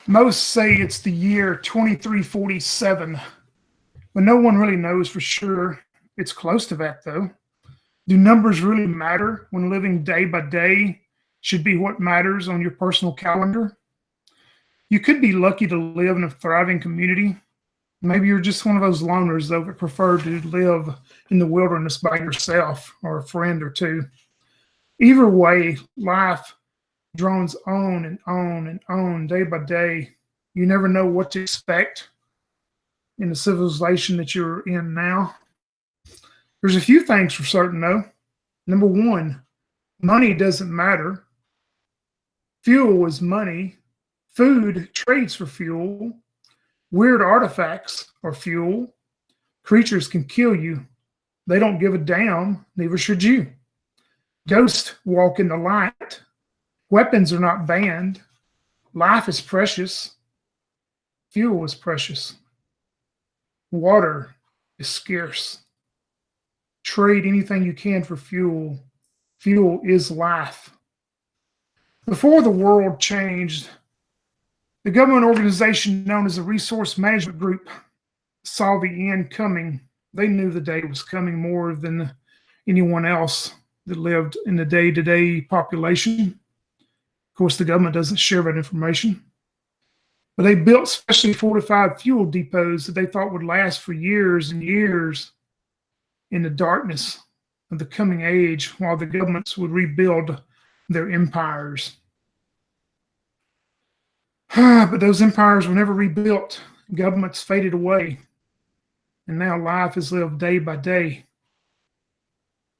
Most say it's the year 2347, but no one really knows for sure. It's close to that, though. Do numbers really matter when living day by day should be what matters on your personal calendar? You could be lucky to live in a thriving community. Maybe you're just one of those loners, though, that prefer to live in the wilderness by yourself or a friend or two. Either way, life drones on and on and on day by day. You never know what to expect in the civilization that you're in now. There's a few things for certain, though. Number one, money doesn't matter. Fuel is money. Food trades for fuel. Weird artifacts are fuel. Creatures can kill you. They don't give a damn, neither should you. Ghosts walk in the light. Weapons are not banned. Life is precious. Fuel is precious. Water is scarce. Trade anything you can for fuel. Fuel is life. Before the world changed, the government organization known as the Resource Management Group saw the end coming. They knew the day was coming more than anyone else that lived in the day-to-day population. Of course, the government doesn't share that information. But they built specially fortified fuel depots that they thought would last for years and years in the darkness of the coming age while the governments would rebuild their empires. But those empires were never rebuilt. Governments faded away. And now life is lived day by day.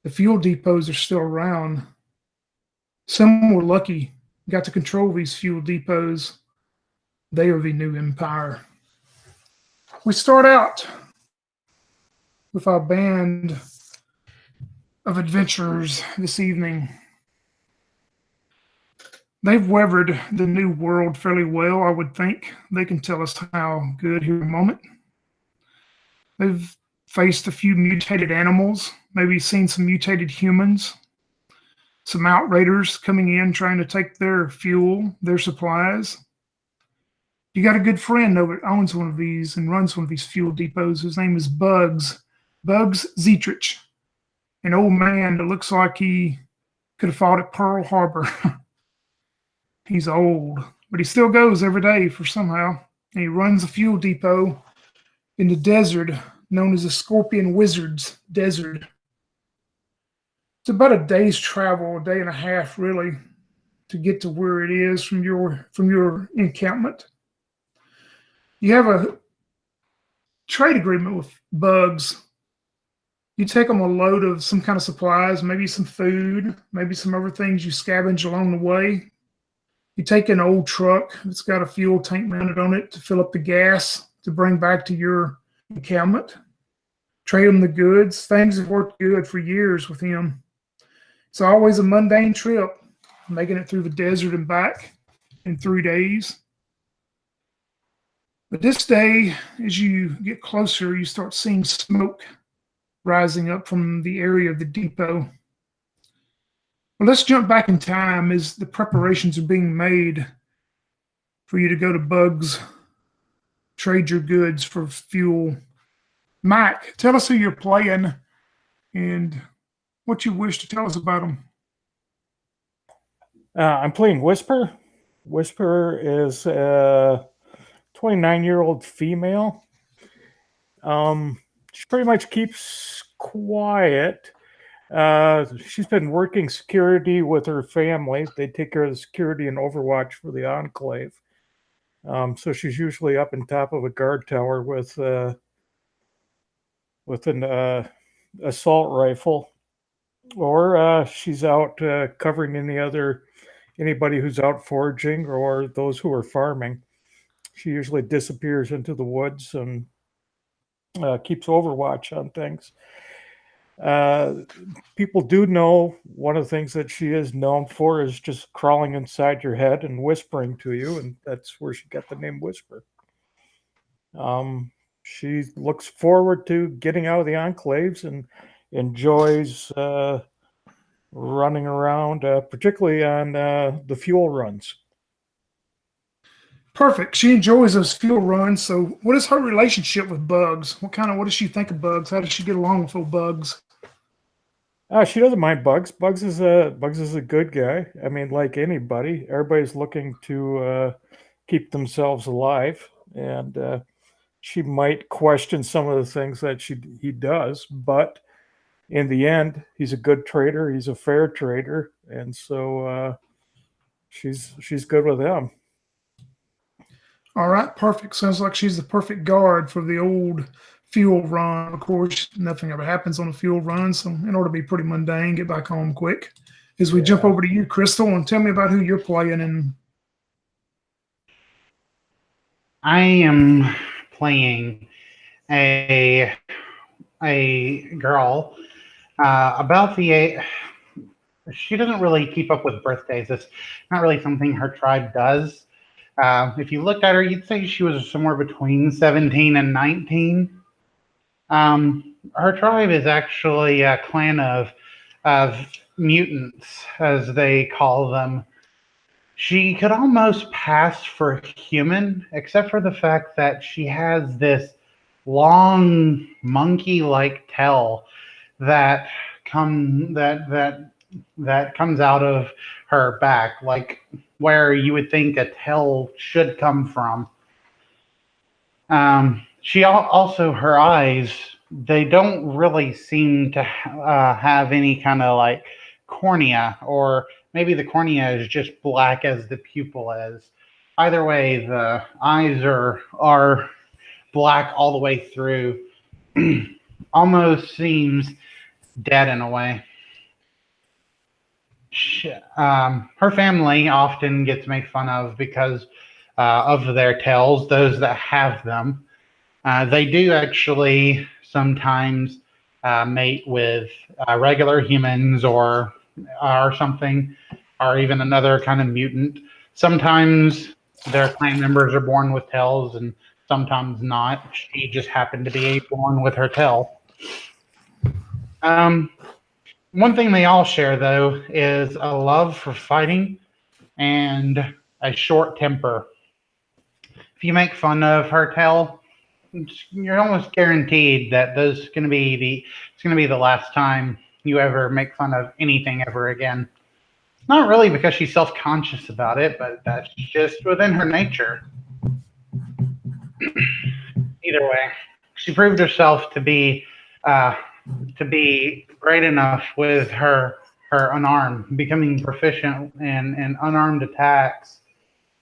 The fuel depots are still around. Some were lucky, got to control these fuel depots. They are the new empire. We start out with our band of adventurers this evening. They've weathered the new world fairly well, I would think. They can tell us how good here in a moment. They've faced a few mutated animals, maybe seen some mutated humans, some outriders coming in trying to take their fuel, their supplies. You got a good friend over that owns one of these and runs one of these fuel depots. His name is Bugs Zetrich, an old man that looks like he could have fought at Pearl Harbor. He's old, but he still goes every day for somehow. And he runs a fuel depot in the desert known as the Scorpion Wizard's Desert. It's about a day's travel, a day and a half really, to get to where it is from your encampment. You have a trade agreement with Bugs. You take them a load of some kind of supplies, maybe some food, maybe some other things you scavenge along the way. You take an old truck that's got a fuel tank mounted on it to fill up the gas to bring back to your encampment. Trade him the goods. Things have worked good for years with him. It's always a mundane trip, making it through the desert and back in 3 days. But this day, as you get closer, you start seeing smoke rising up from the area of the depot. Well, let's jump back in time as the preparations are being made for you to go to Bugs, trade your goods for fuel. Mike, tell us who you're playing and what you wish to tell us about them. I'm playing Whisper. Whisper is a 29-year-old female. She pretty much keeps quiet. She's been working security with her family. They take care of the security and overwatch for the Enclave. So she's usually up on top of a guard tower with an assault rifle, or she's out covering anybody who's out foraging or those who are farming. She usually disappears into the woods and keeps overwatch on things. People do know one of the things that she is known for is just crawling inside your head and whispering to you, and that's where she got the name Whisper. She looks forward to getting out of the enclaves and enjoys running around, particularly on the fuel runs. Perfect. She enjoys those fuel runs. So, what is her relationship with bugs? What does she think of bugs? How does she get along with little bugs? She doesn't mind Bugs. Bugs is a good guy. I mean, like anybody, everybody's looking to keep themselves alive, and she might question some of the things that he does, but in the end, he's a good trader. He's a fair trader, and so she's good with him. All right, perfect. Sounds like she's the perfect guard for the old fuel run. Of course, nothing ever happens on a fuel run, so in order to be pretty mundane, get back home quick. As we jump Yeah. over to you, Crystal, and tell me about who you're playing. And I am playing a girl about the age. She doesn't really keep up with birthdays. It's not really something her tribe does. If you looked at her, you'd say she was somewhere between 17 and 19. Her tribe is actually a clan of mutants, as they call them. She could almost pass for human, except for the fact that she has this long monkey-like tail that comes out of her back, like where you would think a tail should come from. She also, her eyes, they don't really seem to have any kind of like cornea, or maybe the cornea is just black as the pupil is. Either way, the eyes are black all the way through. Almost seems dead in a way. Her family often gets made fun of because of their tails, those that have them. They do actually sometimes mate with regular humans or something, or even another kind of mutant. Sometimes their clan members are born with tails, and sometimes not. She just happened to be born with her tail. One thing they all share, though, is a love for fighting and a short temper. If you make fun of her tail, you're almost guaranteed that it's going to be the last time you ever make fun of anything ever again. Not really because she's self-conscious about it, but that's just within her nature. Either way, she proved herself to be great enough with her unarmed, becoming proficient in unarmed attacks,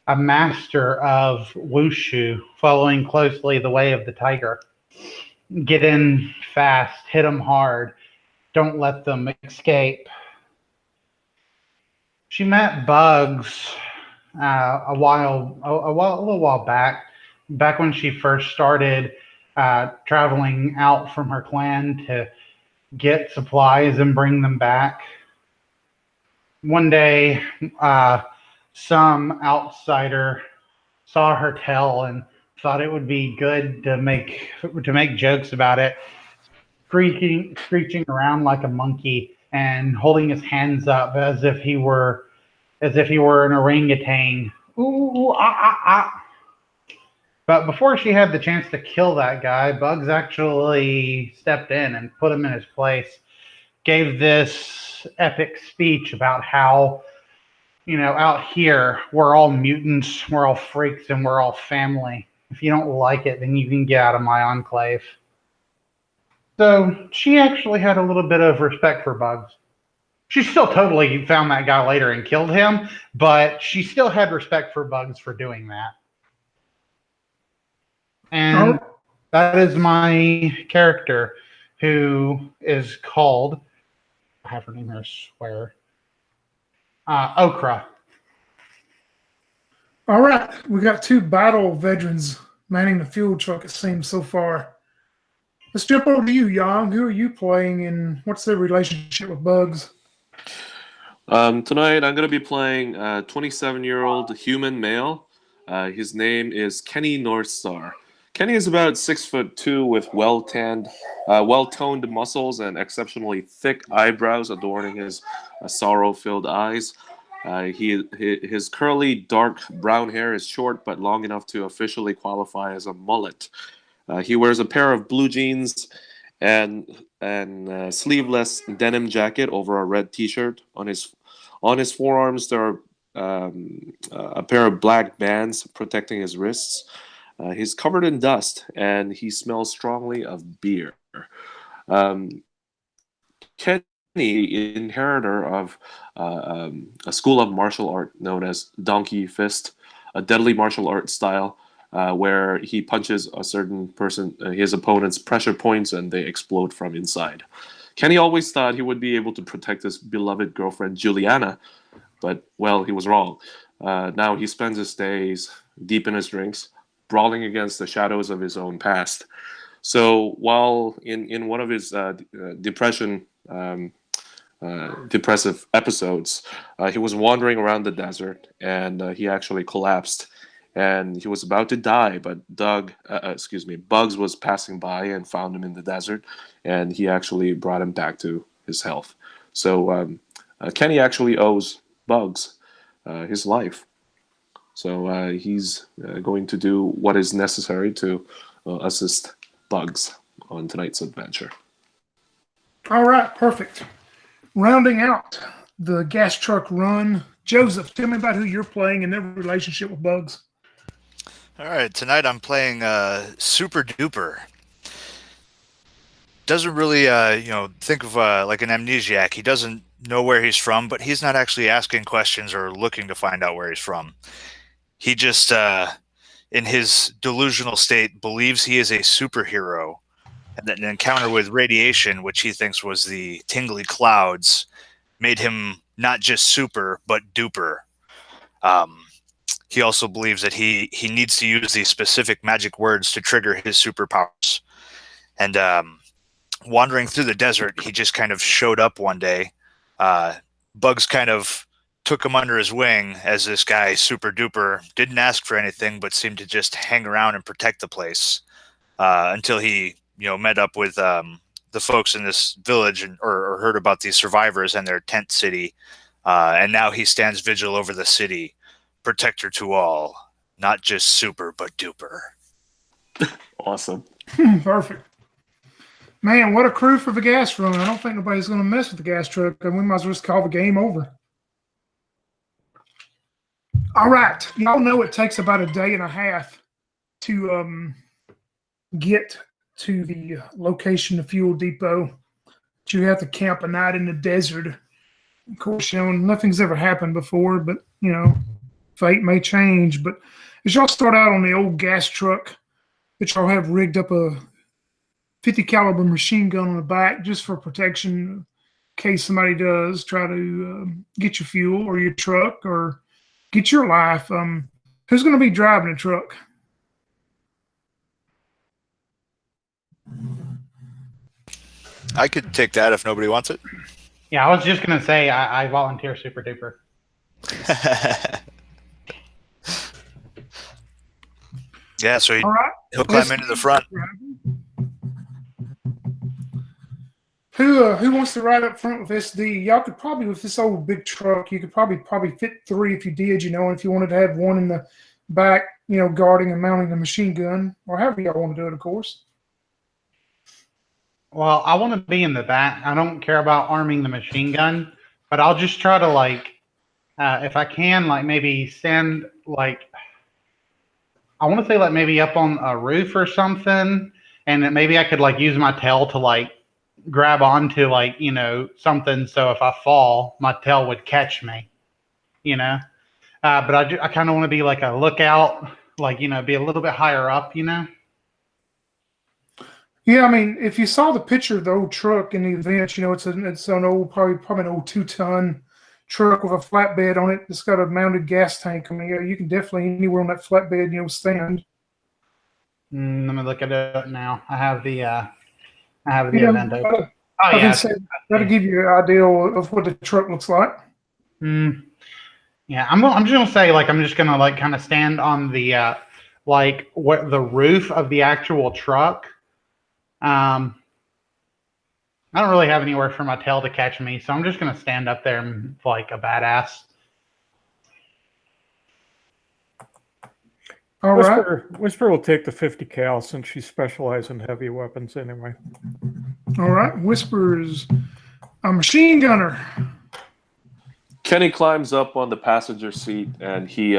a master of wushu, following closely the way of the tiger. Get in fast, hit them hard, don't let them escape. She met Bugs a little while back when she first started traveling out from her clan to get supplies and bring them back. One day, some outsider saw her tail and thought it would be good to make jokes about it, screeching around like a monkey and holding his hands up as if he were an orangutan. Ooh, ah, ah, ah. But before she had the chance to kill that guy, Bugs actually stepped in and put him in his place. Gave this epic speech about how, out here, we're all mutants, we're all freaks, and we're all family. If you don't like it, then you can get out of my enclave. So she actually had a little bit of respect for Bugs. She still totally found that guy later and killed him, but she still had respect for Bugs for doing that. And that is my character, who is called, I have her name here, I swear, Okra. all right, we got two battle veterans manning the fuel truck, it seems, so far. Let's jump over to you, Yang. Who are you playing, and what's their relationship with Bugs? Tonight I'm going to be playing a 27-year-old human male. His name is Kenny Northstar. Kenny is about 6'2" with well-toned muscles and exceptionally thick eyebrows adorning his sorrow-filled eyes. His curly, dark brown hair is short but long enough to officially qualify as a mullet. He wears a pair of blue jeans and sleeveless denim jacket over a red T-shirt. On his forearms, there are a pair of black bands protecting his wrists. He's covered in dust and he smells strongly of beer. Um, Kenny, inheritor of a school of martial art known as Donkey Fist, a deadly martial art style where he punches a certain person, his opponent's pressure points, and they explode from inside. Kenny always thought he would be able to protect his beloved girlfriend Juliana, but, well, he was wrong. Now he spends his days deep in his drinks, brawling against the shadows of his own past. So while in one of his depressive episodes, he was wandering around the desert and he actually collapsed. And he was about to die, but Bugs was passing by and found him in the desert, and he actually brought him back to his health. So Kenny actually owes Bugs his life. So he's going to do what is necessary to assist Bugs on tonight's adventure. All right, perfect. Rounding out the gas truck run, Joseph, tell me about who you're playing and their relationship with Bugs. All right, tonight I'm playing Super Duper. Doesn't really, think of like an amnesiac. He doesn't know where he's from, but he's not actually asking questions or looking to find out where he's from. He just, in his delusional state, believes he is a superhero, and that an encounter with radiation, which he thinks was the tingly clouds, made him not just super, but duper. He also believes that he needs to use these specific magic words to trigger his superpowers. And wandering through the desert, he just kind of showed up one day. Bugs kind of took him under his wing as this guy, Super Duper, didn't ask for anything, but seemed to just hang around and protect the place until he, met up with the folks in this village or heard about these survivors and their tent city. And now he stands vigil over the city. Protector to all, not just super, but duper. Awesome. Perfect. Man, what a crew for the gas run. I don't think nobody's going to mess with the gas truck, and we might as well just call the game over. All right. Y'all know it takes about a day and a half to get to the location, the fuel depot. You have to camp a night in the desert. Of course, nothing's ever happened before, but, fate may change. But as y'all start out on the old gas truck, that y'all have rigged up a 50 caliber machine gun on the back just for protection in case somebody does try to get your fuel or your truck or get your life. Who's going to be driving the truck? I could take that if nobody wants it. Yeah, I was just going to say I volunteer Super Duper. Yeah, so All right. he'll climb into the front. Who wants to ride up front with SD? Y'all could probably, with this old big truck, you could probably fit 3 if you did, and if you wanted to have one in the back, guarding and mounting the machine gun, or however y'all want to do it, of course. Well, I want to be in the back. I don't care about arming the machine gun, but I'll just try to if I can, maybe stand I want to say maybe up on a roof or something, and maybe I could use my tail to grab onto something, so if I fall, my tail would catch me, But I kind of want to be a lookout, be a little bit higher up, Yeah, I mean, if you saw the picture of the old truck in the event, it's an old, probably an old 2-ton truck with a flatbed on it. It's got a mounted gas tank. I mean, you can definitely anywhere on that flatbed, stand. Let me look at it now. I have the event open. Oh yeah, that'll give you an idea of what the truck looks like. Yeah, I'm just gonna say I'm just gonna kind of stand on the what the roof of the actual truck. I don't really have anywhere for my tail to catch me, so I'm just gonna stand up there like a badass. All right. Whisper will take the 50 cal since she specializes in heavy weapons anyway. All right. Whisper is a machine gunner. Kenny climbs up on the passenger seat and he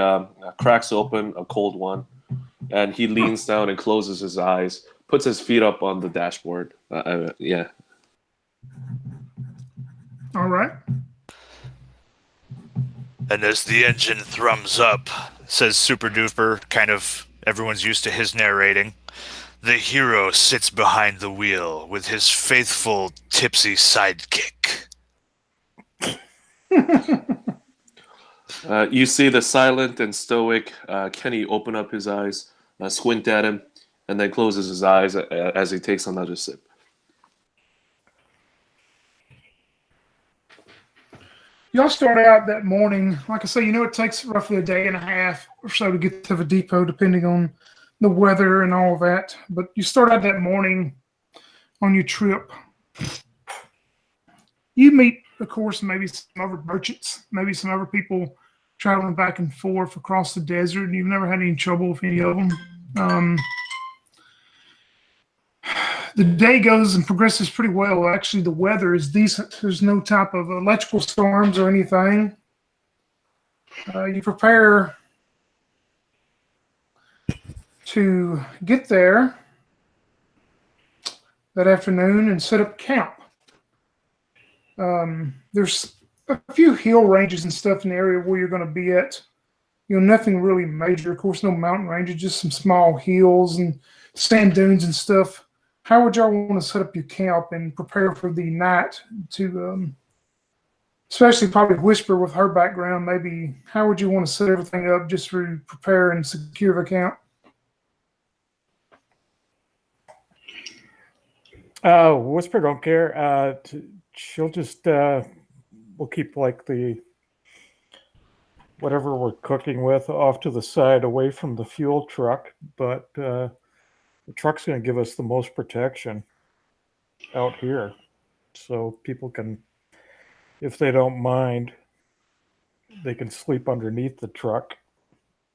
cracks open a cold one, and he leans down and closes his eyes, puts his feet up on the dashboard. Yeah. All right. And as the engine thrums up, says Super Duper, kind of everyone's used to his narrating, the hero sits behind the wheel with his faithful tipsy sidekick. You see the silent and stoic Kenny open up his eyes, squint at him, and then closes his eyes as he takes another sip. Y'all start out that morning. Like I say, it takes roughly a day and a half or so to get to the depot, depending on the weather and all of that. But you start out that morning on your trip. You meet, of course, maybe some other merchants, maybe some other people traveling back and forth across the desert, and you've never had any trouble with any of them. The day goes and progresses pretty well. Actually, the weather is decent. There's no type of electrical storms or anything. You prepare to get there that afternoon and set up camp. There's a few hill ranges and stuff in the area where you're going to be at. Nothing really major. Of course, no mountain ranges, just some small hills and sand dunes and stuff. How would y'all want to set up your camp and prepare for the night to, especially probably Whisper with her background, maybe how would you want to set everything up just to prepare and secure the camp? Whisper don't care. She'll just, we'll keep like the, whatever we're cooking with off to the side away from the fuel truck, but the truck's going to give us the most protection out here. So people can, if they don't mind, they can sleep underneath the truck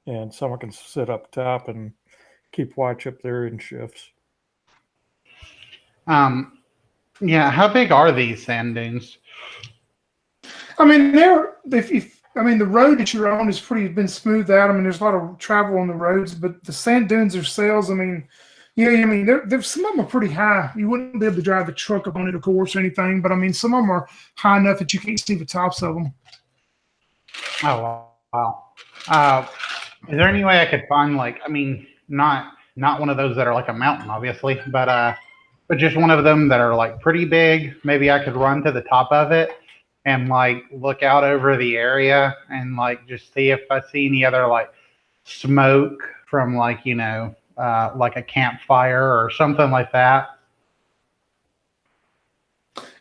and someone can sit up top and keep watch up there in shifts. Yeah, how big are these sand dunes? I mean, the road that you're on has been smoothed out. I mean, there's a lot of travel on the roads, but the sand dunes themselves, they're some of them are pretty high. You wouldn't be able to drive the truck up on it, of course, or anything, but I mean, some of them are high enough that you can't see the tops of them. Oh, wow. Is there any way I could find not one of those that are like a mountain, obviously, but just one of them that are like pretty big? Maybe I could run to the top of it and like look out over the area and like just see if I see any other like smoke from like a campfire or something like that.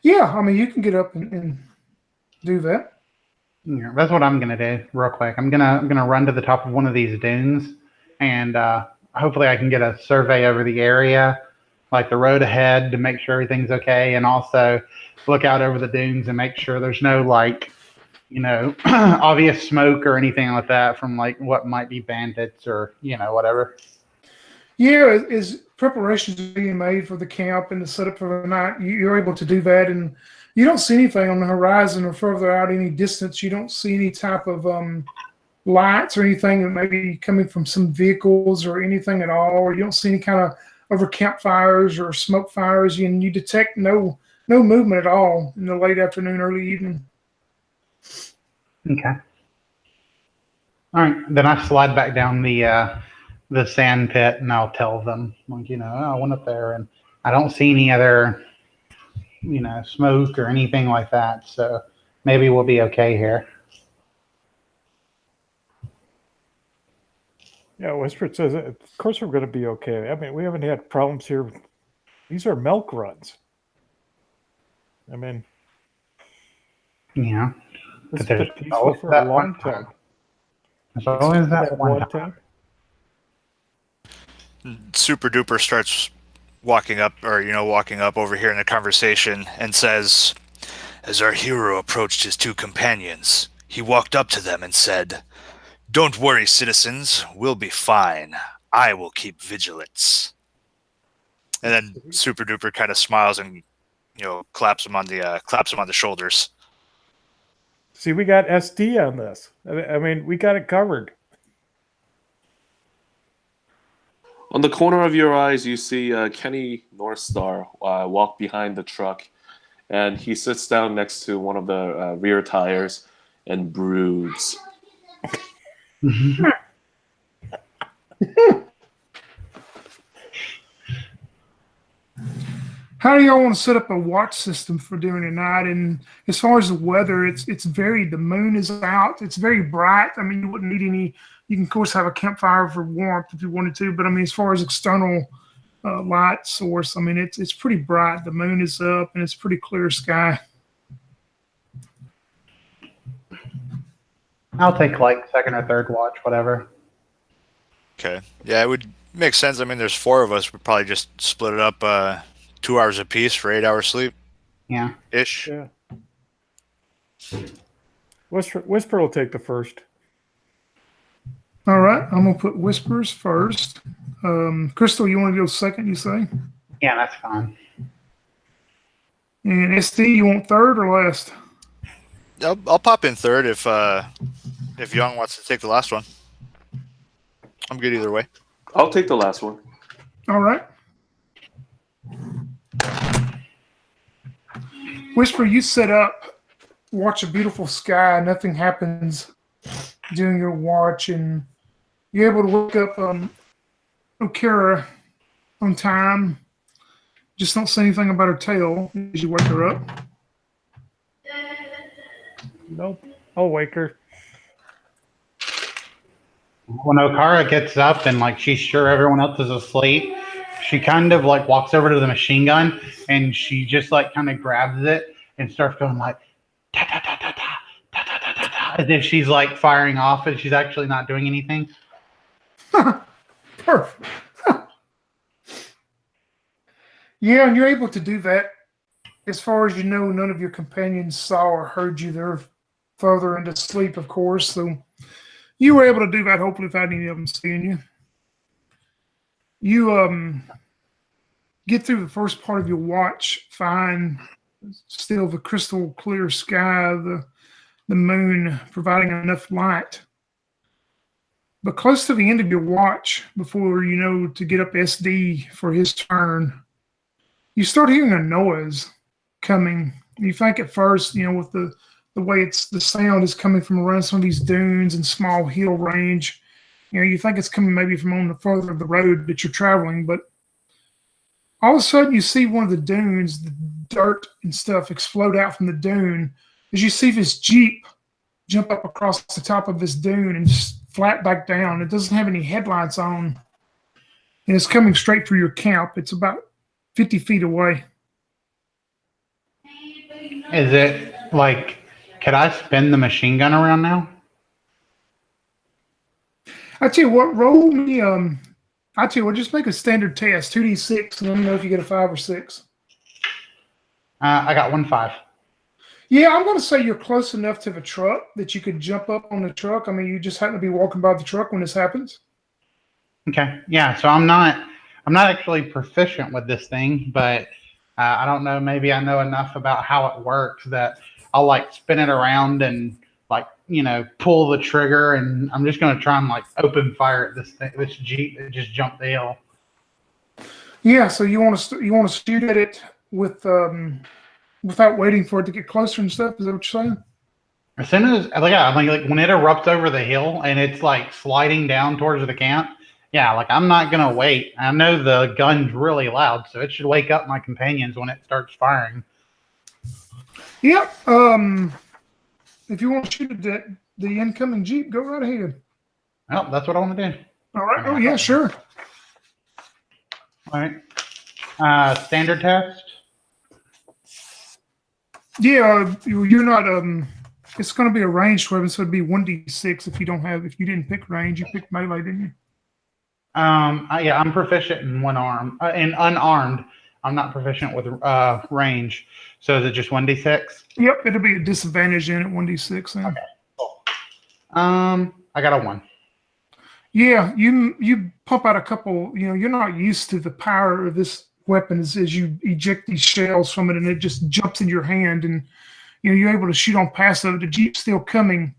Yeah, I mean, you can get up and do that. Yeah, that's what I'm gonna do real quick. I'm gonna run to the top of one of these dunes and hopefully I can get a survey over the area, like the road ahead, to make sure everything's okay, and also look out over the dunes and make sure there's no obvious smoke or anything like that from like what might be bandits or whatever. Yeah, as preparations are being made for the camp and the setup for the night, you're able to do that, and you don't see anything on the horizon or further out any distance. You don't see any type of lights or anything that may be coming from some vehicles or anything at all. Or you don't see any kind of over campfires or smoke fires, and you detect no movement at all in the late afternoon, early evening. Okay. All right, then I slide back down the sand pit, and I'll tell them, I went up there and I don't see any other, smoke or anything like that. So maybe we'll be okay here. Yeah, Whisper says, of course we're going to be okay. I mean, we haven't had problems here. These are milk runs. I mean, this has been peaceful for a long time. There's always that one time. Super Duper starts walking up over here in the conversation and says, as our hero approached his two companions, he walked up to them and said, Don't worry, citizens. We'll be fine. I will keep vigilance. And then Super Duper kind of smiles and claps him on the shoulders. See, we got SD on this. I mean, we got it covered. On the corner of your eyes, you see Kenny Northstar walk behind the truck, and he sits down next to one of the rear tires and broods. How do y'all want to set up a watch system for during the night? And as far as the weather, it's very, the moon is out. It's very bright. I mean, you wouldn't need any, you can of course have a campfire for warmth if you wanted to, but I mean, as far as external light source, I mean, it's pretty bright. The moon is up and it's pretty clear sky. I'll take like second or third watch, whatever. Okay. Yeah, it would make sense. I mean, there's 4 of us. We'd probably just split it up 2 hours apiece for 8 hours sleep. Yeah. Ish. Yeah. Whisper will take the first. All right, I'm gonna put Whispers first. Crystal, you want to go second? You say? Yeah, that's fine. And SD, you want third or last? I'll pop in third if Young wants to take the last one. I'm good either way. I'll take the last one. All right. Whisper, you set up, watch a beautiful sky, nothing happens during your watch, and you're able to wake up Okara on time. Just don't say anything about her tail as you wake her up. Nope. I'll wake her. When Okara gets up and like she's sure everyone else is asleep, she kind of like walks over to the machine gun and she just like kind of grabs it and starts going like ta ta ta ta ta ta ta ta ta ta, as if she's like firing off and she's actually not doing anything. Perfect. Yeah, and you're able to do that. As far as you know, none of your companions saw or heard you. They're further into sleep, of course. So you were able to do that, hopefully, without any of them seeing you. You get through the first part of your watch fine. Still the crystal clear sky, the moon providing enough light. But close to the end of your watch, before you know to get up SD for his turn, you start hearing a noise coming. You think at first, with the way the sound is coming from around some of these dunes and small hill range, you think it's coming maybe from on the further of the road that you're traveling, but all of a sudden you see one of the dunes, the dirt and stuff explode out from the dune as you see this Jeep jump up across the top of this dune and just flat back down. It doesn't have any headlights on, and it's coming straight for your camp. It's about 50 feet away. Is it like, could I spin the machine gun around now? I tell you what, roll me. I tell you what, just make a standard test, 2d6, and let me know if you get a 5 or 6. I got 1 5. Yeah, I'm going to say you're close enough to the truck that you could jump up on the truck. I mean, you just happen to be walking by the truck when this happens. Okay, yeah. So I'm not actually proficient with this thing, but I don't know. Maybe I know enough about how it works that I'll like spin it around and like pull the trigger, and I'm just going to try and like open fire at this Jeep that just jumped the hill. Yeah, so you want to shoot at it with without waiting for it to get closer and stuff. Is that what you're saying? As soon as like when it erupts over the hill and it's like sliding down towards the camp, yeah, like I'm not gonna wait. I know the gun's really loud, so it should wake up my companions when it starts firing. Yep. If you want to shoot at the incoming Jeep, go right ahead. Well, that's what I want to do. All right. Oh yeah, sure. All right. Standard test. Yeah, you're not. It's going to be a ranged weapon, so it'd be 1d6 if you didn't pick range. You picked melee, didn't you? Yeah, I'm proficient in one arm. In unarmed, I'm not proficient with range. So is it just 1d6? Yep, it'll be a disadvantage in at 1d6. Then. Okay. Cool. I got a 1. Yeah, you pump out a couple. You're not used to the power of this weapon as you eject these shells from it, and it just jumps in your hand, and you're able to shoot on past it. The Jeep's still coming.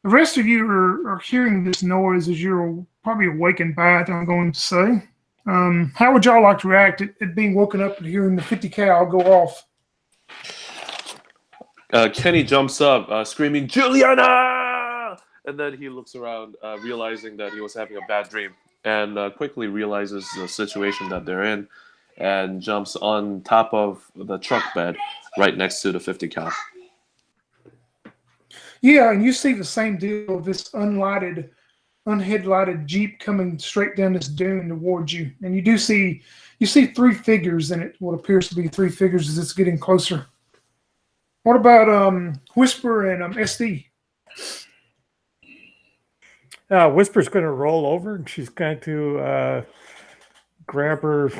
The rest of you are hearing this noise as you're probably awakened by it, I'm going to say. How would y'all like to react at being woken up and hearing the 50 cal go off? Kenny jumps up, screaming, "Juliana!" And then he looks around, realizing that he was having a bad dream, and quickly realizes the situation that they're in, and jumps on top of the truck bed right next to the 50 cal. Yeah, and you see the same deal of this unheadlighted Jeep coming straight down this dune towards you. And you see 3 figures in it, what appears to be 3 figures as it's getting closer. What about Whisper and SD? Whisper's going to roll over, and she's going to grab her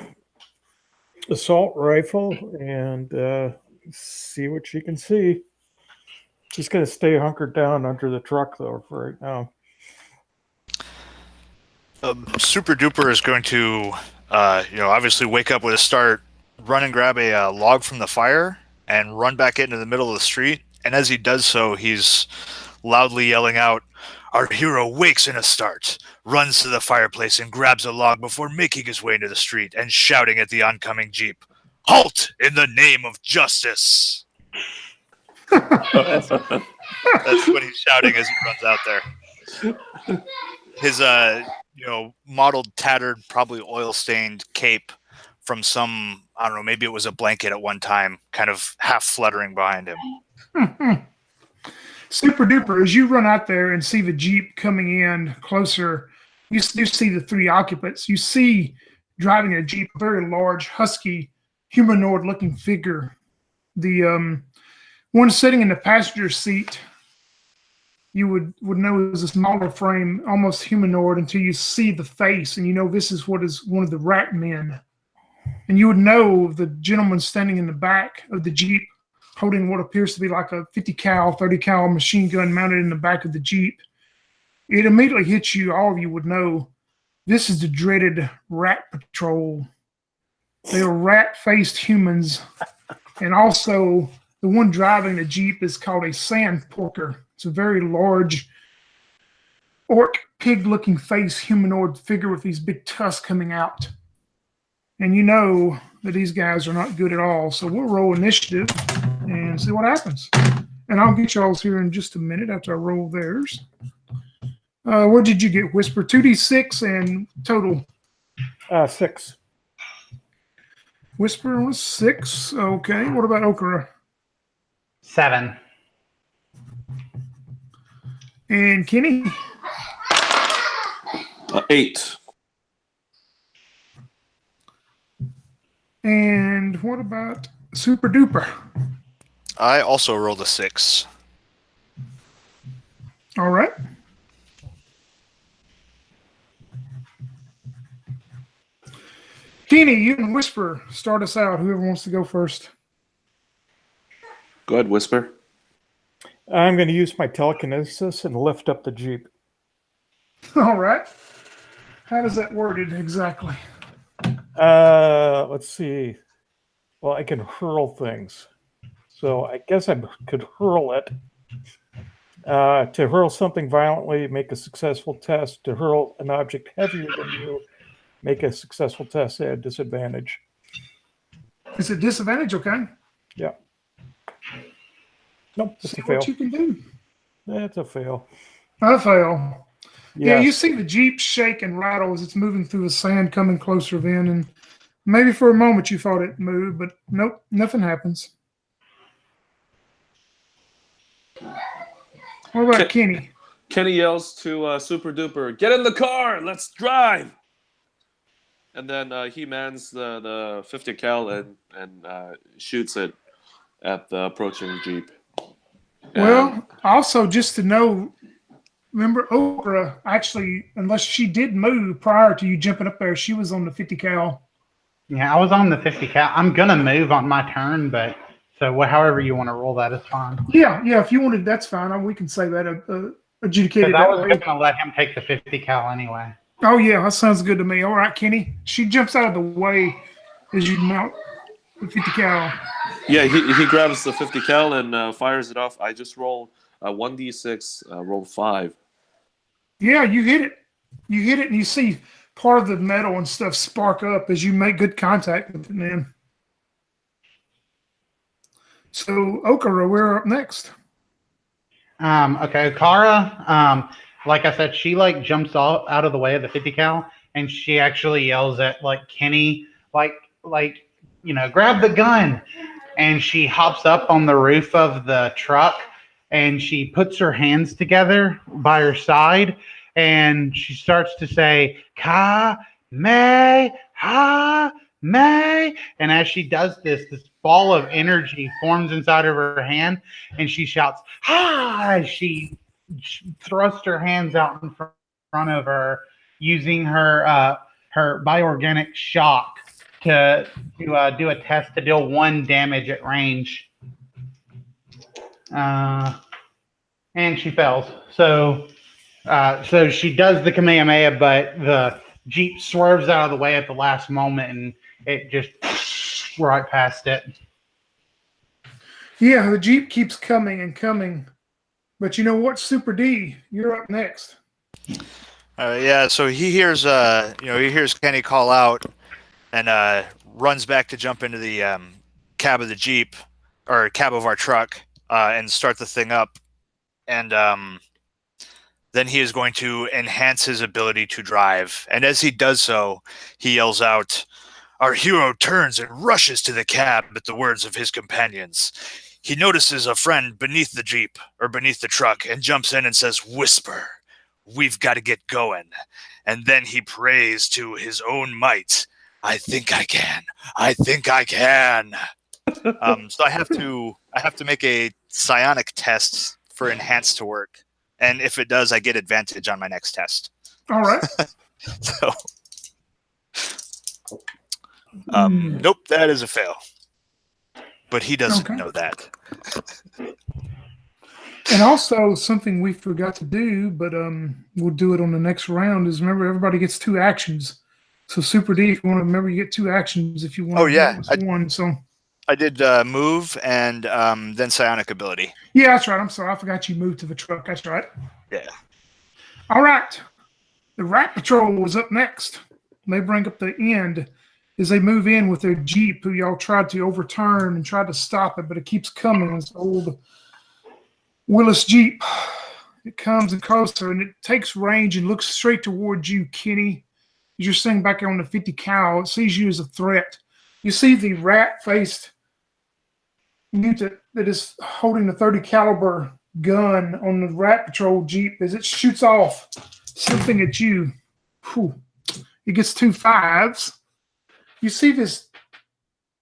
assault rifle and see what she can see. She's going to stay hunkered down under the truck, though, for right now. Super Duper is going to, obviously wake up with a start, run and grab a log from the fire, and run back into the middle of the street. And as he does so, he's loudly yelling out, "Our hero wakes in a start, runs to the fireplace and grabs a log before making his way into the street and shouting at the oncoming Jeep, 'Halt in the name of justice!'" That's what he's shouting as he runs out there. His, mottled, tattered, probably oil-stained cape from some, I don't know, maybe it was a blanket at one time, kind of half fluttering behind him. Super Duper, as you run out there and see the Jeep coming in closer, you see the 3 occupants. You see driving a Jeep, a very large, husky, humanoid-looking figure. The one sitting in the passenger seat, you would know is a smaller frame, almost humanoid, until you see the face, and this is what is one of the rat men. And you would know the gentleman standing in the back of the Jeep holding what appears to be like a 50 cal, 30 cal machine gun mounted in the back of the Jeep. It immediately hits you, all of you would know, this is the dreaded Rat Patrol. They are rat-faced humans, and also the one driving the Jeep is called a sand porker. It's a very large orc, pig-looking face humanoid figure with these big tusks coming out. And you know that these guys are not good at all. So we'll roll initiative and see what happens. And I'll get y'all's here in just a minute after I roll theirs. What did you get, Whisper? 2d6 and total? 6. Whisper was 6. Okay. What about Okra? 7. And Kenny? 8. And what about Super Duper? I also rolled a 6. All right. Kenny, you and Whisper start us out. Whoever wants to go first. Go ahead, Whisper. I'm going to use my telekinesis and lift up the Jeep. All right. How does that worded exactly? Let's see. Well, I can hurl things. So I guess I could hurl it. To hurl something violently, make a successful test. To hurl an object heavier than you, make a successful test at disadvantage. Is it disadvantage? Okay. Yeah. Nope, it's See a fail. what you can do. That's a fail. A fail. Yeah, Yes. you see the Jeep shake and rattle as it's moving through the sand, coming closer then, and maybe for a moment you thought it moved, but nope, nothing happens. What about Kenny? Kenny yells to Super Duper, "Get in the car, let's drive!" And then he mans the 50 cal and shoots it at the approaching Jeep. Well, also just to know, remember Okra actually, unless she did move prior to you jumping up there, she was on the 50 cal. Yeah, I was on the 50 cal. I'm gonna move on my turn, but so however you want to roll that is fine. Yeah, if you wanted, that's fine. We can say that. adjudicated Because I that was way. going to let him take the 50 cal anyway. Oh yeah, that sounds good to me. All right, Kenny. She jumps out of the way as you mount the 50 cal. Yeah, he grabs the 50 cal and fires it off. I just rolled a 1d6, roll 5. Yeah, you hit it. You hit it, and you see part of the metal and stuff spark up as you make good contact with it. Man. So Okara, we're up next. Okay, Kara, like I said, she like jumps out of the way of the 50 cal, and she actually yells at like Kenny, like grab the gun, and she hops up on the roof of the truck, and she puts her hands together by her side, and she starts to say Ka me ha me, and as she does this ball of energy forms inside of her hand, and she shouts "Ha!" She thrusts her hands out in front of her, using her bioorganic shock to do a test to deal 1 damage at range, and she fails. So she does the Kamehameha, but the Jeep swerves out of the way at the last moment, and it just right past it. Yeah, the Jeep keeps coming and coming. But you know what, Super D, you're up next. Yeah, so he hears Kenny call out and runs back to jump into the cab of the Jeep or cab of our truck and start the thing up. And then he is going to enhance his ability to drive. And as he does so, he yells out, "Our hero turns and rushes to the cab at the words of his companions. He notices a friend beneath the Jeep or beneath the truck and jumps in and says, 'Whisper, we've got to get going.' And then he prays to his own might. 'I think I can. I think I can.'" So I have to make a psionic test for enhance to work. And if it does, I get advantage on my next test. All right. So, nope, that is a fail. But he doesn't know that. And also something we forgot to do, but we'll do it on the next round, is remember everybody gets 2 actions. So Super D, if you want to remember, you get 2 actions if you want to do one. So I did move and then psionic ability. Yeah, that's right. I'm sorry. I forgot you moved to the truck. That's right. Yeah. All right. The Rat Patrol was up next. They bring up the end as they move in with their Jeep, who y'all tried to overturn and tried to stop it, but it keeps coming. It's old Willis Jeep. It comes and closer, and it takes range and looks straight towards you, Kenny. As you're sitting back on the 50 cal, it sees you as a threat. You see the rat-faced mutant that is holding the 30 caliber gun on the Rat Patrol Jeep as it shoots off something at you. Whew. It gets 2 5s. You see this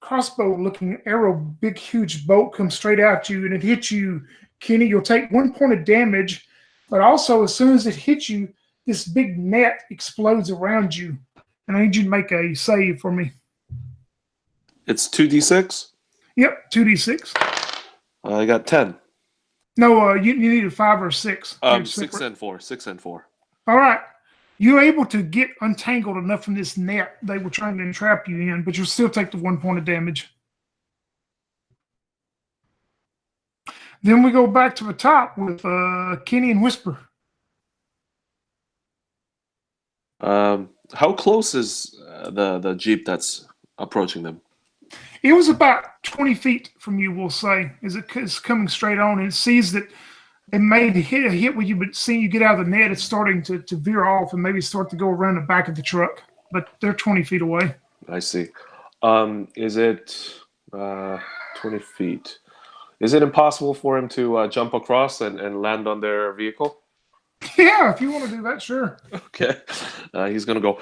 crossbow-looking arrow, big, huge bolt come straight at you, and it hits you, Kenny. You'll take 1 point of damage, but also as soon as it hits you, this big net explodes around you. And I need you to make a save for me. It's 2d6? Yep, 2d6. I got 10. No, you need a 5 or 6. 6 and 4. 6 and 4. All right. You're able to get untangled enough from this net they were trying to entrap you in, but you'll still take the 1 point of damage. Then we go back to the top with Kenny and Whisper. How close is the Jeep that's approaching them? It was about 20 feet from you, we'll say, as it's coming straight on, and it sees that it made a hit with you, but seeing you get out of the net, it's starting to veer off and maybe start to go around the back of the truck. But they're 20 feet away. I see. Is it 20 feet? Is it impossible for him to jump across and land on their vehicle? Yeah, if you want to do that, sure. Okay. He's going to go,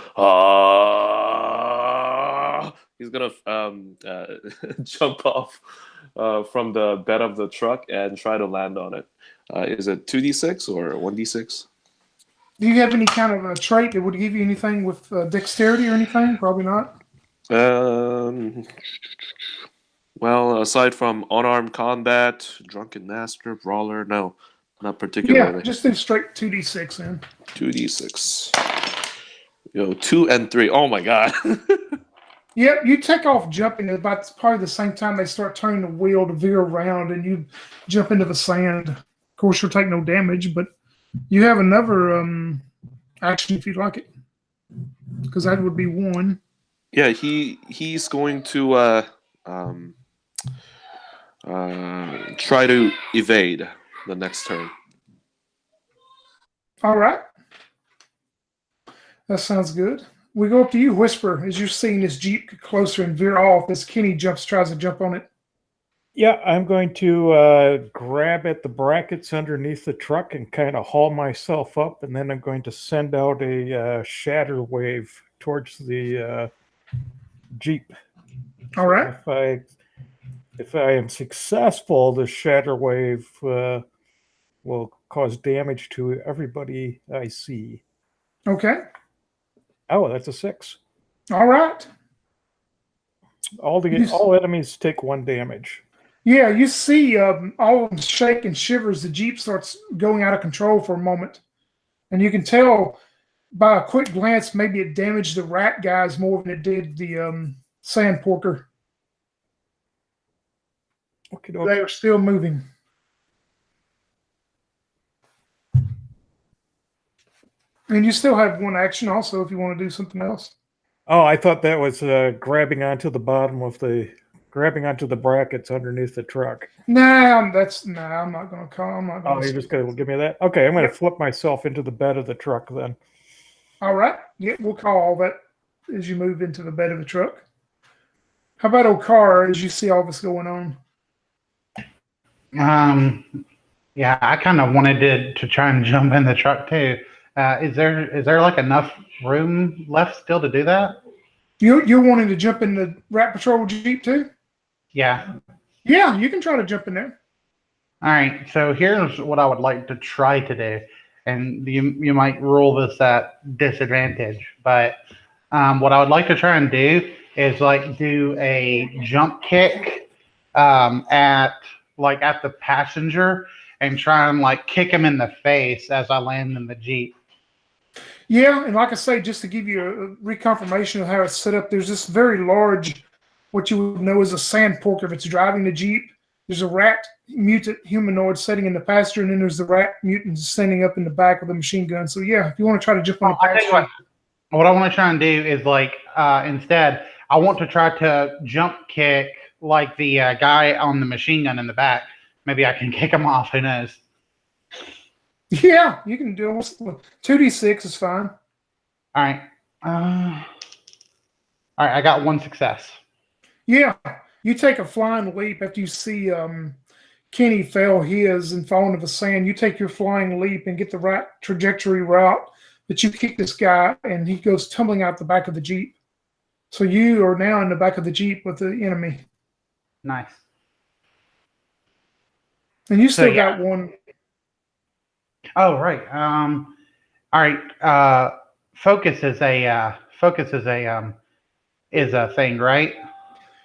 he's going to jump off from the bed of the truck and try to land on it. Is it 2d6 or 1d6? Do you have any kind of a trait that would give you anything with dexterity or anything? Probably not. Well, aside from unarmed combat, drunken master, brawler, no. Not Yeah, particularly. just do straight 2d6 in. 2d6. 2 and 3. Oh my god. Yeah, you take off jumping at about probably the same time they start turning the wheel to veer around, and you jump into the sand. Of course, you'll take no damage, but you have another action if you'd like it, because that would be one. Yeah, he's going to um, try to evade the next turn. All right, that sounds good. We go up to you, Whisper, as you're seeing this Jeep get closer and veer off. This Kenny tries to jump on it. Yeah, I'm going to grab at the brackets underneath the truck and kind of haul myself up, and then I'm going to send out a shatter wave towards the Jeep. All right. If I am successful, the shatter wave will cause damage to everybody I see. Okay. Oh, that's a 6. All right. All enemies take 1 damage. Yeah, you see all of them shake and shiver as the Jeep starts going out of control for a moment. And you can tell by a quick glance, maybe it damaged the rat guys more than it did the sand porker. Okay, They are still moving. And you still have one action also if you want to do something else. Oh, I thought that was grabbing onto the brackets underneath the truck. I'm not going to call. I'm not going Oh, to. you're just going to give me that? Okay, I'm going to flip myself into the bed of the truck then. All right. Yeah, we'll call all that as you move into the bed of the truck. How about Okar as you see all this going on? Yeah, I kind of wanted to try and jump in the truck too. Is there like enough room left still to do that? You're wanting to jump in the Rat Patrol Jeep too? Yeah. Yeah, you can try to jump in there. All right. So here's what I would like to try to do, and you might rule this at disadvantage, but what I would like to try and do is like do a jump kick at the passenger and try and like kick him in the face as I land in the Jeep. Yeah, and like I say, just to give you a reconfirmation of how it's set up, there's this very large, what you would know as a sand porker that's driving the Jeep. There's a rat mutant humanoid sitting in the passenger, and then there's the rat mutant standing up in the back with a machine gun. So yeah, if you want to try to jump on the I tell you passenger. what I want to try and do is like instead, I want to try to jump kick like the guy on the machine gun in the back. Maybe I can kick him off. Who knows? Yeah, you can do almost 2d6 is fine. All right. All right. I got 1 success. Yeah, you take a flying leap after you see Kenny fail his and fall into the sand. You take your flying leap and get the right trajectory route, but you kick this guy and he goes tumbling out the back of the Jeep. So you are now in the back of the Jeep with the enemy. Nice. And you still got one. Oh, right. All right. Focus is a thing, right?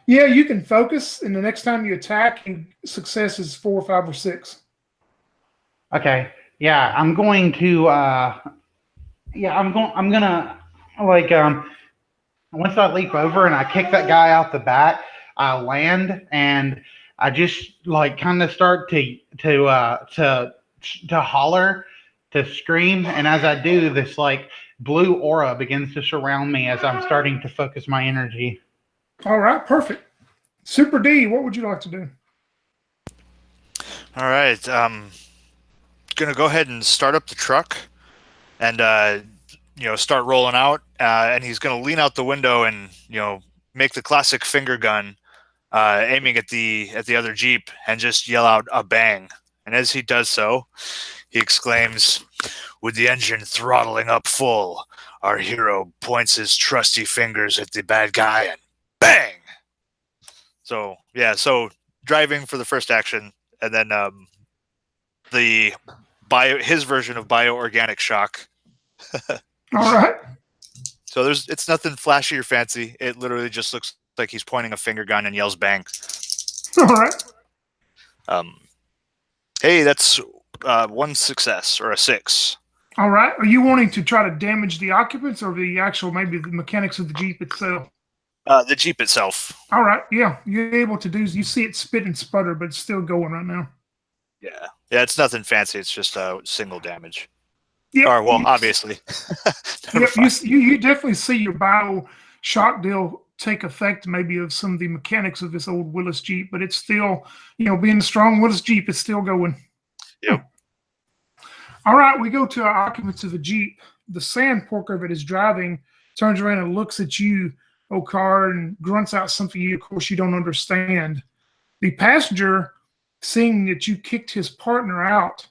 Yeah, you can focus, and the next time you attack, success is 4, 5, or 6. Okay. Yeah, I'm going to. I'm gonna like once I leap over and I kick that guy out the back, I land and I just like kind of start to holler, to scream, and as I do, this like blue aura begins to surround me as I'm starting to focus my energy. All right, perfect. Super D, what would you like to do? All right. Gonna go ahead and start up the truck, and start rolling out. And he's gonna lean out the window and make the classic finger gun, aiming at the other Jeep, and just yell out a bang. And as he does so, he exclaims, "With the engine throttling up full, our hero points his trusty fingers at the bad guy and bang!" So driving for the first action, and then his version of bioorganic shock. All right. So it's nothing flashy or fancy. It literally just looks like he's pointing a finger gun and yells bang. All right. Hey, that's one success or a 6. All right. Are you wanting to try to damage the occupants or the actual, maybe the mechanics of the Jeep itself? The Jeep itself. All right. Yeah. You're able to do, you see it spit and sputter, but it's still going right now. Yeah. Yeah, it's nothing fancy. It's just single damage. Yep. Or, well, obviously. Yep. You definitely see your bio shock deal take effect maybe of some of the mechanics of this old Willis Jeep, but it's still, being a strong Willis Jeep, it's still going. Yep. All right, we go to our occupants of the Jeep. The sand porker that is driving turns around and looks at you, Okar, and grunts out something you, of course, you don't understand. The passenger, seeing that you kicked his partner out,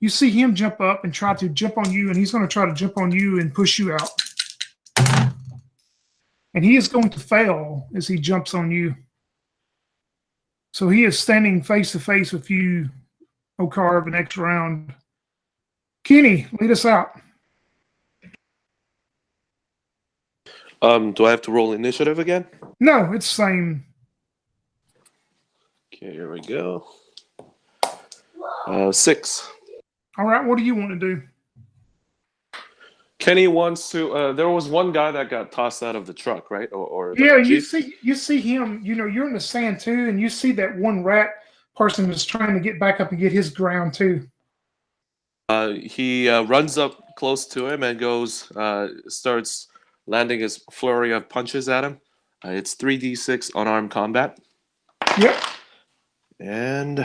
you see him jump up and try to jump on you, and he's going to try to jump on you and push you out. And he is going to fail as he jumps on you. So he is standing face to face with you, Okar, the next round. Kenny, lead us out. Do I have to roll initiative again? No, it's the same. Okay, here we go. 6. All right, what do you want to do? Kenny wants to. There was one guy that got tossed out of the truck, right? Or the Yeah, Jeep? you see him. You're in the sand too, and you see that one rat person is trying to get back up and get his ground too. He runs up close to him and goes, starts landing his flurry of punches at him. It's 3d6 unarmed combat. Yep. And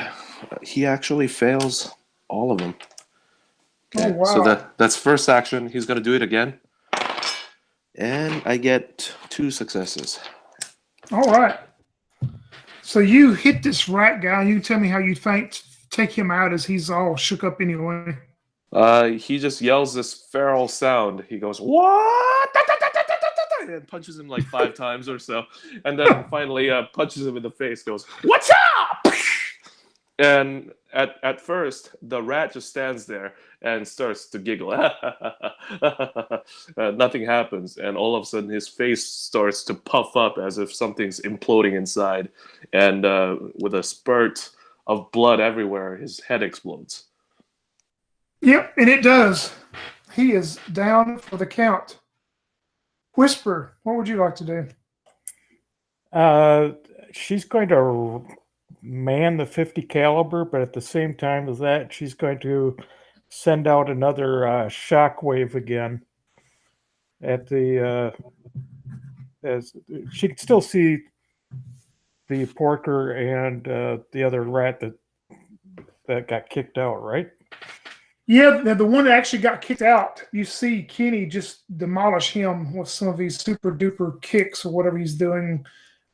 he actually fails all of them. Okay, Oh, wow. so that's first action. He's going to do it again. And I get 2 successes. All right. So you hit this rat guy, and you can tell me how you take him out as he's all shook up anyway. He just yells this feral sound. He goes, "What?" And punches him like 5 times or so. And then finally punches him in the face, goes, "What's up?" And at first, the rat just stands there and starts to giggle. Nothing happens. And all of a sudden, his face starts to puff up as if something's imploding inside. And with a spurt of blood everywhere, his head explodes. Yep, and it does. He is down for the count. Whisper, what would you like to do? She's going to man the 50 caliber, but at the same time as that, she's going to send out another shockwave again. At the as she can still see the porker and the other rat that got kicked out, right? Yeah, the one that actually got kicked out, you see Kenny just demolish him with some of these super duper kicks or whatever he's doing.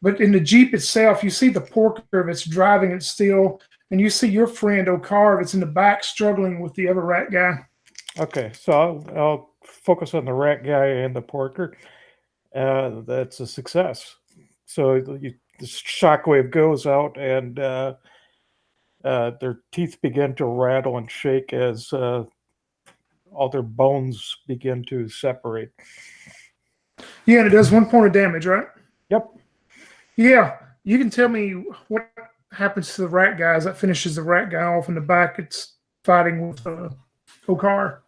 But in the Jeep itself, you see the porker that's driving it still, and you see your friend Okar that's in the back struggling with the other rat guy. Okay, so I'll focus on the rat guy and the porker. That's a success. So the shockwave goes out, and their teeth begin to rattle and shake as all their bones begin to separate. Yeah, and it does 1 point of damage, right? Yep. Yeah, you can tell me what happens to the rat guy as that finishes the rat guy off in the back. It's fighting with Okar.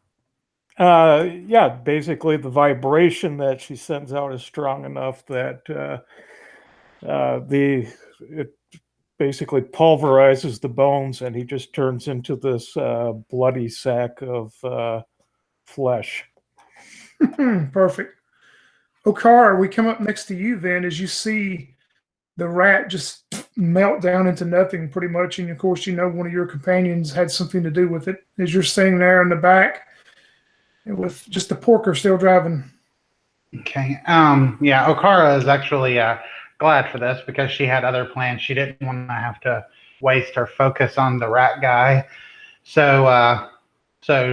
Yeah, basically the vibration that she sends out is strong enough that it basically pulverizes the bones, and he just turns into this bloody sack of flesh. Perfect. Okar, we come up next to you then as you see the rat just melt down into nothing pretty much. And of course, one of your companions had something to do with it as you're sitting there in the back with just the porker still driving. Okay. Yeah, Okara is actually glad for this because she had other plans. She didn't want to have to waste her focus on the rat guy. So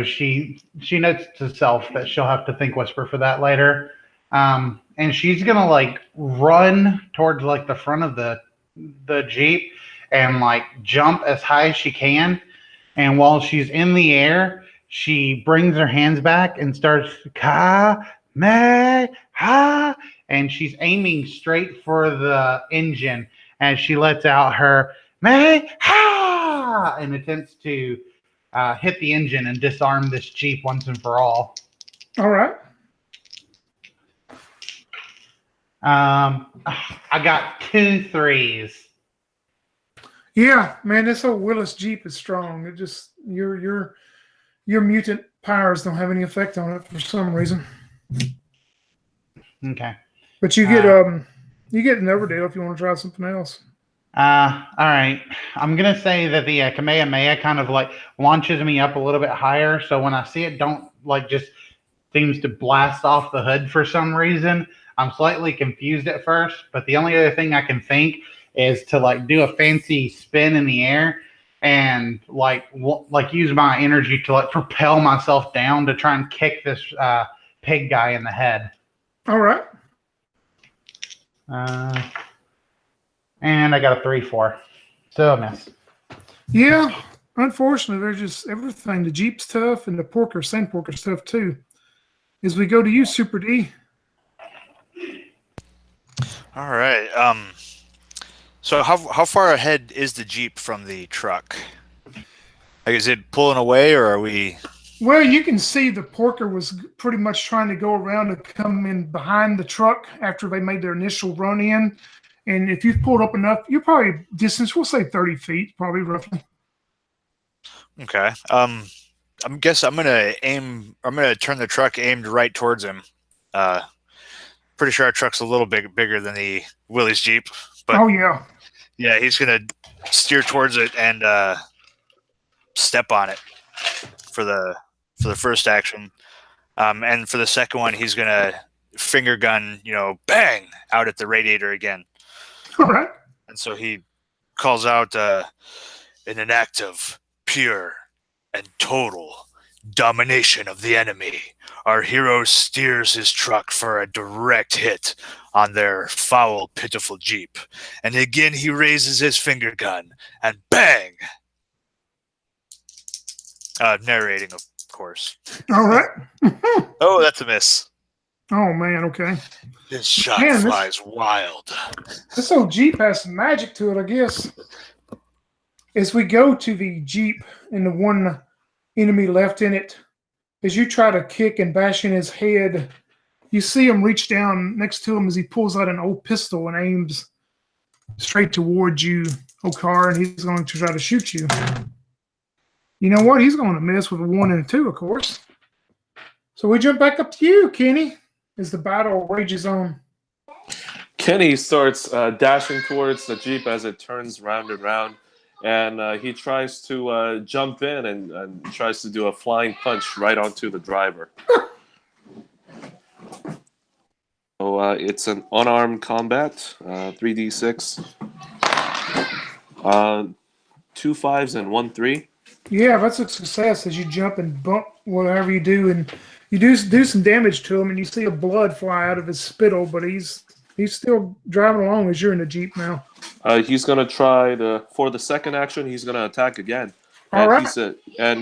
she notes to herself that she'll have to think Whisper for that later. And she's gonna like run towards like the front of the Jeep and like jump as high as she can. And while she's in the air, she brings her hands back and starts ha, and she's aiming straight for the engine as she lets out her ha and attempts to hit the engine and disarm this Jeep once and for all. All right. I got 2 3s. Yeah, man, this old Willis Jeep is strong. It just your mutant powers don't have any effect on it for some reason. Okay. But you get an Overdale if you want to try something else. All right. I'm gonna say that the Kamehameha kind of like launches me up a little bit higher. So when I see it, don't like just seems to blast off the hood for some reason. I'm slightly confused at first, but the only other thing I can think is to like do a fancy spin in the air and like use my energy to like propel myself down to try and kick this pig guy in the head. All right. And I got a 3-4. So a miss. Yeah, unfortunately, they're just everything. The Jeep's tough, and the Sand Porker's tough too. As we go to you, Super D. All right. So how far ahead is the Jeep from the truck? Like, is it pulling away, or are we? Well, you can see the Porker was pretty much trying to go around to come in behind the truck after they made their initial run in. And if you've pulled up enough, you're probably distance, we'll say 30 feet, probably roughly. Okay. I'm gonna turn the truck aimed right towards him. Pretty sure our truck's a little bit bigger than the Willie's Jeep, but Oh, yeah. yeah, he's gonna steer towards it and step on it for the first action. And for the second one, he's gonna finger gun, bang out at the radiator again. All right. And so he calls out, in an act of pure and total domination of the enemy, our hero steers his truck for a direct hit on their foul, pitiful Jeep. And again, he raises his finger gun and bang! Narrating, of course. All right. Oh, that's a miss. Oh, man, okay. His shot flies wild. This old Jeep has some magic to it, I guess. As we go to the Jeep and the one enemy left in it, as you try to kick and bash in his head, you see him reach down next to him as he pulls out an old pistol and aims straight towards you, Okar, and he's going to try to shoot you. You know what? He's going to miss with a 1 and a 2, of course. So we jump back up to you, Kenny, as the battle rages on. Kenny starts dashing towards the Jeep as it turns round and round, and he tries to jump in and tries to do a flying punch right onto the driver. So it's an unarmed combat, 3d6, 2 5s and 1 3. Yeah, that's a success as you jump and bump whatever you do, and you do some damage to him, and you see a blood fly out of his spittle, but he's still driving along as you're in the Jeep now. He's gonna try for the second action. He's gonna attack again, and All right.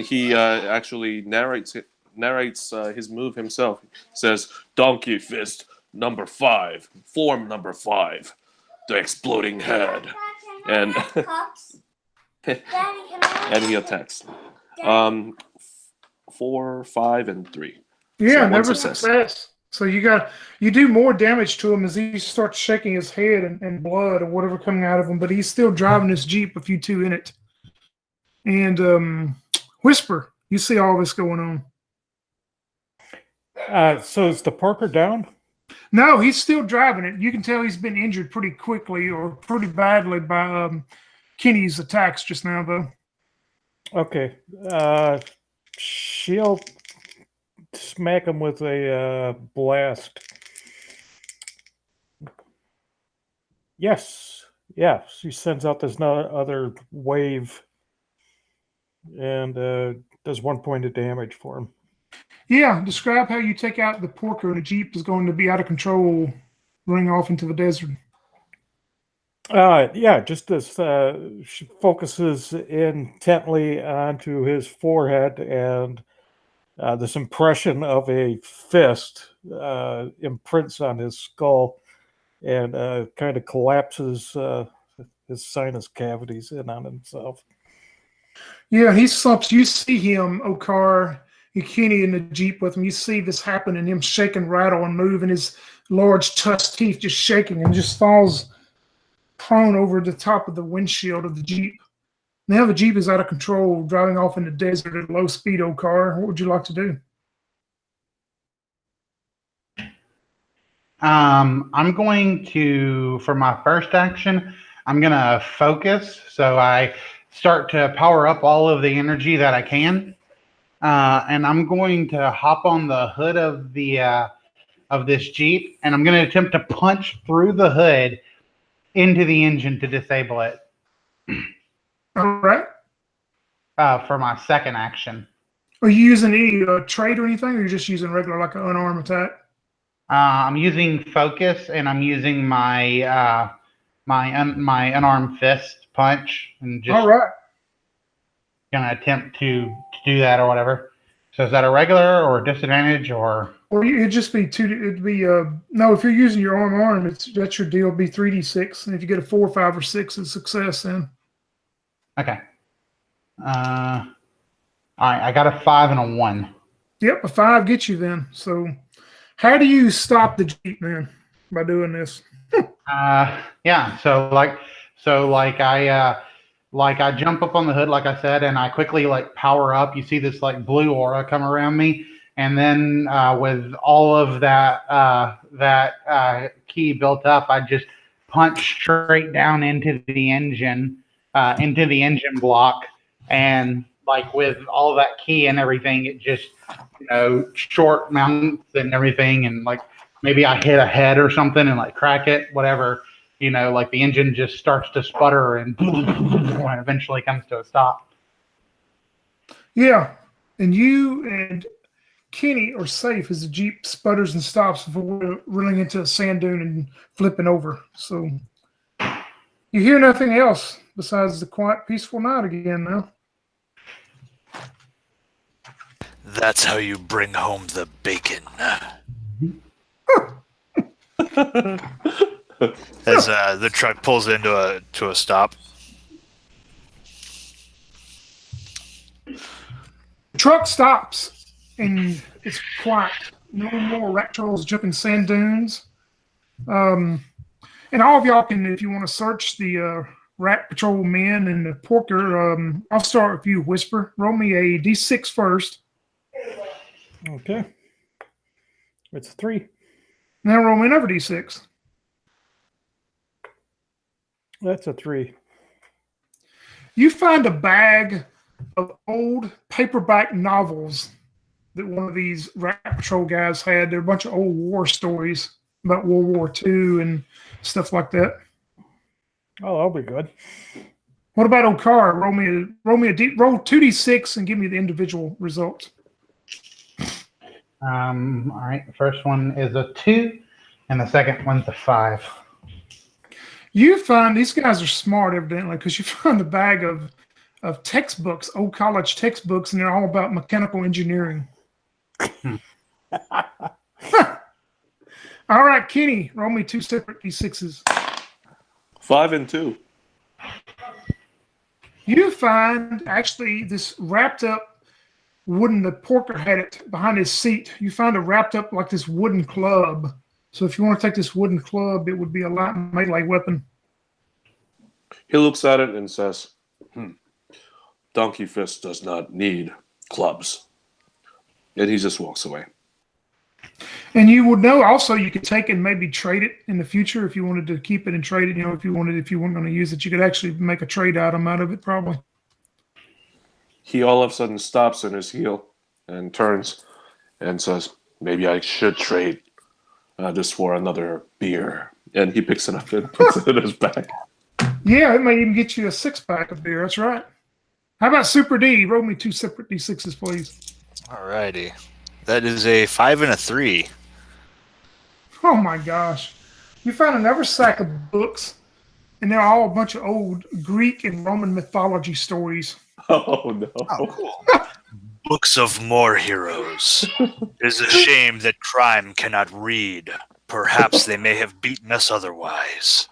he actually narrates his move himself. He says, "Donkey fist number 5, form number 5, the exploding head," and and he attacks. 4, 5, and 3. Yeah, So one never success. So you do more damage to him as he starts shaking his head and blood or whatever coming out of him, but he's still driving his Jeep with you two in it. And Whisper, you see all this going on. So is the Porker down? No, he's still driving it. You can tell he's been injured pretty quickly or pretty badly by Kenny's attacks just now, though. Okay. She'll smack him with a blast. Yes. Yeah. She sends out this other wave and does 1 point of damage for him. Yeah. Describe how you take out the Porker and the Jeep is going to be out of control, running off into the desert. Yeah, just as she focuses intently onto his forehead, and this impression of a fist imprints on his skull and kind of collapses his sinus cavities in on himself. Yeah, he slumps. You see him, Okar, Kenny in the Jeep with him. You see this happen and him shaking, rattle, and move, and his large tusk teeth just shaking and just falls prone over the top of the windshield of the Jeep. Now the Jeep is out of control, driving off in the desert at low speed, Okar. What would you like to do? I'm going to, for my first action, I'm going to focus. So I start to power up all of the energy that I can. And I'm going to hop on the hood of this Jeep, and I'm going to attempt to punch through the hood into the engine to disable it. All right. For my second action. Are you using any trade or anything, or you're just using regular, like an unarmed attack? I'm using focus, and I'm using my my unarmed fist punch, and just All right. gonna attempt to do that or whatever. So is that a regular or a disadvantage or? Or it'd just be two. It'd be no. If you're using your arm, that's your deal. It'd be 3d6, and if you get a 4, 5, or 6, it's success. Then. Okay. All right. I got a 5 and a 1. Yep, a 5 gets you then. So, how do you stop the Jeep, man? By doing this. Yeah. So I jump up on the hood, like I said, and I quickly like power up. You see this like blue aura come around me, and then with all of that key built up, I just punch straight down into the engine block, and like with all of that key and everything, it just short mounts and everything, and like maybe I hit a head or something and like crack it, whatever. Like the engine just starts to sputter and eventually comes to a stop. Yeah, and you and Kenny are safe as the Jeep sputters and stops before running into a sand dune and flipping over. So you hear nothing else besides the quiet, peaceful night again now. That's how you bring home the bacon. As the truck pulls into a stop. The truck stops and it's quiet. No more rat trolls jumping sand dunes. And all of y'all can, if you want to search the rat patrol men and the porker, I'll start with you, Whisper. Roll me a d6 first. Okay. It's 3. Now roll me another d6. That's a 3. You find a bag of old paperback novels that one of these rat patrol guys had. They're a bunch of old war stories about World War II and stuff like that. Oh, that'll be good. What about Okar? Roll 2d6 and give me the individual results. All right. The first one is a 2, and the second one's a 5. You find these guys are smart, evidently, because you find a bag of textbooks, old college textbooks, and they're all about mechanical engineering. All right, Kenny, roll me 2 separate d6s. 5 and 2. You find actually this wrapped up wooden. The porker had it behind his seat. You find it wrapped up like this wooden club. So if you want to take this wooden club, it would be a light melee weapon. He looks at it and says, Donkey Fist does not need clubs. And he just walks away. And you would know also you could take it and maybe trade it in the future if you wanted to keep it and trade it. If you weren't going to use it, you could actually make a trade item out of it probably. He all of a sudden stops on his heel and turns and says, maybe I should trade this for another beer. And he picks it up and puts it in his bag. Yeah, it may even get you a 6-pack of beer. That's right. How about Super D? Roll me 2 separate D6s, please. Alrighty. That is a 5 and a 3. Oh my gosh. You found another sack of books, and they're all a bunch of old Greek and Roman mythology stories. Oh, no. Oh, cool. Books of more heroes. It is a shame that crime cannot read. Perhaps they may have beaten us otherwise.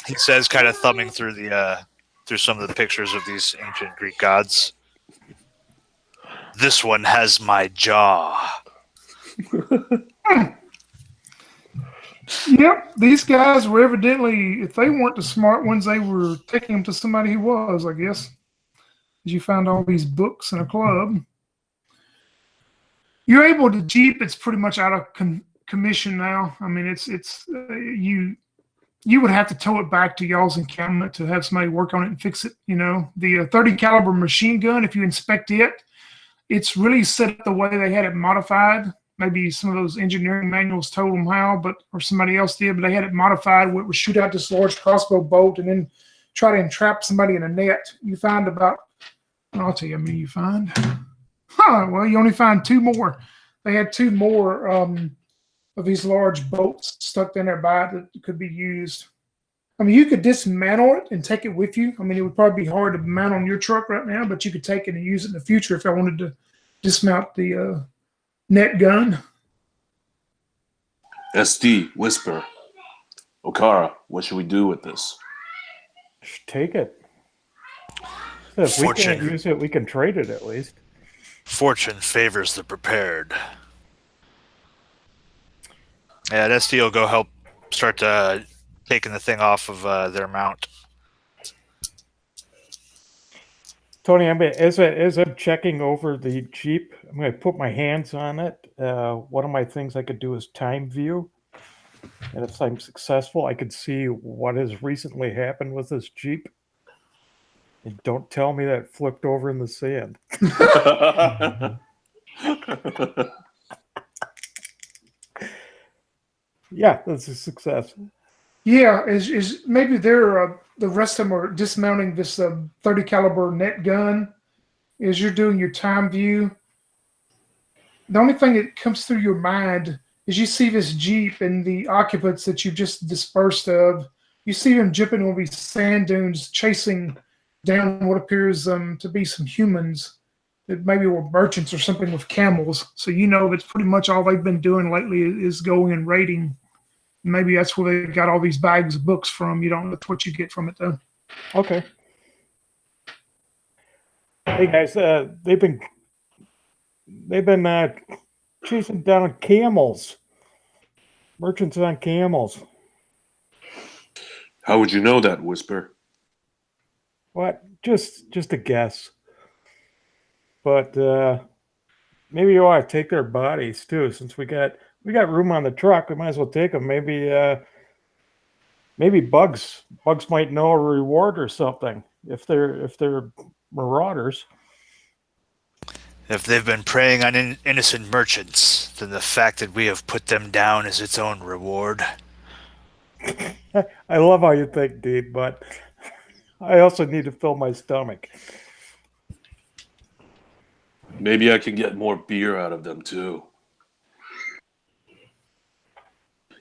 He says, kind of thumbing through the through some of the pictures of these ancient Greek gods. This one has my jaw. Yep, these guys were evidently, if they weren't the smart ones, they were taking them to somebody who was, I guess. As you find all these books in a club. You're able to Jeep. It's pretty much out of commission now. I mean, you would have to tow it back to y'all's encampment to have somebody work on it and fix it. You know, the 30 caliber machine gun. If you inspect it, it's really set up the way they had it modified. Maybe some of those engineering manuals told them how, or somebody else did. But they had it modified where it would shoot out this large crossbow bolt and then try to entrap somebody in a net. You find about, I'll tell you how many you find. Well, you only find 2 more. They had 2 more of these large bolts stuck in there by it that could be used. I mean, you could dismantle it and take it with you. I mean, it would probably be hard to mount on your truck right now, but you could take it and use it in the future if I wanted to dismount the net gun. SD, Whisper. Okara, what should we do with this? Just take it. If we Fortune. can't use it, we can trade it at least. Fortune favors the prepared. Yeah, SD will go help start taking the thing off of their mount. Tony, as I'm checking over the Jeep, I'm going to put my hands on it. One of my things I could do is time view. And if I'm successful, I could see what has recently happened with this Jeep. And don't tell me that flipped over in the sand. Yeah, that's a success. Yeah, is maybe they're the rest of them are dismounting this 30 caliber net gun. As you're doing your time view, the only thing that comes through your mind is you see this Jeep and the occupants that you've just dispersed of. You see them jumping over these sand dunes, chasing down what appears to be some humans that maybe were merchants or something with camels. So you know that's pretty much all they've been doing lately is going and raiding. Maybe that's where they got all these bags of books from. You don't know what you get from it, though. Okay. Hey guys, they've been chasing down camels. Merchants on camels. How would you know that, Whisper? What? Just a guess. But maybe you ought to take their bodies too, since we got room on the truck. We might as well take them. Maybe Bugs might know a reward or something if they're marauders. If they've been preying on innocent merchants, then the fact that we have put them down is its own reward. I love how you think, Dean, but I also need to fill my stomach. Maybe I can get more beer out of them too.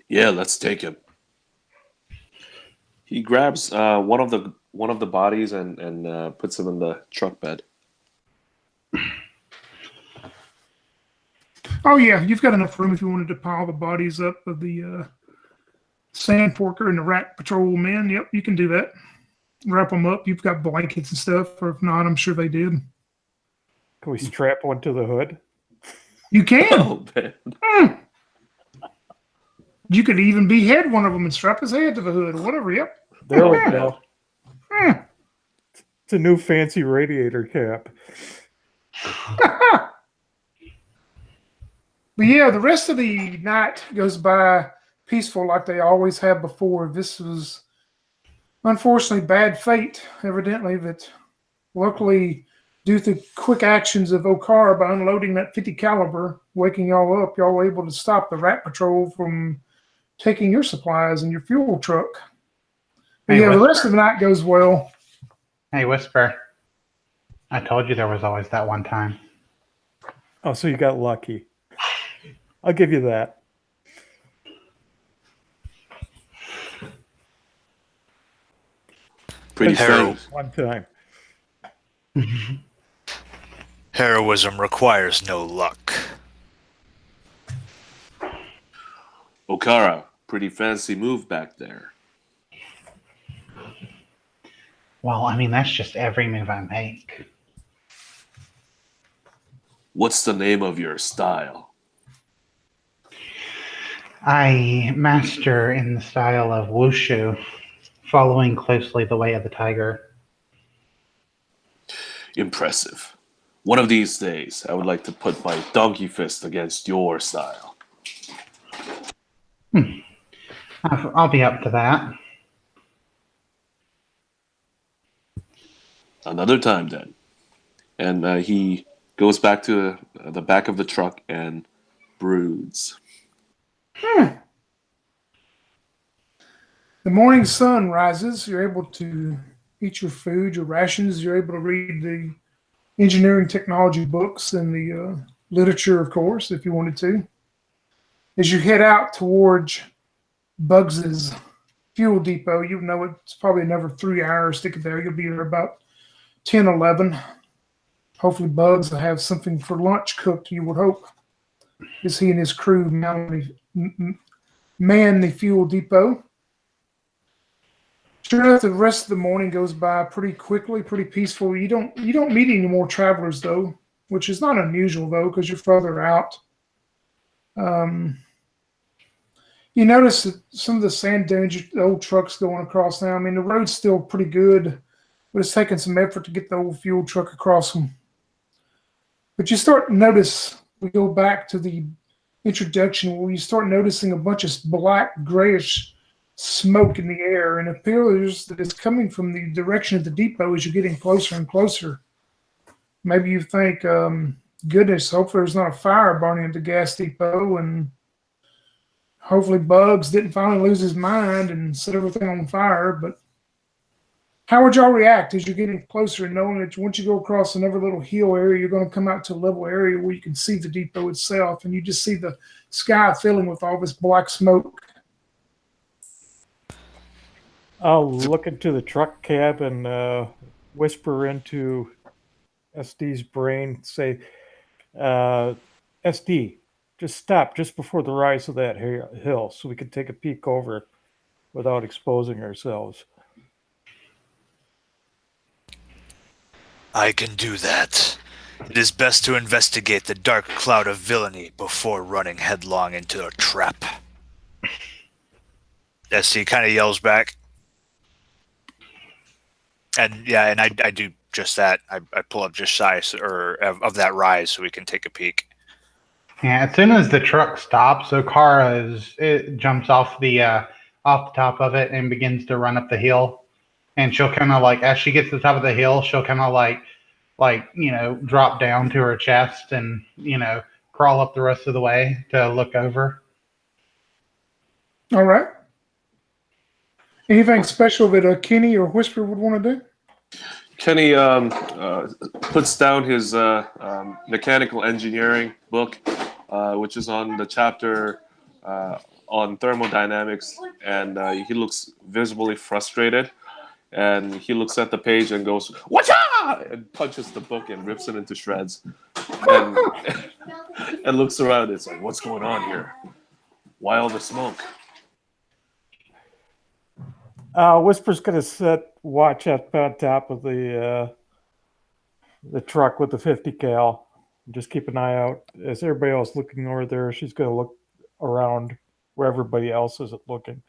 Yeah, let's take him. He grabs one of the bodies and puts him in the truck bed. Oh yeah, you've got enough room if you wanted to pile the bodies up of the sand porker and the rat patrol men. Yep, you can do that. Wrap them up. You've got blankets and stuff, or if not, I'm sure they did. Can we strap one to the hood? You can. Oh, man. You could even behead one of them and strap his head to the hood or whatever. Yep. There we go. It's a new fancy radiator cap. But yeah, the rest of the night goes by peaceful like they always have before. This was unfortunately bad fate, evidently, that luckily, due to quick actions of Okara by unloading that 50 caliber, waking y'all up, y'all were able to stop the rat patrol from taking your supplies and your fuel truck. But Hey, yeah, the Whisper. rest of the night goes well. Hey, Whisper. I told you there was always that one time. Oh, so you got lucky. I'll give you that. Pretty Harold. safe. One time. Heroism requires no luck. Okara, pretty fancy move back there. Well, I mean, that's just every move I make. What's the name of your style? I master in the style of wushu, following closely the way of the tiger. Impressive. One of these days, I would like to put my donkey fist against your style. I'll be up to that. Another time, then. And he goes back to the back of the truck and broods. The morning sun rises. You're able to eat your food, your rations. You're able to read the engineering technology books and the literature, of course, if you wanted to. As you head out towards Bugs's fuel depot, you know it's probably another 3 hours to get there. You'll be there about 10, 11. Hopefully Bugs will have something for lunch cooked, you would hope, as he and his crew man the fuel depot. Sure enough, the rest of the morning goes by pretty quickly, pretty peaceful. You don't meet any more travelers though, which is not unusual though, because you're further out. You notice that some of the sand dunes, the old trucks going across now. I mean, the road's still pretty good, but it's taking some effort to get the old fuel truck across them. But you start to notice, we go back to the introduction where you start noticing a bunch of black, grayish smoke in the air, and it appears that it's coming from the direction of the depot as you're getting closer and closer. Maybe you think, goodness, hopefully there's not a fire burning at the gas depot, and hopefully Bugs didn't finally lose his mind and set everything on fire. But how would y'all react as you're getting closer and knowing that once you go across another little hill area, you're going to come out to a level area where you can see the depot itself, and you just see the sky filling with all this black smoke? I'll look into the truck cab and whisper into SD's brain, say, SD, just stop just before the rise of that hill so we can take a peek over it without exposing ourselves. I can do that. It is best to investigate the dark cloud of villainy before running headlong into a trap. SD kind of yells back. And yeah, and I do just that. I pull up just shy of that rise so we can take a peek. Yeah, as soon as the truck stops, Okara jumps off the top of it and begins to run up the hill. And she'll kind of like, as she gets to the top of the hill, she'll kind of like drop down to her chest and crawl up the rest of the way to look over. All right. Anything special that Kenny or Whisper would want to do? Kenny puts down his mechanical engineering book, which is on the chapter on thermodynamics, and he looks visibly frustrated. And he looks at the page and goes, "Watcha!" and punches the book and rips it into shreds. And, and looks around. It's like, what's going on here? Why all the smoke? Whisper's gonna set watch at the top of the truck with the 50 cal. Just keep an eye out. As everybody else looking over there, she's gonna look around where everybody else is looking.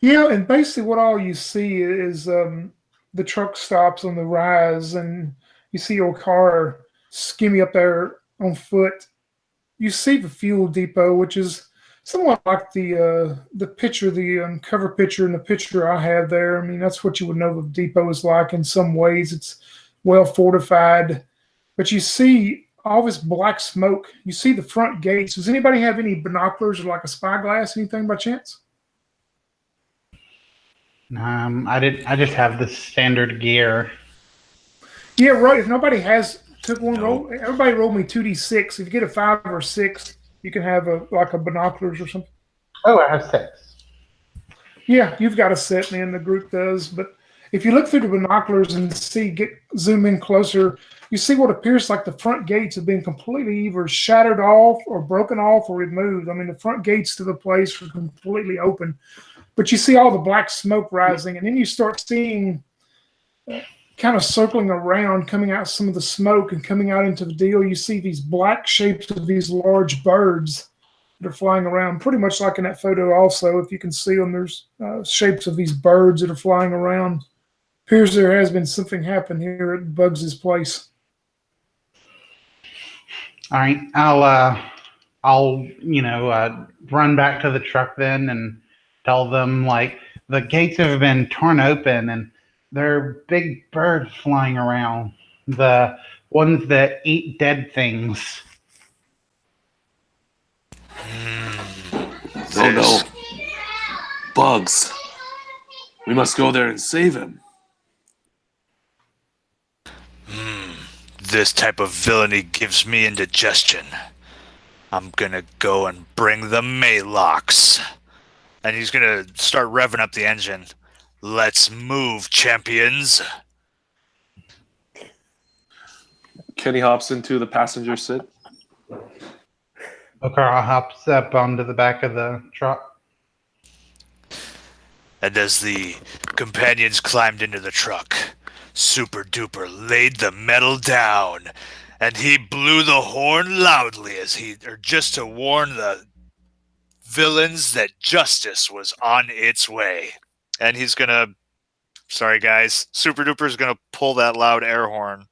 Yeah, and basically what all you see is the truck stops on the rise, and you see your car skimming up there on foot. You see the fuel depot, which is somewhat like the picture, the cover picture and the picture I have there. I mean, that's what you would know the depot is like in some ways. It's well fortified, but you see all this black smoke. You see the front gates. Does anybody have any binoculars or like a spyglass, anything by chance? I just have the standard gear. Yeah, right. If nobody has took one roll, everybody roll me 2d6. If you get a 5 or 6, you can have a binoculars or something. Oh, I have 6. Yeah, you've got a set, man. The group does. But if you look through the binoculars and zoom in closer, you see what appears like the front gates have been completely either shattered off or broken off or removed. I mean, the front gates to the place are completely open. But you see all the black smoke rising, and then you start seeing kind of circling around, coming out some of the smoke and coming out into the deal. You see these black shapes of these large birds that are flying around, pretty much like in that photo also. If you can see them, there's shapes of these birds that are flying around. Appears there has been something happen here at Bugs's place. All right, I'll run back to the truck then and tell them like the gates have been torn open and there are big birds flying around, the ones that eat dead things. Oh no. Bugs. We must go there and save him. This type of villainy gives me indigestion. I'm gonna go and bring the Maylocks. And he's gonna start revving up the engine. Let's move, champions. Kenny hops into the passenger seat. Okara hops up onto the back of the truck. And as the companions climbed into the truck, Super Duper laid the metal down, and he blew the horn loudly just to warn the villains that justice was on its way. And he's gonna, sorry guys, Super Duper's gonna pull that loud air horn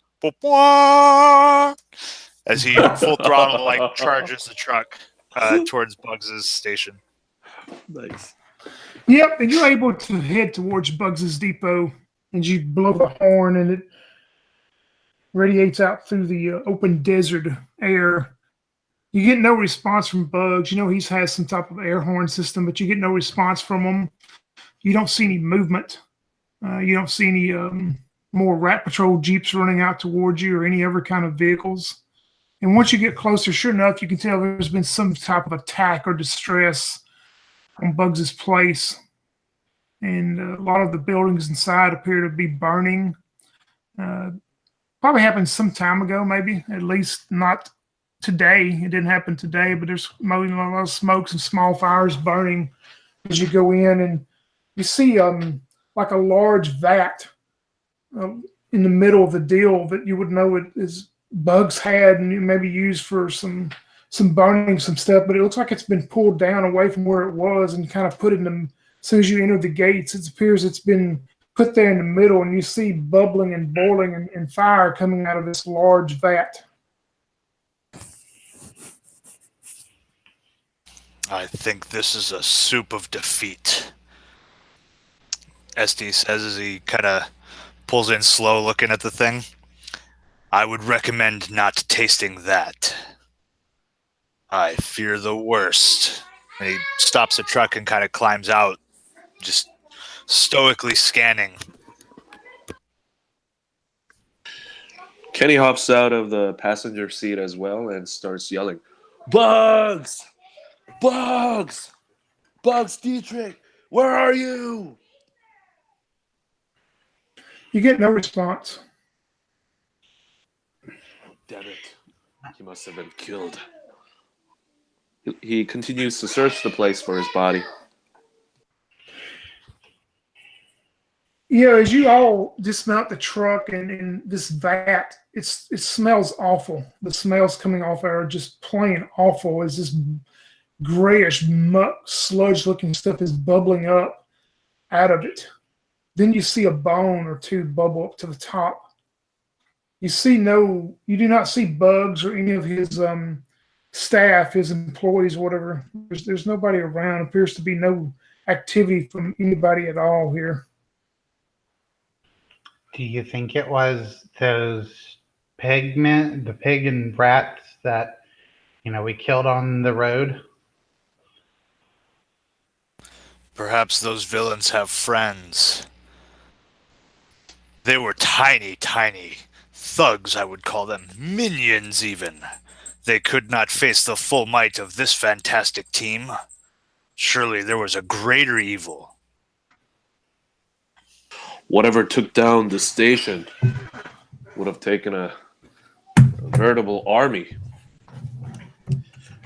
as he full throttle like charges the truck towards Bugs's station. Nice. Yep, and you're able to head towards Bugs's depot, and you blow the horn, and it radiates out through the open desert air. You get no response from Bugs. You know he has some type of air horn system, but you get no response from him. You don't see any movement. You don't see any more Rat Patrol Jeeps running out towards you or any other kind of vehicles. And once you get closer, sure enough, you can tell there's been some type of attack or distress on Bugs's place. And a lot of the buildings inside appear to be burning. Probably happened some time ago, maybe, at least not today. It didn't happen today, but there's a lot of smoke and small fires burning as you go in. And you see like a large vat in the middle of the deal that you would know it is Bugs had and maybe used for some burning some stuff, but it looks like it's been pulled down away from where it was and kind of put in the, as soon as you enter the gates, it appears it's been put there in the middle, and you see bubbling and boiling and fire coming out of this large vat. I think this is a soup of defeat, SD says as he kind of pulls in slow looking at the thing. I would recommend not tasting that. I fear the worst. And he stops the truck and kind of climbs out, just stoically scanning. Kenny hops out of the passenger seat as well and starts yelling, Bugs! Bugs! Bugs Dietrich! Where are you? You get no response. Damn it. He must have been killed. He continues to search the place for his body. Yeah, as you all dismount the truck and this vat, it smells awful. The smells coming off are just plain awful as this grayish muck, sludge-looking stuff is bubbling up out of it. Then you see a bone or two bubble up to the top. You do not see Bugs or any of his staff, his employees, whatever. There's nobody around. Appears to be no activity from anybody at all here. Do you think it was those the pig and rats that, we killed on the road? Perhaps those villains have friends. They were tiny, tiny thugs, I would call them. Minions, even. They could not face the full might of this fantastic team. Surely there was a greater evil. Whatever took down the station would have taken a veritable army.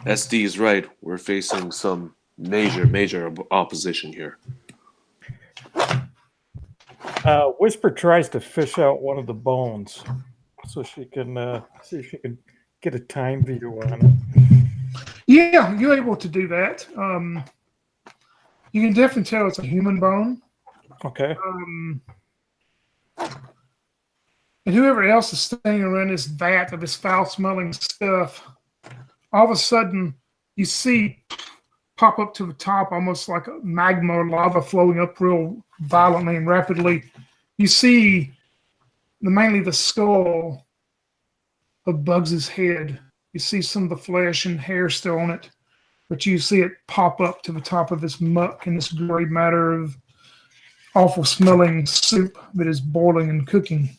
SD is right. We're facing some major opposition here. Whisper tries to fish out one of the bones so she can see if she can get a time view on it. Yeah, you're able to do that. You can definitely tell it's a human bone. Okay. And whoever else is standing around this vat of this foul-smelling stuff, all of a sudden you see pop up to the top, almost like a magma or lava flowing up real violently and rapidly. You see mainly the skull of Bugs's head. You see some of the flesh and hair still on it, but you see it pop up to the top of this muck and this gray matter of awful smelling soup that is boiling and cooking.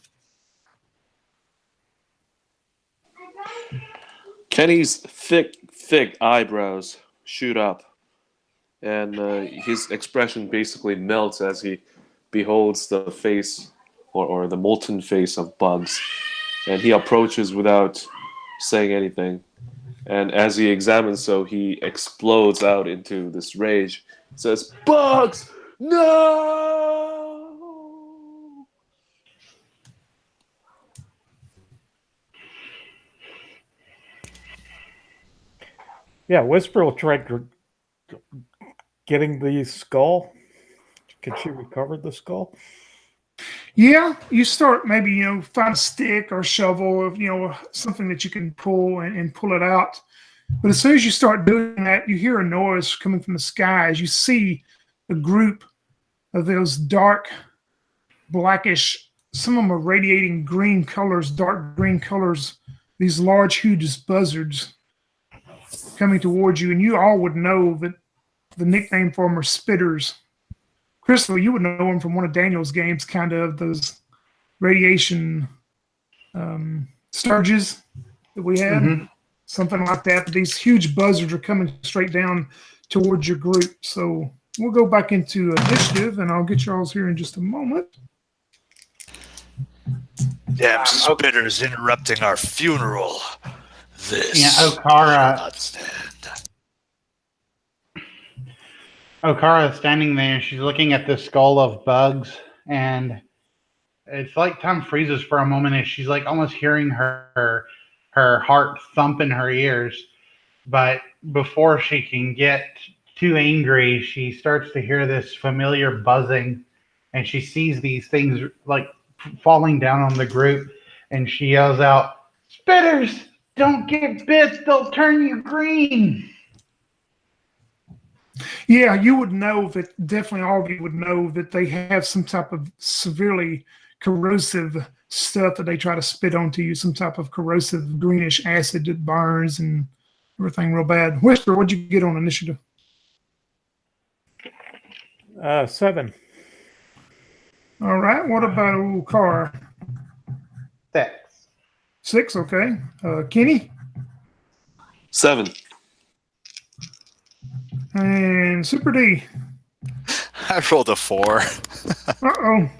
Kenny's thick eyebrows shoot up, and his expression basically melts as he beholds the face or the molten face of Bugs. And he approaches without saying anything. And as he examines so, he explodes out into this rage. Says, "Bugs, no!" Yeah, Whisper will try getting the skull. Can she recover the skull? Yeah, you start maybe, find a stick or a shovel or, something that you can pull and pull it out. But as soon as you start doing that, you hear a noise coming from the sky as you see a group of those dark, blackish, some of them are radiating green colors, dark green colors, these large, huge buzzards coming towards you. And you all would know that the nickname for them are spitters. Crystal, you would know them from one of Daniel's games, kind of those radiation sturges that we had. Mm-hmm. Something like that. But these huge buzzards are coming straight down towards your group. So we'll go back into initiative, and I'll get y'all's here in just a moment. Damn spitters interrupting our funeral. This Yeah, Okara. cannot stand. Okara is standing there. She's looking at the skull of Bugs, and it's like time freezes for a moment, and she's like almost hearing her heart thump in her ears. But before she can get too angry, she starts to hear this familiar buzzing, and she sees these things like falling down on the group, and she yells out, "Spitters, don't get bit. They'll turn you green." Yeah, you would know that, definitely all of you would know that they have some type of severely corrosive stuff that they try to spit onto you, some type of corrosive greenish acid that burns and everything real bad. Whisper, what'd you get on initiative? 7. All right, what about a little car? 6. 6, okay. Kenny? 7. And Super D. I rolled a 4. Uh-oh.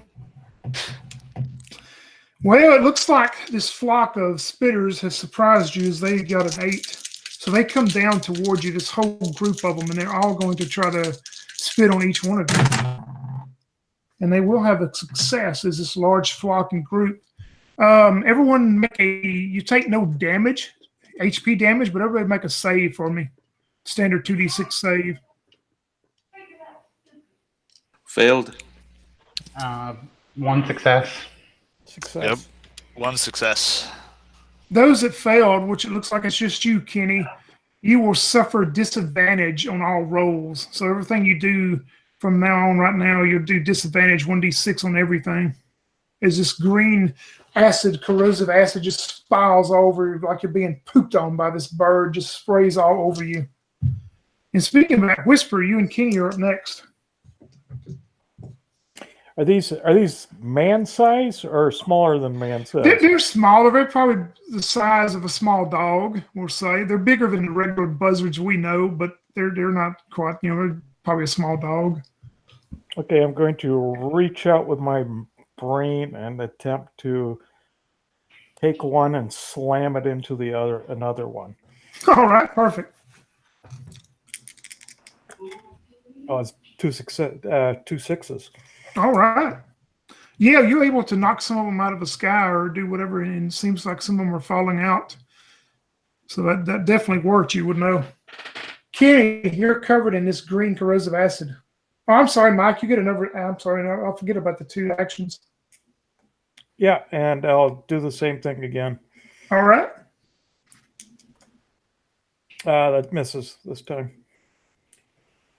Well, it looks like this flock of spitters has surprised you as they got an 8. So they come down towards you, this whole group of them, and they're all going to try to spit on each one of you. And they will have a success as this large flock and group. Everyone you take no damage, HP damage, but everybody make a save for me. Standard 2d6 save. Failed. 1 success. Success. Yep. 1 success. Those that failed, which it looks like it's just you, Kenny, you will suffer disadvantage on all rolls. So everything you do from now on, right now, you'll do disadvantage 1d6 on everything. As this green acid, corrosive acid, just spirals over you like you're being pooped on by this bird, just sprays all over you. And speaking of that, Whisper, you and Kenny are up next. Are these man size or smaller than man size? They're smaller. They're probably the size of a small dog, we'll say. They're bigger than the regular buzzards we know, but they're not quite, they're probably a small dog. Okay, I'm going to reach out with my brain and attempt to take one and slam it into another one. All right, perfect. Oh, it's 2 sixes. All right. Yeah, you're able to knock some of them out of the sky or do whatever, and it seems like some of them are falling out. So that definitely worked. You would know. Kenny, you're covered in this green corrosive acid. Oh, I'm sorry, Mike. You get another. I'm sorry. No, I'll forget about the 2 actions. Yeah, and I'll do the same thing again. All right. That misses this time.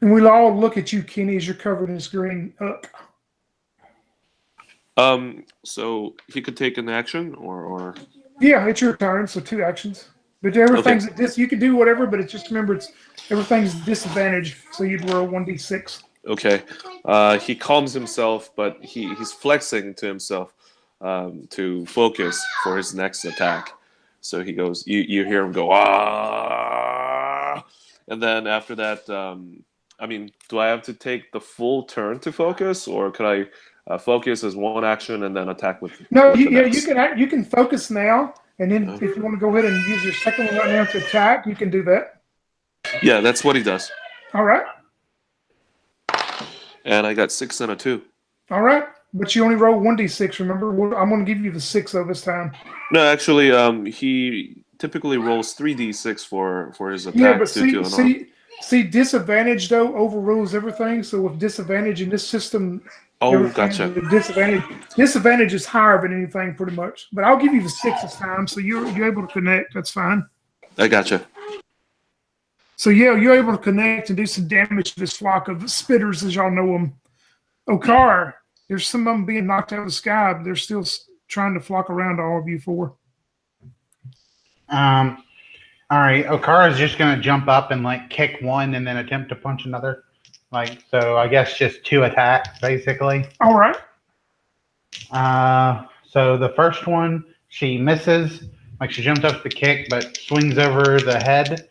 And we'll all look at you, Kenny, as you're covered in this green up. So he could take an action, or Yeah, it's your turn. So 2 actions. But everything's at this. You can do whatever, but it's just remember everything's disadvantage. So you'd roll 1d6. okay. He calms himself, but he's flexing to himself to focus for his next attack. So he goes. You hear him go ah, and then after that, I mean, do I have to take the full turn to focus, or could I focus as one action and then attack with? No, with the next? you can focus now, and then if you want to go ahead and use your second one right now to attack, you can do that. Yeah, that's what he does. All right. And I got 6 and a 2. All right. But you only roll 1d6. Remember, I'm going to give you the 6 this time. No, actually, he typically rolls 3d6 for his attack. Yeah, but see, disadvantage though overrules everything. So with disadvantage in this system, Gotcha. Disadvantage is higher than anything, pretty much. But I'll give you the 6 this time, so you're able to connect. That's fine. I gotcha. So yeah, you're able to connect and do some damage to this flock of spitters, as y'all know them. Okar, there's some of them being knocked out of the sky, but they're still trying to flock around all of you 4. All right. Okara is just going to jump up and like kick one and then attempt to punch another. Like, so I guess just 2 attacks basically. All right. So the first one, she misses. Like she jumps up to kick, but swings over the head.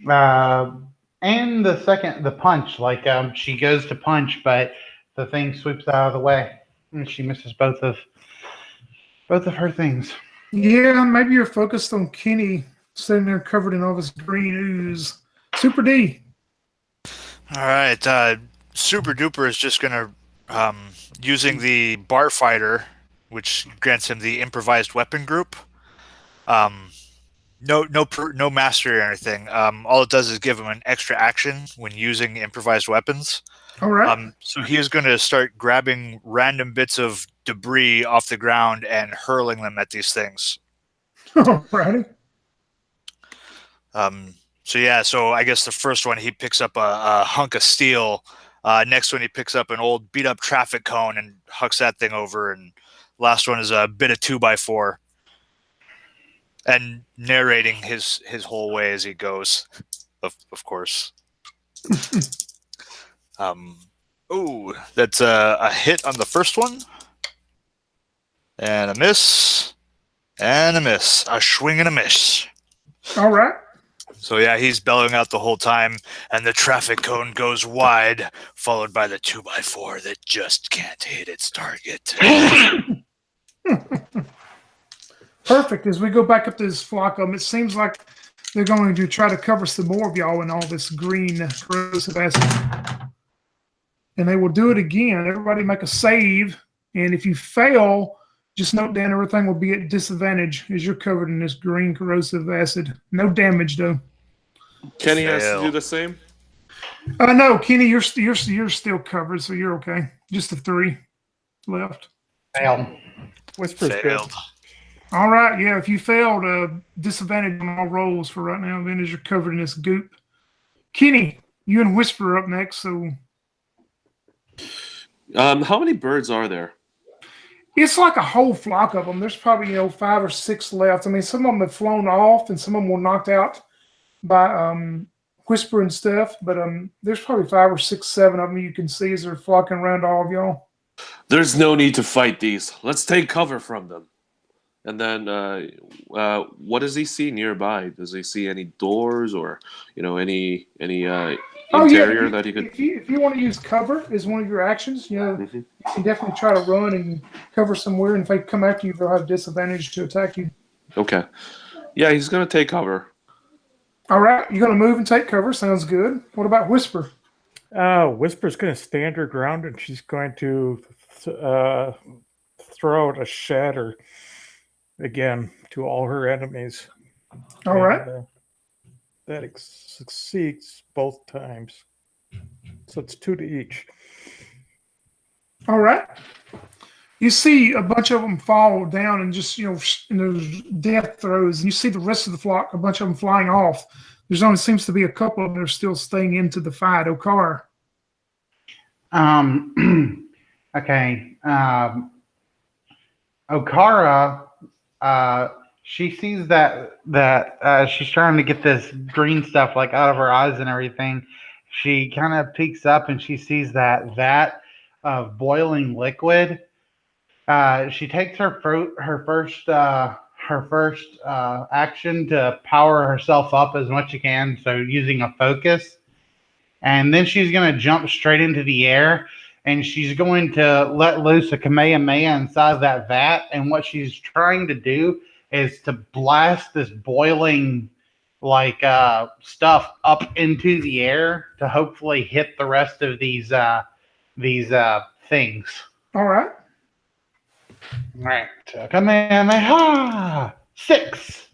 And the second, the punch, like she goes to punch, but the thing sweeps out of the way, and she misses both of her things. Yeah, maybe you're focused on Kenny sitting there covered in all this green ooze. Super D. All right. Super Duper is just going to, using the bar fighter, which grants him the improvised weapon group. No mastery or anything. All it does is give him an extra action when using improvised weapons. All right. So he is going to start grabbing random bits of debris off the ground and hurling them at these things. All righty. So I guess the first one he picks up a hunk of steel. Next one he picks up an old beat up traffic cone and hucks that thing over. And last one is a bit of 2x4. And narrating his whole way as he goes, of course. That's a hit on the first one. And a miss. And a miss. A swing and a miss. All right. So yeah, he's bellowing out the whole time, and the traffic cone goes wide, followed by the 2x4 that just can't hit its target. Perfect. As we go back up to this flock of them, it seems like they're going to try to cover some more of y'all in all this green corrosive acid. And they will do it again. Everybody make a save. And if you fail, just note down everything will be at disadvantage as you're covered in this green corrosive acid. No damage, though. Kenny has to do the same? No, Kenny, you're still covered, so you're okay. Just the 3 left. Failed. Whisper's Failed. good. All right, yeah. If you failed, disadvantage on all rolls for right now, then as you're covered in this goop. Kenny, you and Whisper up next. So, how many birds are there? it's like a whole flock of them. There's probably 5 or 6 left. I mean, some of them have flown off, and some of them were knocked out by Whisper and stuff. But there's probably 5 or 6, 7 of them you can see as they're flocking around all of y'all. There's no need to fight these. Let's take cover from them. And then, what does he see nearby? Does he see any doors or, any interior that he could? If you want to use cover as one of your actions, you can definitely try to run and cover somewhere. And if they come after you, they'll have disadvantage to attack you. Okay. Yeah, he's gonna take cover. All right, you're gonna move and take cover. Sounds good. What about Whisper? Whisper's going to stand her ground, and she's going to throw out a shatter again to all her enemies. All right. That succeeds both times. So it's 2 to each. All right. You see a bunch of them fall down and just, in those death throes, and you see the rest of the flock, a bunch of them flying off. There's only seems to be a couple of them that are still staying into the fight. Okar. Okay. Okara, she sees that she's trying to get this green stuff like out of her eyes and everything. She kind of peeks up and she sees that vat of boiling liquid. She takes her first action to power herself up as much as she can, so using a focus, and then she's going to jump straight into the air, and she's going to let loose a Kamehameha inside of that vat. And what she's trying to do is to blast this boiling stuff up into the air to hopefully hit the rest of these things. All right. Right. Kamehameha 6.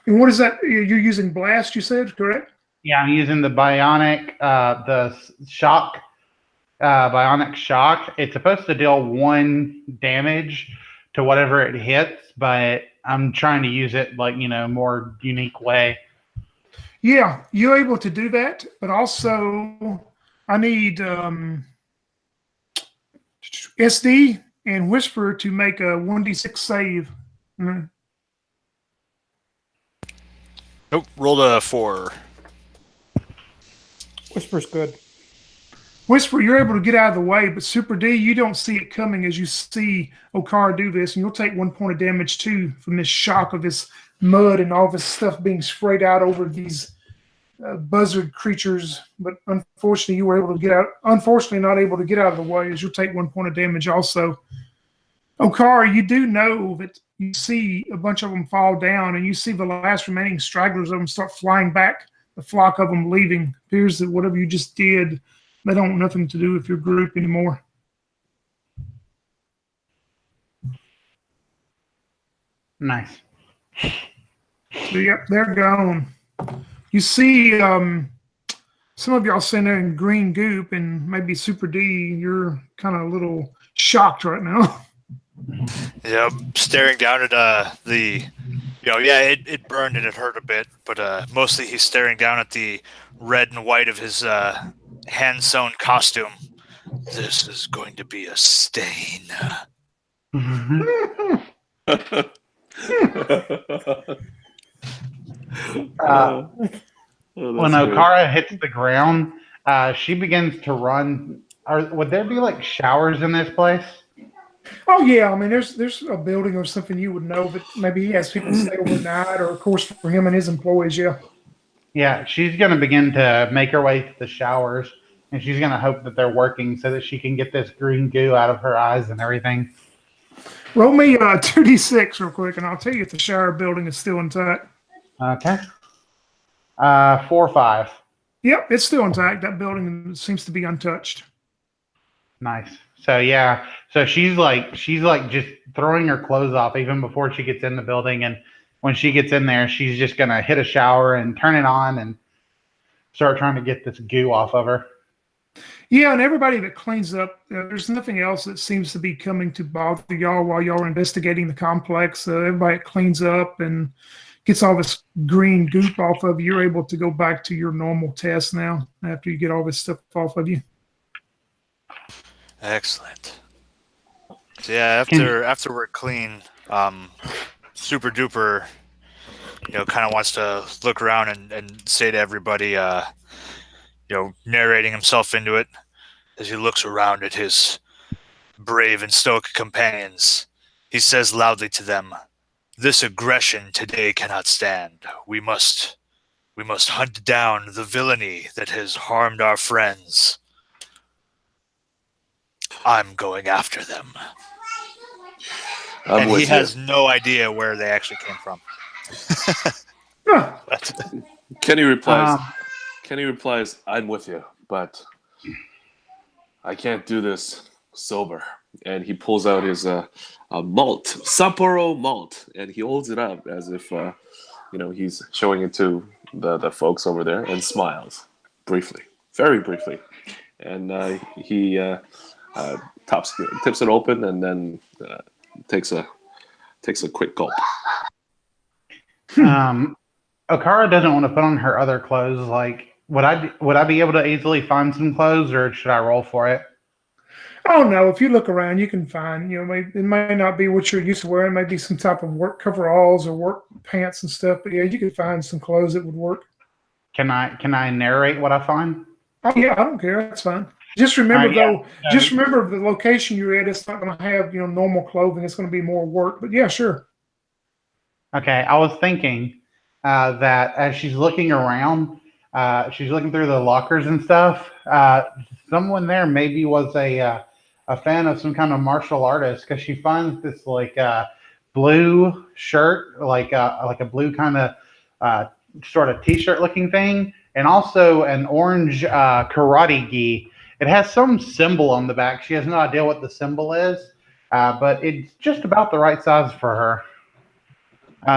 And what is that? You're using blast, you said, correct? Yeah, I'm using the bionic, bionic shock. It's supposed to deal 1 damage to whatever it hits, but I'm trying to use it more unique way. Yeah, you're able to do that, but also I need SD and Whisper to make a 1d6 save. Mhm. Nope, rolled a 4. Whisper's good. Whisper, you're able to get out of the way, but Super D, you don't see it coming as you see Okara do this, and you'll take 1 point of damage too from this shock of this mud and all this stuff being sprayed out over these buzzard creatures. But unfortunately, you were able to get out. Unfortunately, not able to get out of the way, as you'll take 1 point of damage also. Okara, you do know that you see a bunch of them fall down, and you see the last remaining stragglers of them start flying back. The flock of them leaving. Appears that whatever you just did, they don't want nothing to do with your group anymore. Nice. So, yep, they're gone. You see some of y'all sitting there in green goop, and maybe Super D, you're kind of a little shocked right now. Yeah, staring down at it burned and it hurt a bit, but mostly he's staring down at the red and white of his hand-sewn costume. This is going to be a stain. When Okara hits the ground, she begins to run. Would there be showers in this place? Oh yeah, I mean there's a building or something you would know that maybe he has people stay overnight, or of course for him and his employees, yeah. Yeah, she's gonna begin to make her way to the showers, and she's gonna hope that they're working so that she can get this green goo out of her eyes and everything. Roll me 2d6 real quick, and I'll tell you if the shower building is still intact. Okay. 4 or 5. Yep, it's still intact. That building seems to be untouched. Nice. So yeah, so she's just throwing her clothes off even before she gets in the building, and when she gets in there, she's just gonna hit a shower and turn it on and start trying to get this goo off of her. Yeah, and everybody that cleans up, there's nothing else that seems to be coming to bother y'all while y'all are investigating the complex. Everybody that cleans up and gets all this green goop off of you, you're able to go back to your normal test now after you get all this stuff off of you. Excellent. So yeah, after we're clean, Super Duper, kind of wants to look around and say to everybody, narrating himself into it as he looks around at his brave and stoic companions. He says loudly to them, "This aggression today cannot stand. We must hunt down the villainy that has harmed our friends. I'm going after them." And he has no idea where they actually came from. Kenny replies, "I'm with you, but I can't do this sober, and he pulls out his malt, Sapporo malt, and he holds it up as if he's showing it to the folks over there, and smiles briefly, very briefly, and he tips it open, and then takes a quick gulp. Okara doesn't want to put on her other clothes. Like, would I be able to easily find some clothes, or should I roll for it? Oh no! If you look around, you can find. It may not be what you're used to wearing. It might be some type of work coveralls or work pants and stuff. But yeah, you could find some clothes that would work. Can I narrate what I find? Oh yeah, I don't care. That's fine. Just remember just remember the location you're at. It's not going to have normal clothing. It's going to be more work. But yeah, sure. Okay, I was thinking that as she's looking around, she's looking through the lockers and stuff. Someone there maybe was a fan of some kind of martial artist, because she finds this blue shirt, like a blue kind of sort of t-shirt looking thing, and also an orange karate gi. It has some symbol on the back. She has no idea what the symbol is, but it's just about the right size for her.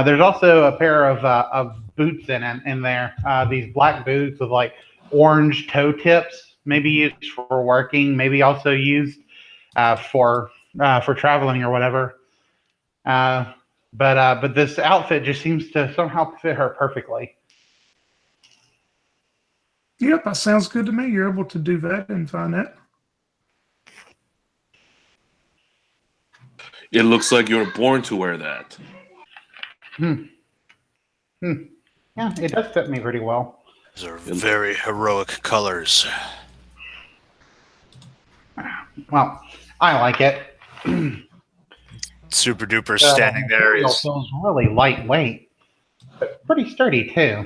There's also a pair of boots in there. These black boots with like orange toe tips, maybe used for working, maybe also used for traveling or whatever. But this outfit just seems to somehow fit her perfectly. Yep, that sounds good to me. You're able to do that and find that. It looks like you're born to wear that. Yeah, it does fit me pretty well. Those are very heroic colors. Well, I like it. Super Duper standing there is feels really lightweight, but pretty sturdy too.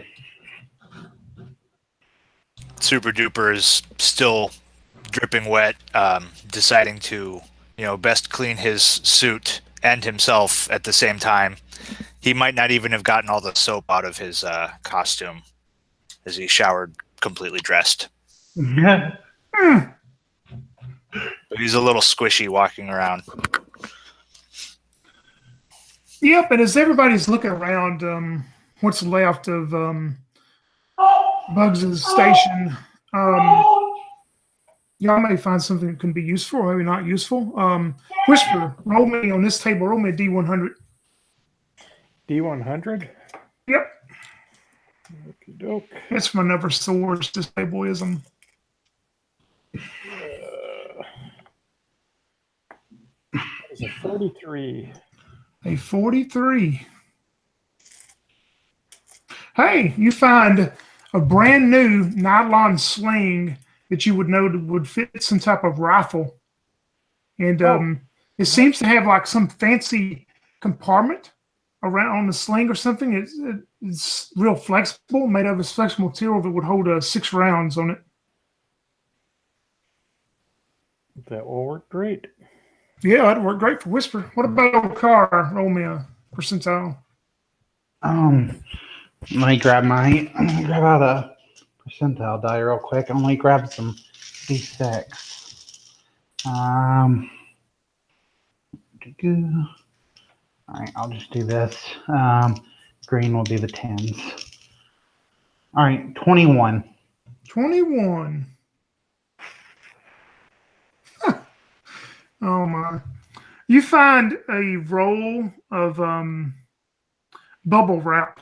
Super Duper is still dripping wet, deciding to, best clean his suit and himself at the same time. He might not even have gotten all the soap out of his costume as he showered completely dressed. But he's a little squishy walking around. Yep, and as everybody's looking around, what's left of Bugs' station, y'all may find something that can be useful, or maybe not useful. Whisper, roll me on this table. Roll me a D100. D100? Yep. Okie doke. That's my number source. This table is It's a 43. A 43. Hey, you find a brand new nylon sling that you would know would fit some type of rifle. And it seems to have like some fancy compartment around on the sling or something. It's real flexible, made of this flexible material that would hold 6 rounds on it. That will work great. Yeah, that'd work great for Whisper. What about old car? Roll me a percentile. Let me grab out a percentile die real quick. I'm gonna grab some D6. All right, I'll just do this. Green will be the 10s. All right, 21. 21. Huh. Oh my. You find a roll of bubble wrap.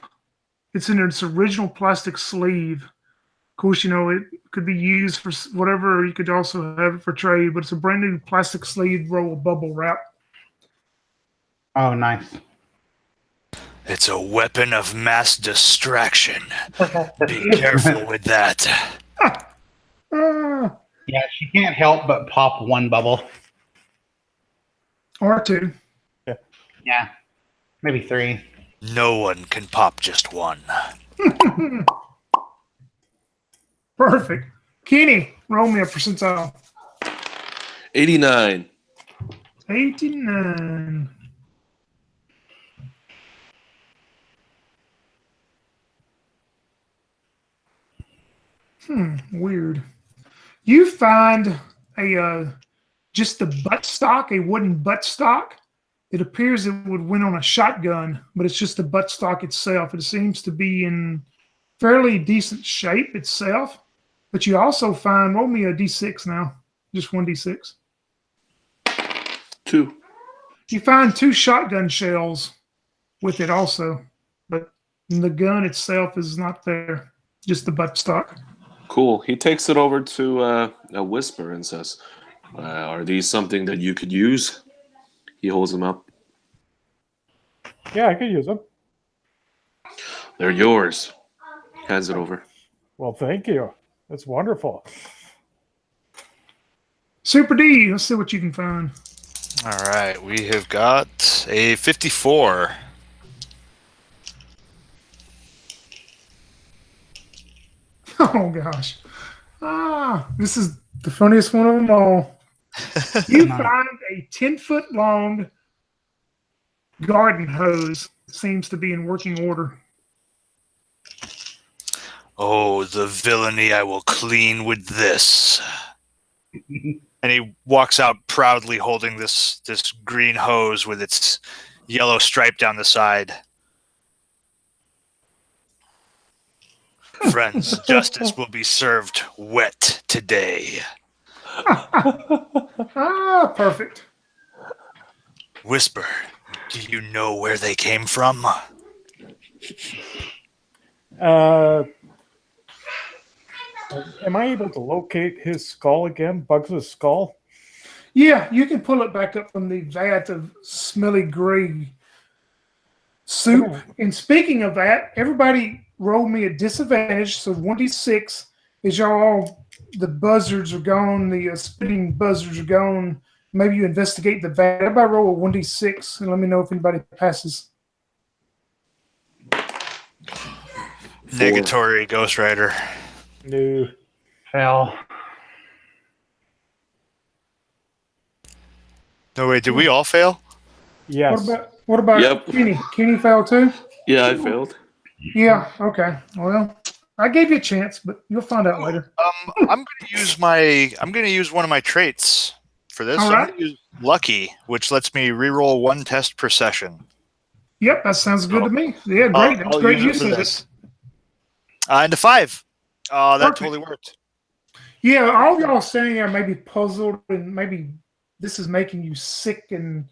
It's in its original plastic sleeve. Of course, it could be used for whatever. You could also have it for trade, but it's a brand new plastic sleeve roll of bubble wrap. Oh, nice. It's a weapon of mass distraction. Be careful with that. Yeah, she can't help but pop one bubble. Or 2. Yeah, maybe 3. No one can pop just one. Perfect. Kenny, roll me a percentile. 89. 89. Weird. You find a just the buttstock, a wooden buttstock. It appears it would win on a shotgun, but it's just the buttstock itself. It seems to be in fairly decent shape itself. But you also find, roll me a d6 now, just 1d6. 2. You find 2 shotgun shells with it also, but the gun itself is not there, just the buttstock. Cool. He takes it over to a Whisper and says, "Are these something that you could use?" He holds them up. Yeah, I could use them. They're yours. Hands it over. Well, thank you. That's wonderful. Super D, let's see what you can find. All right, we have got a 54. Oh gosh. This is the funniest one of them all. You find a 10-foot long garden hose. Seems to be in working order. Oh, the villainy I will clean with this. And he walks out proudly holding this green hose with its yellow stripe down the side. Friends, justice will be served wet today. Perfect. Whisper, do you know where they came from? Am I able to locate his skull again? Bugs' skull? Yeah, you can pull it back up from the vat of smelly gray soup. Oh. And speaking of that, everybody roll me a disadvantage. So 1d6 is y'all, the buzzards are gone, the spitting buzzards are gone. Maybe you investigate the vat. Everybody roll a 1d6 and let me know if anybody passes. Negatory, Ghost Rider. No. Fail. No, wait, did we all fail? Yes. What about Yep. Kenny? Kenny failed too? Yeah, I failed. Yeah, okay. Well, I gave you a chance, but you'll find out later. I'm gonna use one of my traits for this. All I'm right. gonna use Lucky, which lets me reroll 1 test per session. Yep, that sounds good to me. Yeah, great. That's I'll great use use it for of this. it. And a 5. Oh, that Perfect. totally worked. Yeah, all y'all standing there maybe puzzled and maybe this is making you sick and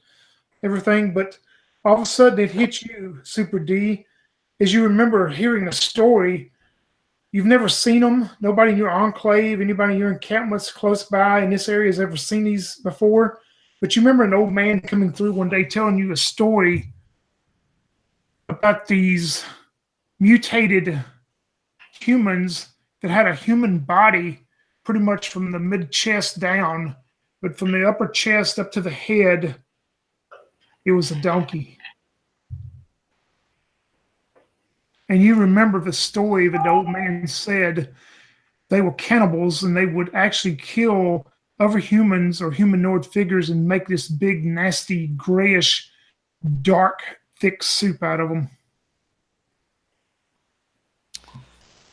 everything, but all of a sudden it hits you, Super D, as you remember hearing a story. You've never seen them. Nobody in your enclave, anybody in your encampments close by in this area has ever seen these before. But you remember an old man coming through one day telling you a story about these mutated humans that had a human body pretty much from the mid chest down, but from the upper chest up to the head, it was a donkey. And you remember the story that the old man said they were cannibals and they would actually kill other humans or humanoid figures and make this big, nasty, grayish, dark, thick soup out of them.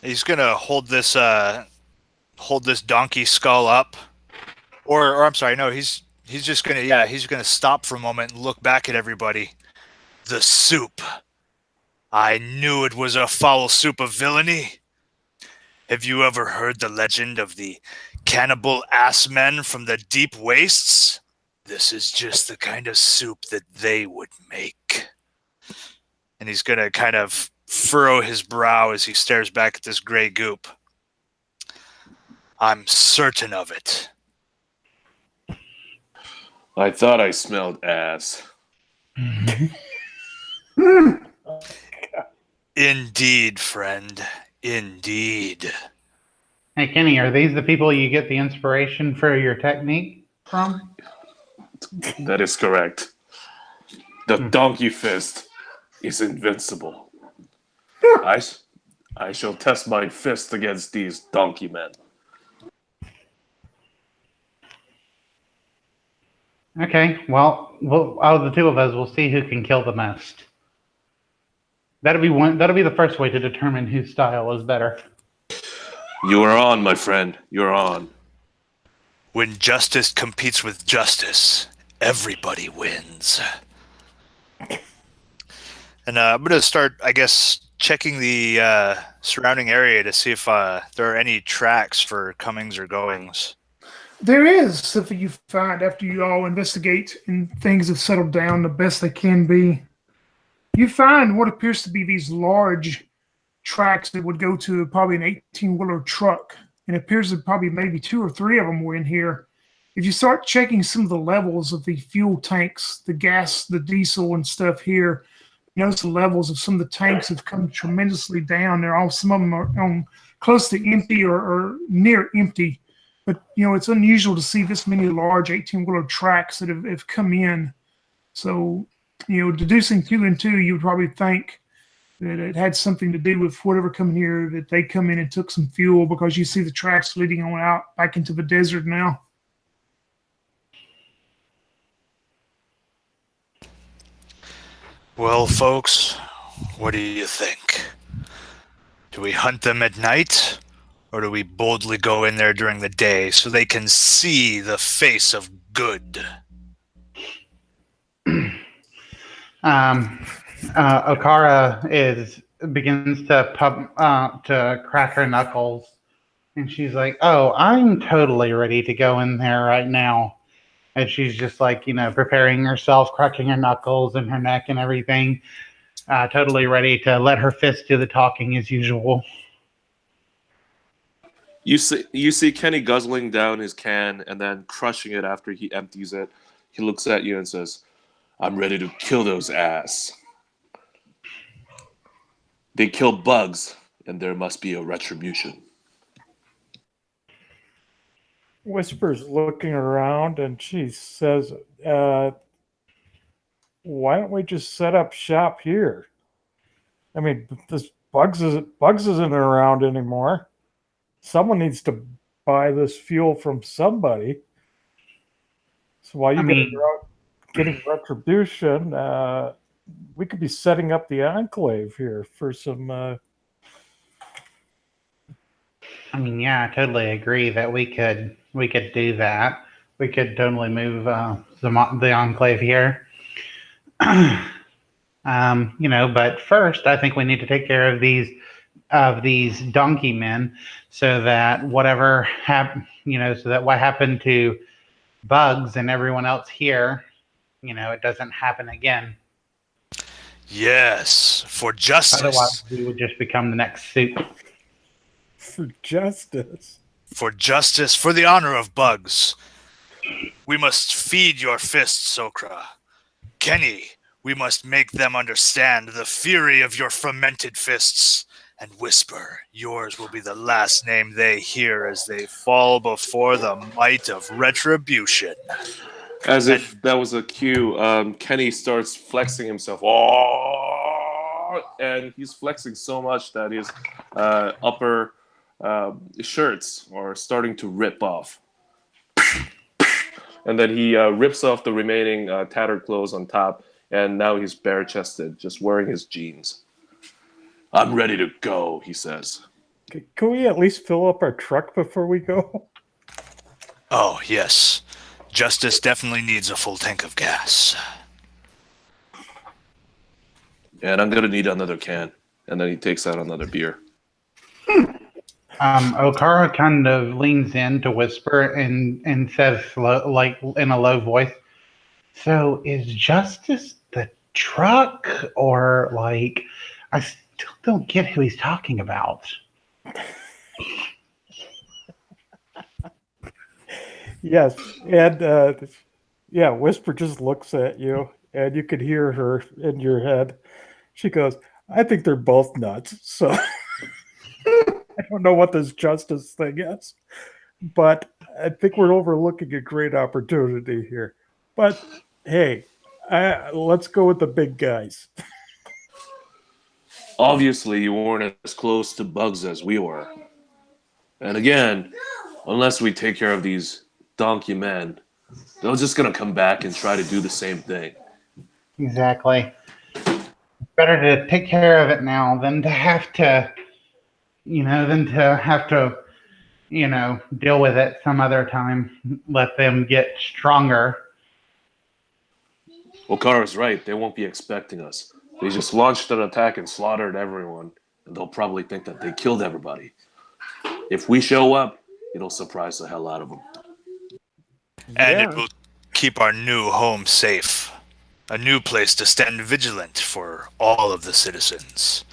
He's gonna hold this donkey skull up, or I'm sorry, no, he's just gonna stop for a moment and look back at everybody. The soup. I knew it was a foul soup of villainy. Have you ever heard the legend of the cannibal ass men from the deep wastes? This is just the kind of soup that they would make. And he's gonna kind of furrow his brow as he stares back at this gray goop. I'm certain of it. I thought I smelled ass. Indeed, friend. Indeed. Hey, Kenny, are these the people you get the inspiration for your technique from? That is correct. The donkey fist is invincible. I shall test my fist against these donkey men. Okay, well, out of the two of us, we'll see who can kill the most. That'll be the first way to determine whose style is better. You are on, my friend. You're on. When justice competes with justice, everybody wins. And I'm going to start, I guess, checking the surrounding area to see if there are any tracks for comings or goings. There is something you find after you all investigate and things have settled down the best they can be. You find what appears to be these large tracks that would go to probably an 18-wheeler truck. And it appears that probably maybe 2 or 3 of them were in here. If you start checking some of the levels of the fuel tanks, the gas, the diesel and stuff here, you notice the levels of some of the tanks have come tremendously down. Some of them are on close to empty or near empty. But, it's unusual to see this many large 18-wheeler tracks that have come in. So, deducing 2 and 2, you would probably think that it had something to do with whatever coming here, that they come in and took some fuel, because you see the tracks leading on out back into the desert now. Well, folks, what do you think? Do we hunt them at night, or do we boldly go in there during the day so they can see the face of good? Okara begins to crack her knuckles, and she's like, "Oh, I'm totally ready to go in there right now." And she's just like, preparing herself, cracking her knuckles and her neck and everything, totally ready to let her fist do the talking as usual. You see Kenny guzzling down his can and then crushing it after he empties it. He looks at you and says, "I'm ready to kill those ass. They kill bugs, and there must be a retribution." Whisper's looking around and she says, why don't we just set up shop here? I mean, this Bugs isn't around anymore. Someone needs to buy this fuel from somebody. So while you getting retribution, we could be setting up the enclave here for some... I totally agree that we could do that. We could totally move the enclave here. But first, I think we need to take care of these donkey men, so that what happened to Bugs and everyone else here, it doesn't happen again. Yes, for justice. Otherwise, we would just become the next suit. For justice. For justice, for the honor of Bugs. We must feed your fists, Okra. Kenny, we must make them understand the fury of your fermented fists. And Whisper, yours will be the last name they hear as they fall before the might of retribution. As if that was a cue, Kenny starts flexing himself. Oh! And he's flexing so much that his upper shirts are starting to rip off. And then he rips off the remaining tattered clothes on top, and now he's bare-chested, just wearing his jeans. "I'm ready to go," he says. Can we at least fill up our truck before we go? Oh, yes. Justice definitely needs a full tank of gas. And I'm going to need another can. And then he takes out another beer. Okara kind of leans in to Whisper and says, like in a low voice, "So is Justice the truck, or like, I still don't get who he's talking about." Yes, and Whisper just looks at you, and you could hear her in your head. She goes, "I think they're both nuts, so I don't know what this justice thing is, but I think we're overlooking a great opportunity here. But hey, let's go with the big guys." Obviously, you weren't as close to Bugs as we were. And again, unless we take care of these donkey men, they're just going to come back and try to do the same thing. Exactly. Better to take care of it now than to have to deal with it some other time. Let them get stronger. Well, Kara's right. They won't be expecting us. They just launched an attack and slaughtered everyone, and they'll probably think that they killed everybody. If we show up, it'll surprise the hell out of them. And Yeah. it will keep our new home safe. A new place to stand vigilant for all of the citizens.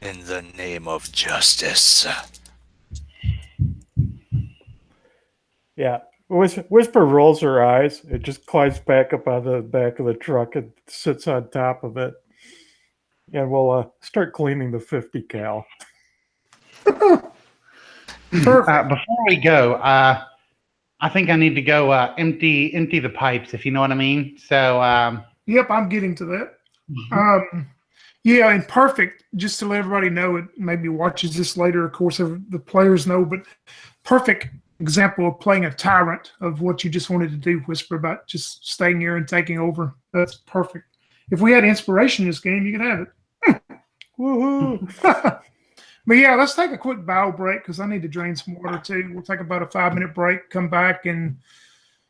In the name of justice. Yeah. Whisper rolls her eyes. It just climbs back up on the back of the truck and sits on top of it. And we'll start cleaning the 50 cal. Before we go, I think I need to go empty the pipes, if you know what I mean. So, Yep, I'm getting to that. Yeah, and perfect. Just to let everybody know, it maybe watches this later. Of course, the players know, but perfect example of playing a tyrant of what you just wanted to do. Whisper about just staying here and taking over. That's perfect. If we had inspiration in this game, you could have it. Woohoo! But yeah, let's take a quick bow break because I need to drain some water too. We'll take about a 5-minute break, come back, and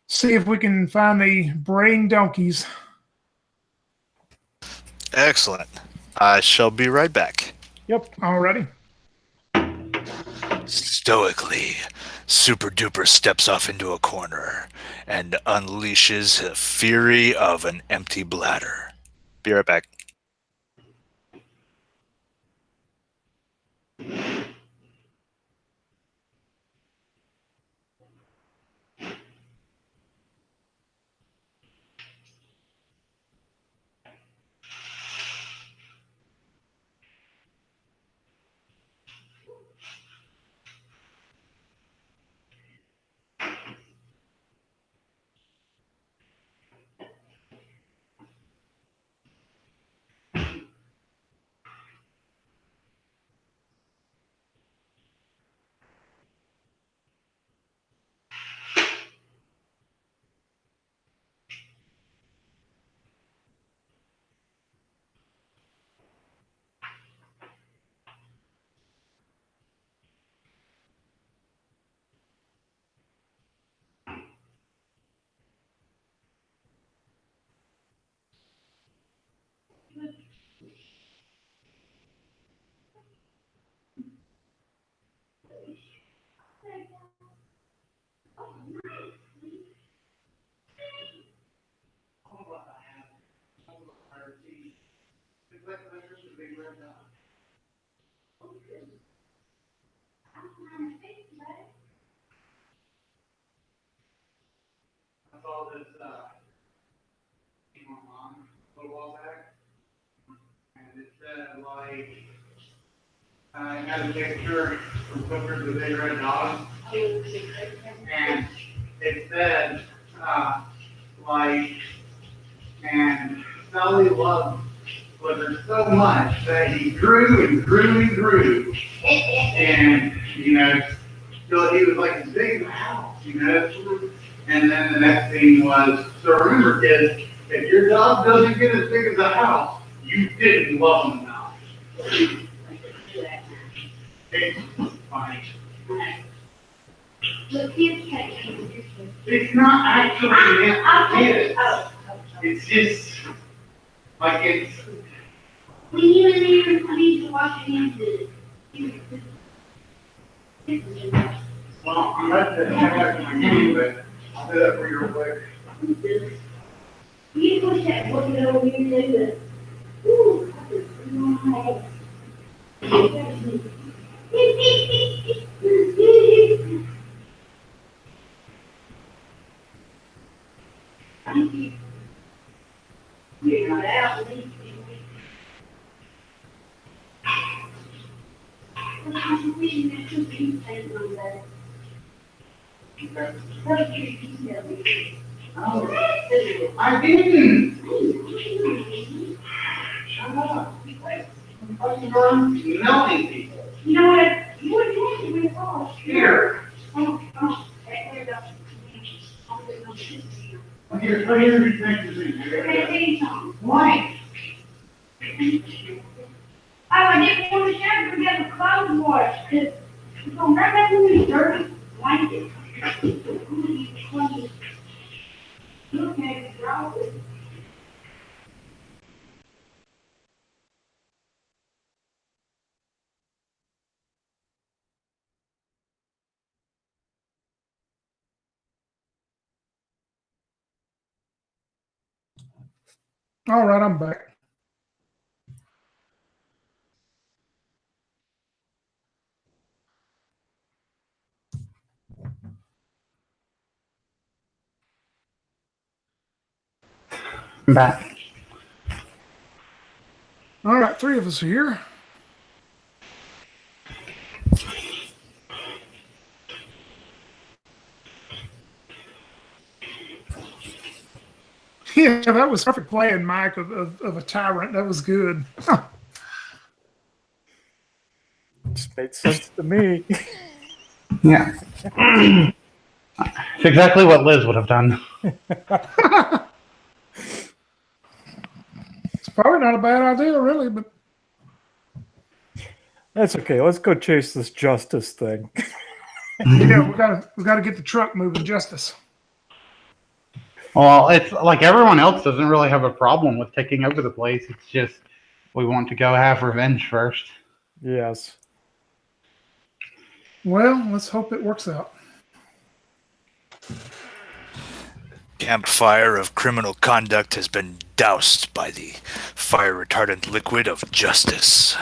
see if we can find the braying donkeys. Excellent. I shall be right back. Yep. Alrighty. Stoically, Super Duper steps off into a corner and unleashes the fury of an empty bladder. Be right back. I had a picture from Clifford the Big Red Dog, and it said, and Sally loved Clifford so much that he grew and grew and grew, and, till he was like as big as a house, and then the next thing was, so remember kids, if your dog doesn't get as big as a house, you didn't love him enough. It's funny. It's not actually meant for kids. It's just like it's. We need to wash your hands. Well, I'm about to head back to my game, but I'll do that for you real quick. You push that book over here and do it. Ooh, you're not out. I didn't. Shut up. What's wrong? Knowing people. You know what? You would have to be false. Here. Here's your pictures. Why? I didn't want to share because we have a clothes wash because it's going right back in the dirty. All right, I'm back. I'm back. All right, three of us are here. Yeah, that was perfect playing, Mike, of a tyrant. That was good. Just made sense to me. Yeah. It's exactly what Liz would have done. It's probably not a bad idea, really, but That's okay. Let's go chase this justice thing. yeah, we gotta get the truck moving, Justice. Well, it's like everyone else doesn't really have a problem with taking over the place. It's just we want to go have revenge first. Yes. Well, let's hope it works out. Campfire of criminal conduct has been doused by the fire retardant liquid of justice.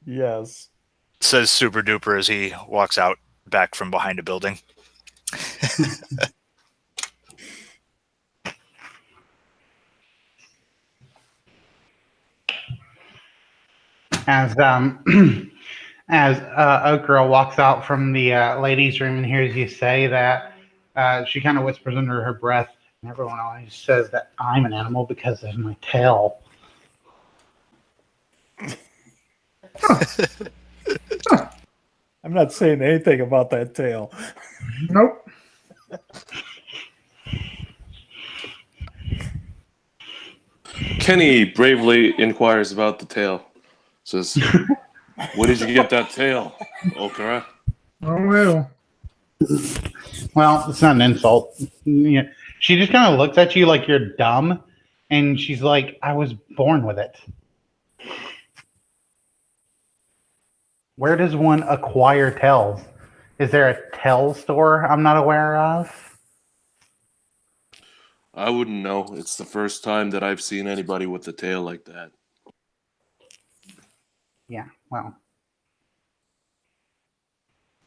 Yes. Says Super Duper as he walks out back from behind a building. As as Oak Girl walks out from the ladies' room and hears you say that, she kind of whispers under her breath, and everyone always says that I'm an animal because of my tail. I'm not saying anything about that tail. Nope. Kenny bravely inquires about the tail. Says, "Where did you get that tail, Okra?" Oh well. Well, it's not an insult. Yeah. She just kind of looks at you like you're dumb, and she's like, I was born with it. Where does one acquire tails? Is there a tail store I'm not aware of? I wouldn't know. It's the first time that I've seen anybody with a tail like that. Yeah, well.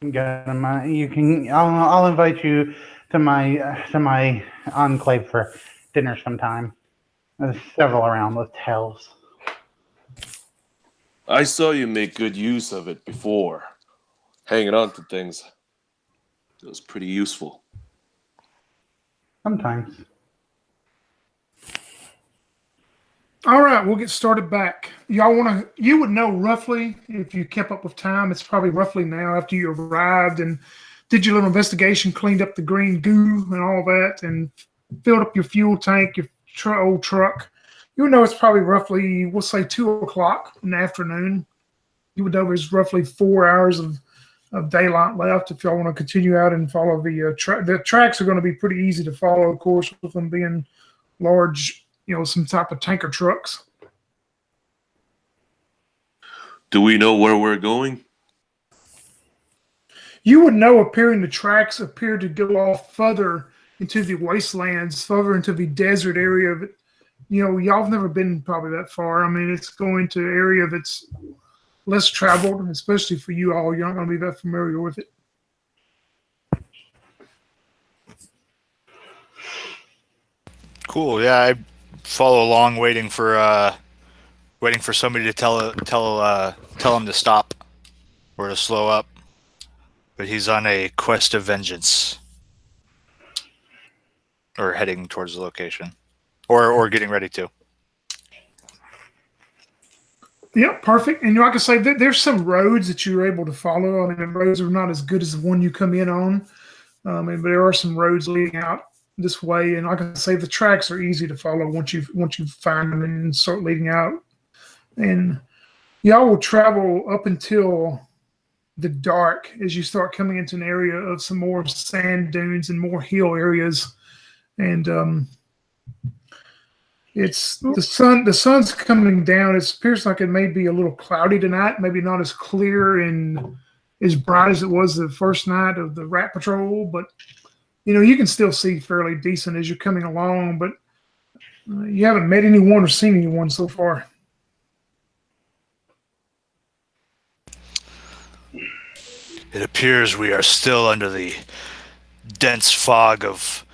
You can. I'll invite you to my enclave for dinner sometime. There's several around with tails. I saw you make good use of it before. Hanging on to things. It was pretty useful. Sometimes. All right, we'll get started back. You would know roughly if you kept up with time. It's probably roughly now after you arrived and did your little investigation, cleaned up the green goo and all that, and filled up your fuel tank, your old truck. You would know it's probably roughly, we'll say 2:00 in the afternoon. You would know there's roughly 4 hours of daylight left if y'all want to continue out and follow the track. The tracks are going to be pretty easy to follow, of course, with them being large, some type of tanker trucks. Do we know where we're going? You would know the tracks appear to go off further into the wastelands, further into the desert area of it. Y'all have never been probably that far. I mean, it's going to an area that's less traveled, especially for you all. You're not going to be that familiar with it. Cool. Yeah, I follow along, waiting for somebody to tell him to stop or to slow up. But he's on a quest of vengeance, or heading towards the location, or getting ready to. Yep, perfect. And like I say, there's some roads that you're able to follow. I mean, the roads are not as good as the one you come in on, but there are some roads leading out this way. And like I say, the tracks are easy to follow once you find them and start leading out. And y'all will travel up until the dark as you start coming into an area of some more sand dunes and more hill areas. And it's the sun's coming down. It appears like it may be a little cloudy tonight, maybe not as clear and as bright as it was the first night of the Rat Patrol, but You can still see fairly decent as you're coming along, but you haven't met anyone or seen anyone so far. It appears we are still under the dense fog of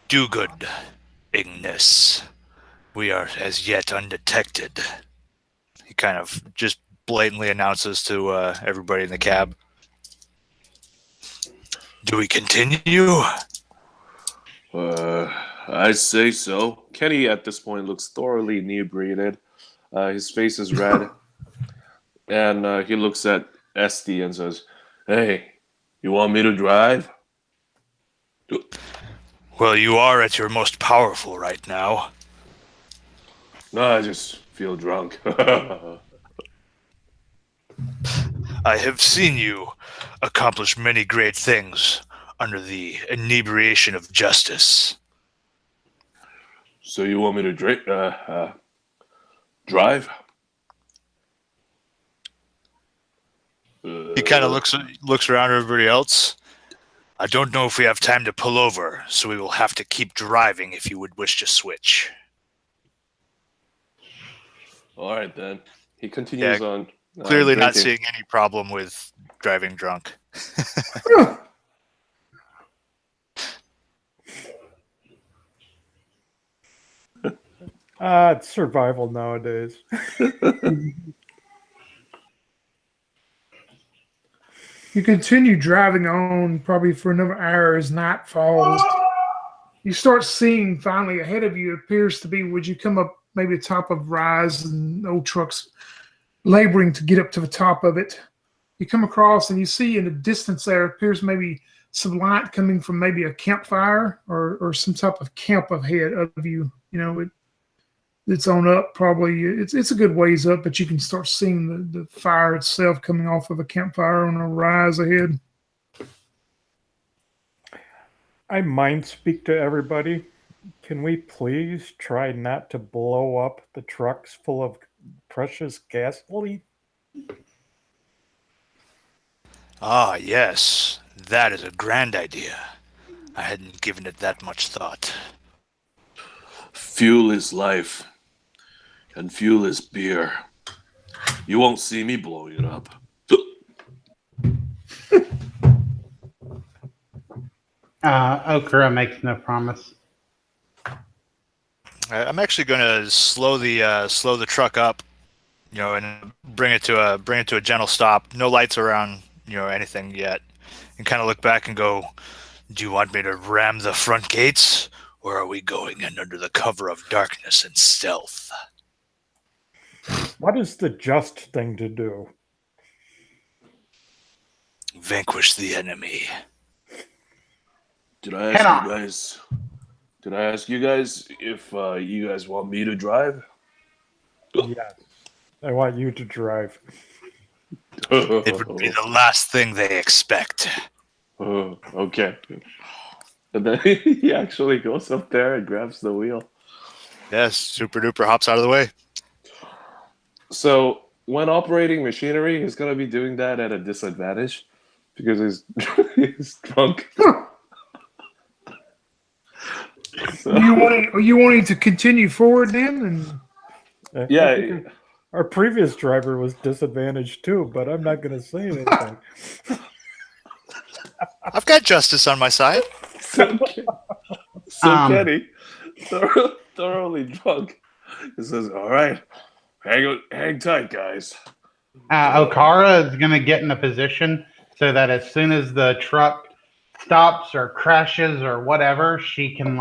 do-good-ingness. We are as yet undetected. He kind of just blatantly announces to everybody in the cab. Do we continue? I say so. Kenny at this point looks thoroughly inebriated. His face is red. And he looks at Esty and says, "Hey, you want me to drive?" Well, you are at your most powerful right now. No, I just feel drunk. I have seen you accomplish many great things under the inebriation of justice. So you want me to drive? He kind of looks around at everybody else. I don't know if we have time to pull over, so we will have to keep driving if you would wish to switch. All right, then. He continues on. Clearly not drinking. seeing any problem with driving drunk. It's survival nowadays. You continue driving on probably for another hour as night falls. You start seeing finally ahead of you, it appears to be, would you come up maybe the top of rise and old trucks laboring to get up to the top of it. You come across and you see in the distance there appears maybe some light coming from maybe a campfire or some type of camp ahead of you. It's on up probably. It's a good ways up, but you can start seeing the fire itself coming off of a campfire on a rise ahead. I mind speak to everybody. Can we please try not to blow up the trucks full of precious gasoline? Ah, yes. That is a grand idea. I hadn't given it that much thought. Fuel is life, and fuel is beer. You won't see me blowing it up. Okura makes no promise. I'm actually going to slow the truck up, and bring it to a gentle stop. No lights around, anything yet, and kind of look back and go, "Do you want me to ram the front gates, or are we going in under the cover of darkness and stealth?" What is the just thing to do? Vanquish the enemy. Did I ask you guys if you guys want me to drive? Yes. I want you to drive. It would be the last thing they expect. Okay. And then he actually goes up there and grabs the wheel. Yes, Super Duper hops out of the way. So when operating machinery, he's going to be doing that at a disadvantage because he's drunk. So, Are you wanting to continue forward then? I yeah. think our previous driver was disadvantaged too, but I'm not going to say anything. I've got justice on my side. So Kenny, thoroughly drunk, he says, "All right, hang tight, guys." Okara is going to get in a position so that as soon as the truck stops or crashes or whatever, she can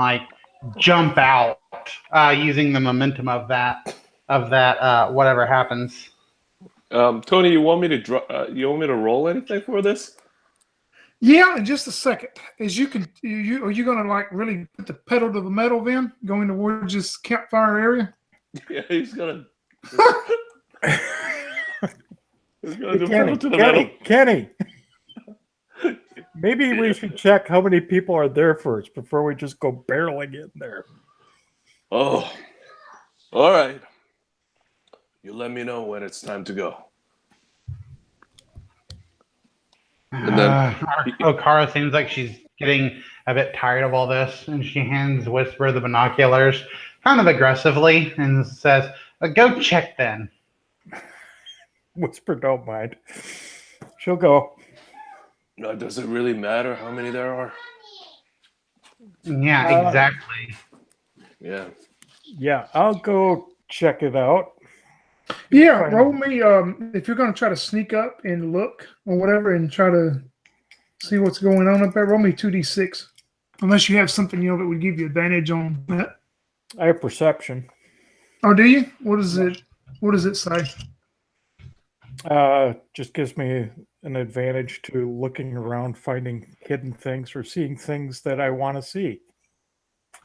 jump out using the momentum of that whatever happens. Tony, you want me to roll anything for this? Yeah, in just a second. As you can, are you going to really put the pedal to the metal then, going towards this campfire area? Yeah, he's gonna do pedal to the metal. Kenny. Maybe we should check how many people are there first before we just go barreling in there. Oh, all right. You let me know when it's time to go. And then Okara seems like she's getting a bit tired of all this, and she hands Whisper the binoculars kind of aggressively and says, "Go check then." Whisper don't mind. She'll go. Does it really matter how many there are? Yeah, exactly. Yeah. Yeah, I'll go check it out. Yeah, roll me. If you're going to try to sneak up and look or whatever, and try to see what's going on up there, roll me 2d6. Unless you have something that would give you advantage on that. I have perception. Oh, do you? What does it? What does it say? Just gives me an advantage to looking around, finding hidden things, or seeing things that I want to see.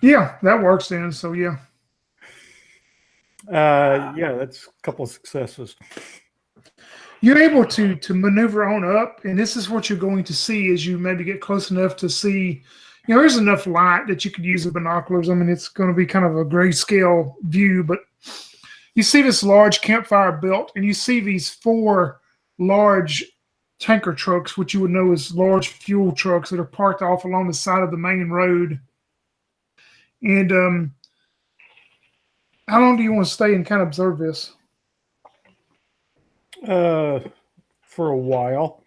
Yeah, that works then. So yeah. Yeah, that's a couple of successes. You're able to maneuver on up, and this is what you're going to see as you maybe get close enough to see. There's enough light that you could use the binoculars. I mean, it's going to be kind of a grayscale view, but you see this large campfire built, and you see these 4 large tanker trucks, which you would know as large fuel trucks that are parked off along the side of the main road. And how long do you want to stay and kind of observe this? For a while.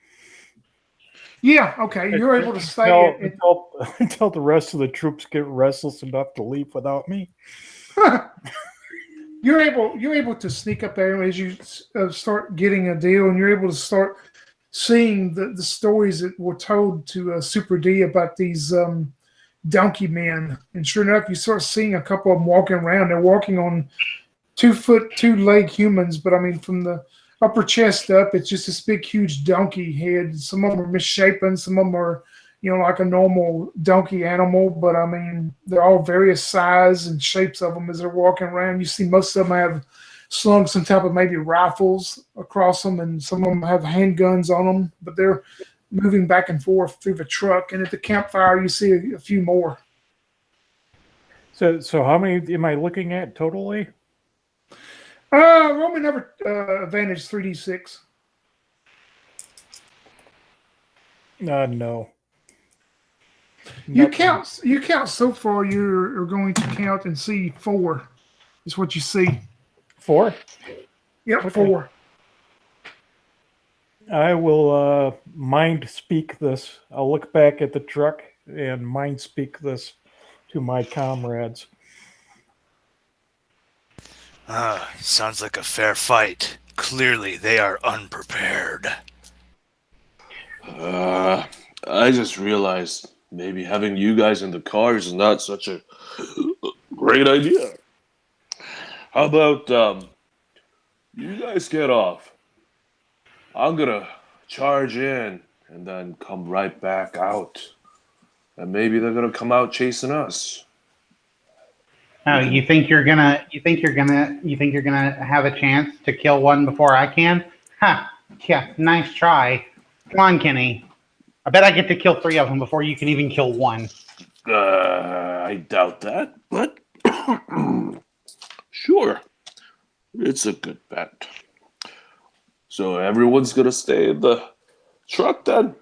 Yeah, okay. You're able to stay until the rest of the troops get restless enough to leave without me. You're able to sneak up there as you start getting a deal, and you're able to start seeing the stories that were told to Super D about these donkey men. And sure enough, you start seeing a couple of them walking around. They're walking on 2-foot, 2-leg humans, but I mean, from the upper chest up, it's just this big, huge donkey head. Some of them are misshapen. Some of them are, like a normal donkey animal. But I mean, they're all various size and shapes of them as they're walking around. You see most of them have slung some type of maybe rifles across them, and some of them have handguns on them. But they're moving back and forth through the truck. And at the campfire, you see a few more. So how many am I looking at totally? Roman number advantage 3d6. No. You count so far. You're going to count and see 4. Is what you see. 4? Yep, Okay. 4. I will mind speak this. I'll look back at the truck and mind speak this to my comrades. Sounds like a fair fight. Clearly, they are unprepared. I just realized maybe having you guys in the car is not such a great idea. How about you guys get off? I'm gonna charge in and then come right back out, and maybe they're gonna come out chasing us. Oh, you think you're gonna have a chance to kill one before I can? Ha! Yeah, nice try. Come on, Kenny. I bet I get to kill 3 of them before you can even kill 1. I doubt that, but sure, it's a good bet. So everyone's gonna stay in the truck then?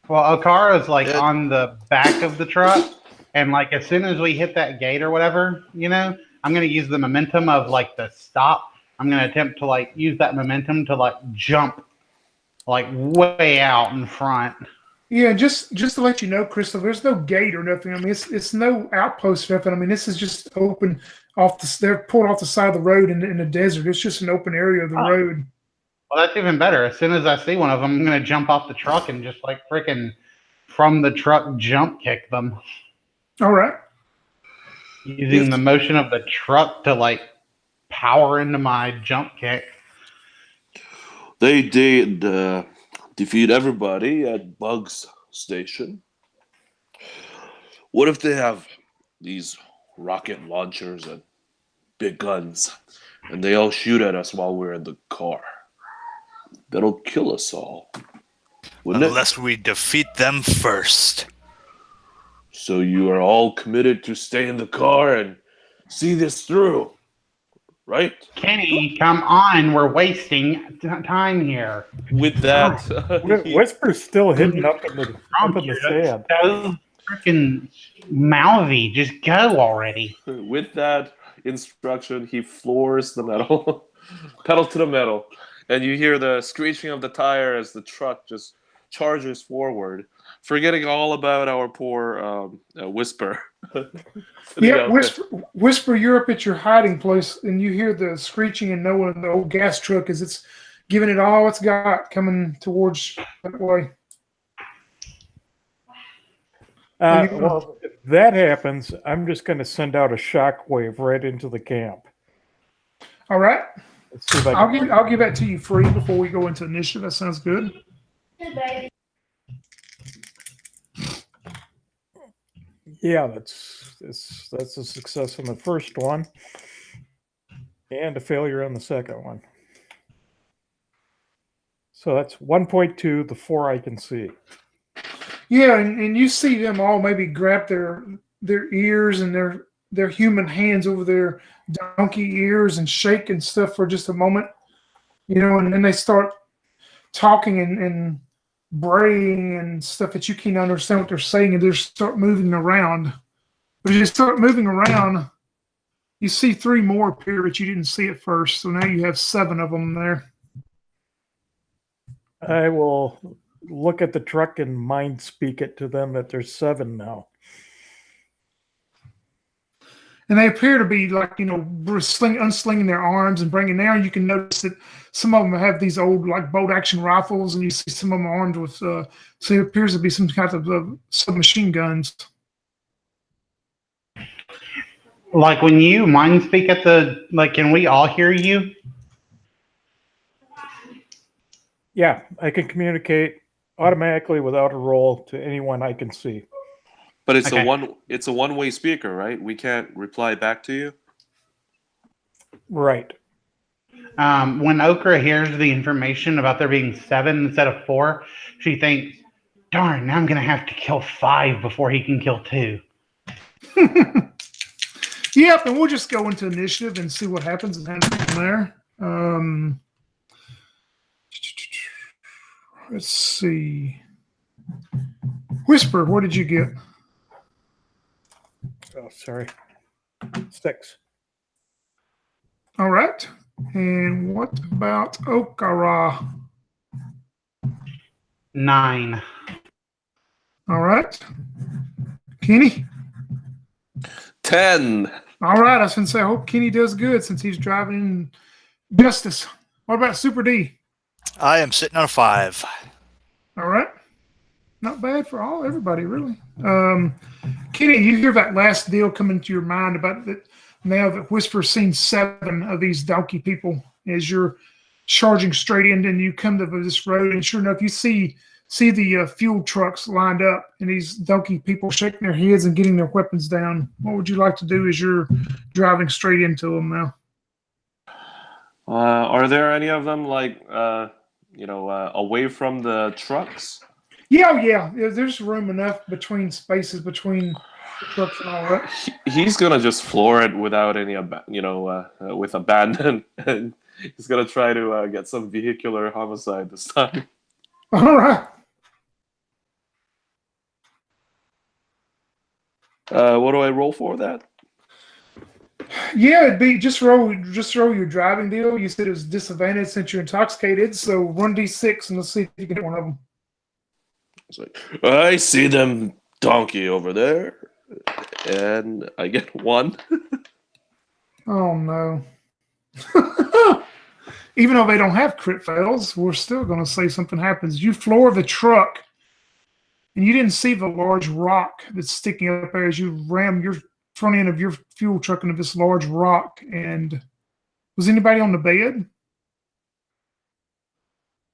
Well, Okara's on the back of the truck, and as soon as we hit that gate or whatever, I'm gonna use the momentum of the stop. I'm gonna attempt to use that momentum to jump way out in front. Yeah, just to let you know, Crystal, there's no gate or nothing. I mean, it's no outpost or nothing. I mean, this is just open they're pulled off the side of the road in the desert. It's just an open area of the road. Well, that's even better. As soon as I see one of them, I'm gonna jump off the truck and just freaking from the truck jump kick them. All right. Using the motion of the truck to power into my jump kick. They did defeat everybody at Bug's Station. What if they have these rocket launchers and big guns, and they all shoot at us while we're in the car? That'll kill us all. Unless we defeat them first. So you are all committed to stay in the car and see this through? right? Kenny, come on. We're wasting time here. With that, Whisper's still hidden up in the sand. So freaking mouthy. Just go already. with that instruction, he floors the metal, pedal to the metal, and you hear the screeching of the tire as the truck just charges forward, forgetting all about our poor Whisper. Yeah, Whisper, you're up at your hiding place, and you hear the screeching and knowing the old gas truck as it's giving it all it's got coming towards that way. Well, if that happens, I'm just going to send out a shockwave right into the camp. All right. Let's see if I can. I'll give that to you free before we go into initiative. That sounds good. Yeah, that's a success on the first one, and a failure on the second one. So that's 1.2, the 4 I can see. Yeah, and you see them all maybe grab their ears and their human hands over their donkey ears and shake and stuff for just a moment, and then they start talking and braying and stuff that you can't understand what they're saying, and they start moving around. But as you start moving around, you see 3 more appear that you didn't see at first. So now you have 7 of them there. I will look at the truck and mind speak it to them that there's 7 now. And they appear to be like, unslinging their arms and bringing down. You can notice that some of them have these old like bolt action rifles, and you see some of them armed with, so it appears to be some kind of submachine guns. Like when you mind speak at can we all hear you? Yeah, I can communicate automatically without a roll to anyone I can see. But it's Okay. it's a one-way speaker, right? We can't reply back to you. Right. When Okra hears the information about there being 7 instead of 4, she thinks, darn, now I'm going to have to kill 5 before he can kill 2. Yep, and we'll just go into initiative and see what happens and handle it from there. Let's see. Whisper, what did you get? Oh, sorry. 6. All right. And what about Okara? 9. All right. Kenny? 10. All right. I was going to say, I hope Kenny does good since he's driving in Justice. What about Super D? I am sitting on a 5. All right. Not bad for everybody, really. Kenny, you hear that last deal come into your mind about that now that Whisper's seen 7 of these donkey people as you're charging straight in, and you come to this road, and sure enough, you see the fuel trucks lined up and these donkey people shaking their heads and getting their weapons down. What would you like to do as you're driving straight into them now? Are there any of them away from the trucks? Yeah. There's room enough between spaces between the trucks and all that. He's gonna just floor it without any, with abandon, and he's gonna try to get some vehicular homicide this time. All right. What do I roll for that? Yeah, it'd be just roll your driving deal. You said it was disadvantage since you're intoxicated, so 1d6 and let's see if you can hit one of them. It's like, I see them donkey over there, and I get 1. Oh no. Even though they don't have crit fails, we're still going to say something happens. You floor the truck, and you didn't see the large rock that's sticking up there as you ram your front end of your fuel truck into this large rock. And was anybody on the bed?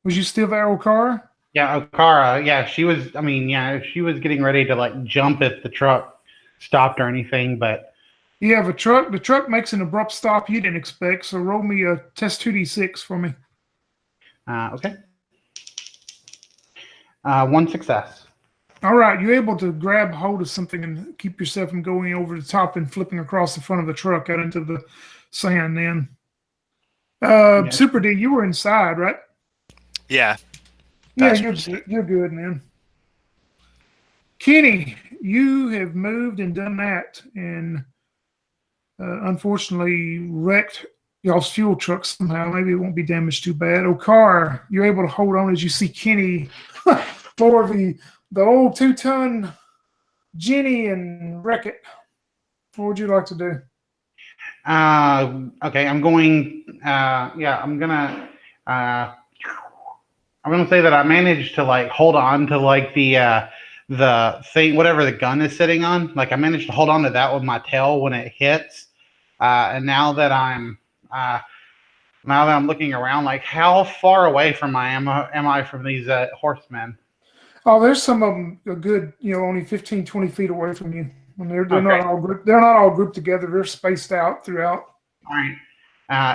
Was you still there, Okara? Yeah, Okara. Yeah, she was. I mean, yeah, she was getting ready to jump if the truck stopped or anything, but Yeah, the truck makes an abrupt stop you didn't expect. So roll me a test 2d6 for me. okay. 1 success. All right, you're able to grab hold of something and keep yourself from going over the top and flipping across the front of the truck out into the sand. Then Yes. Super D, you were inside, right? Yeah. Yeah, Passenger you're seat. good. You're good, man. Kenny, you have moved and done that, and unfortunately wrecked y'all's fuel truck somehow. Maybe it won't be damaged too bad. Okar, you're able to hold on as you see Kenny for the old 2-ton Jenny and wreck it. What would you like to do? Okay, I'm going. Yeah, I'm gonna say that I managed to like hold on to like the thing, whatever the gun is sitting on. Like I managed to hold on to that with my tail when it hits. And uh, now that I'm looking around, like how far away from am I from these horsemen? Oh, there's some of them a good, only 15, 20 feet away from you. And they're Okay, not all grouped. They're not all grouped together. They're spaced out throughout. all right.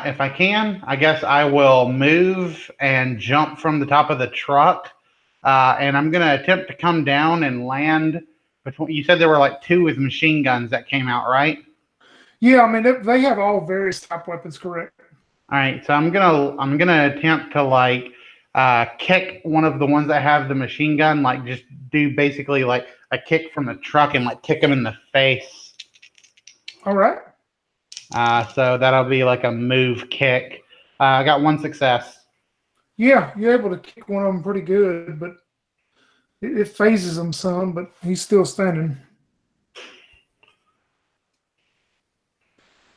If I can, I guess I will move and jump from the top of the truck. And I'm going to attempt to come down and land between. You said there were like two with machine guns that came out, right? Yeah, I mean they have all various type weapons, correct? All right. So I'm gonna attempt to like kick one of the ones that have the machine gun. Like just do basically like a kick from the truck and like kick him in the face. All right. So that'll be like a move kick. I got one success. Yeah, you're able to kick one of them pretty good, but it phases him some, but he's still standing.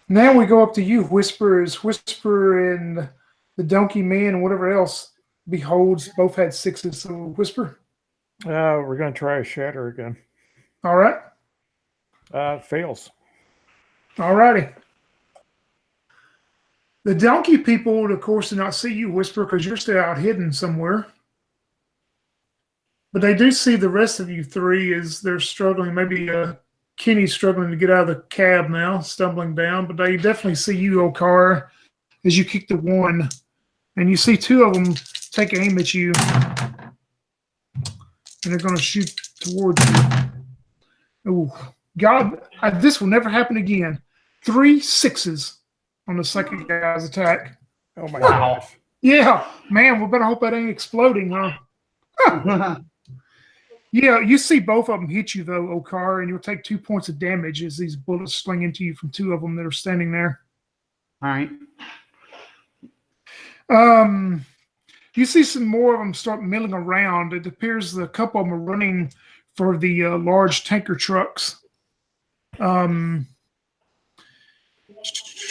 Now we go up to you, Whisper. Is Whisper and the Donkey Man and whatever else beholds both had 6s. So Whisper. We're going to try a shatter again. All right. Fails. All righty. The donkey people, of course, do not see you, Whisper, because you're still out hidden somewhere. But they do see the rest of you three as they're struggling. Maybe Kenny's struggling to get out of the cab now, stumbling down. But they definitely see you, Okar, as you kick the one. And you see two of them take aim at you. And they're going to shoot towards you. Oh, God, this will never happen again. 3 6s on the second guy's attack. Oh my Wow. gosh. Yeah, man, we better hope that ain't exploding, huh? Yeah, you see both of them hit you, though, Okar, and you'll take 2 points of damage as these bullets sling into you from two of them that are standing there. All right. You see some more of them start milling around. It appears a couple of them are running for the large tanker trucks.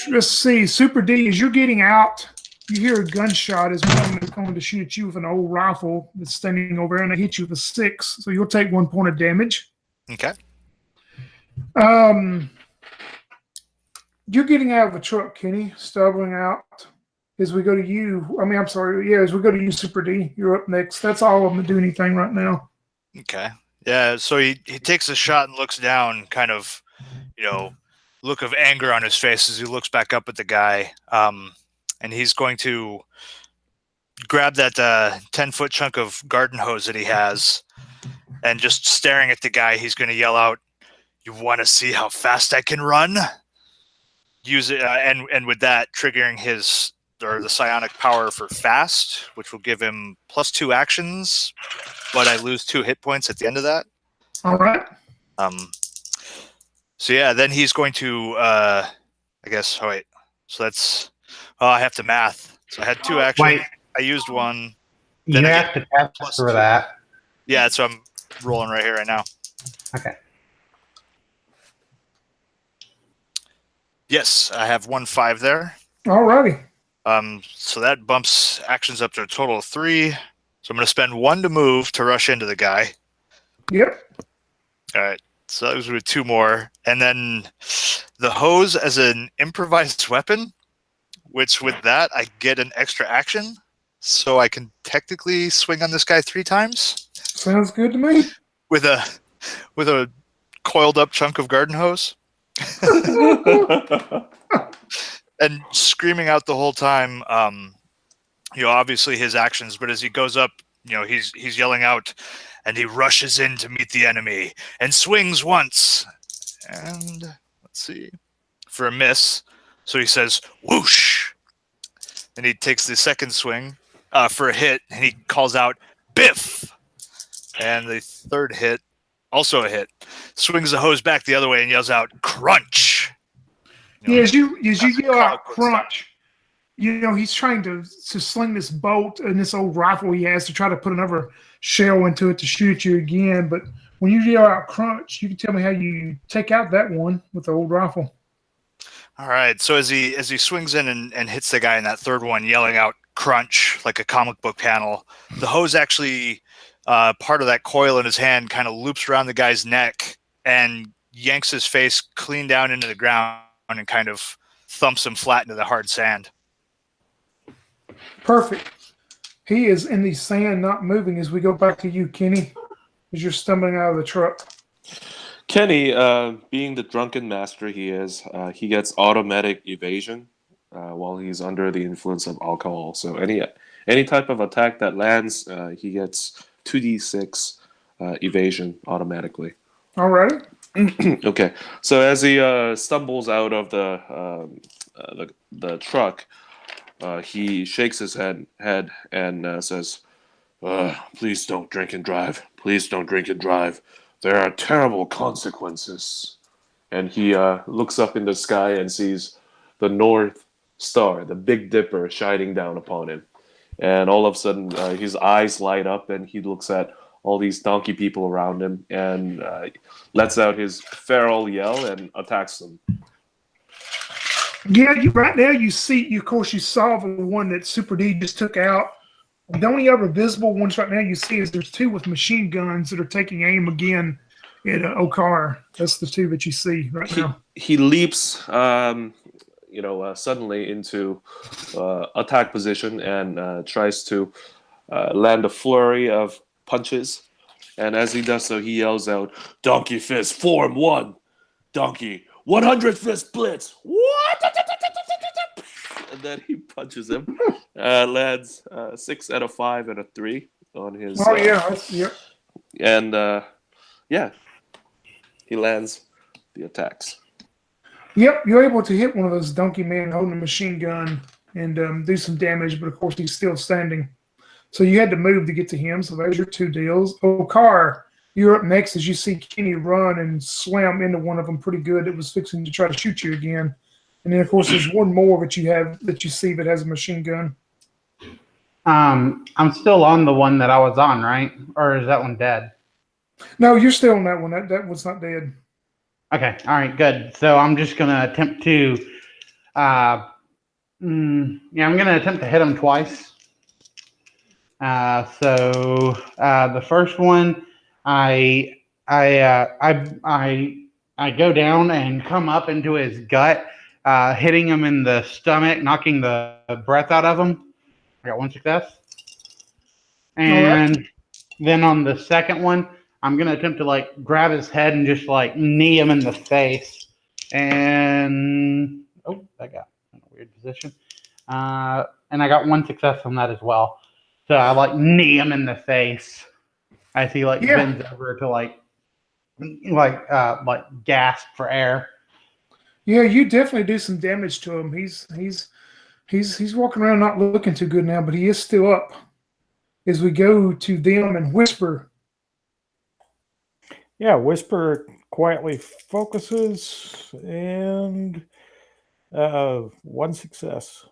Let's see, Super D, as you're getting out, you hear a gunshot as one of them is going to shoot at you with an old rifle that's standing over there, and they hit you with a 6, so you'll take 1 point of damage. Okay. You're getting out of the truck, Kenny, stumbling out. As we go to you, as we go to you, Super D, you're up next. That's all I'm going to do anything right now. Okay. Yeah. So he takes a shot and looks down, kind of, look of anger on his face as he looks back up at the guy. And he's going to grab that 10-foot chunk of garden hose that he has, and just staring at the guy, he's going to yell out, "You want to see how fast I can run?" Use it, and with that, triggering the psionic power for fast, which will give him +2 actions, but I lose 2 hit points at the end of that. All right. So yeah, then he's going to, I guess. Oh wait, so that's. Oh, I have to math. So I had 2 actions. Wait. I used 1. You Then I have to test for that. Yeah, so I'm rolling right here right now. Okay. Yes, I have 1 5 there. All righty. So that bumps actions up to a total of 3. So I'm going to spend 1 to move to rush into the guy. Yep. All right. So that was with 2 more, and then the hose as an improvised weapon. Which with that I get an extra action, so I can technically swing on this guy 3 times. Sounds good to me. With a coiled up chunk of garden hose. And screaming out the whole time, obviously his actions, but as he goes up, he's yelling out, and he rushes in to meet the enemy and swings once. And let's see, for a miss. So he says, "Whoosh." and he takes the second swing for a hit, and he calls out "Biff," and the third hit, also a hit, swings the hose back the other way and yells out "Crunch." Yeah, as you yell out comic book style. crunch, he's trying to sling this bolt and this old rifle he has to try to put another shell into it to shoot you again. But when you yell out crunch, you can tell me how you take out that one with the old rifle. All right. So as he swings in and hits the guy in that third one, yelling out "Crunch" like a comic book panel, the hose actually part of that coil in his hand kind of loops around the guy's neck and yanks his face clean down into the ground and kind of thumps him flat into the hard sand. Perfect. He is in the sand, not moving. As we go back to you, Kenny, as you're stumbling out of the truck. Kenny, being the drunken master he is, he gets automatic evasion while he's under the influence of alcohol. So any type of attack that lands, he gets 2d6 evasion automatically. All right. Okay. So as he stumbles out of the truck, he shakes his head and says, "Please don't drink and drive. Please don't drink and drive. There are terrible consequences." And he looks up in the sky and sees the North Star, the Big Dipper, shining down upon him. And all of a sudden, his eyes light up, and he looks at all these donkey people around him and lets out his feral yell and attacks them. Yeah, right now you see, of course, you saw the one that Super D just took out. The only other visible ones right now you see is there's two with machine guns that are taking aim again at Okar. That's the two that you see right now. He leaps, suddenly into attack position and tries to land a flurry of punches. And as he does so, he yells out, "Donkey fist, form one! Donkey, 100 fist blitz! What?" And then he punches him. Lands 6 out of 5 and a 3 on his. Oh, yeah. Yep. And, he lands the attacks. Yep, you're able to hit one of those donkey men holding a machine gun and do some damage, but of course he's still standing. So you had to move to get to him, so there's your two deals. Okar, you're up next as you see Kenny run and slam into one of them pretty good. It was fixing to try to shoot you again. And then, of course, there's one more that you see that has a machine gun. I'm still on the one that I was on, right? Or is that one dead? No, you're still on that one. That one's not dead. Okay. All right. Good. So I'm just gonna attempt to, I'm gonna attempt to hit him twice. So the first one, I go down and come up into his gut, hitting him in the stomach, knocking the breath out of him. I got one success. And then on the second one, I'm going to attempt to grab his head and just knee him in the face. And, that got in a weird position. And I got one success on that as well. So I knee him in the face as he bends over to gasp for air. Yeah, you definitely do some damage to him. He's walking around not looking too good now, but he is still up. As we go to them and Whisper. Yeah, Whisper quietly focuses and one success.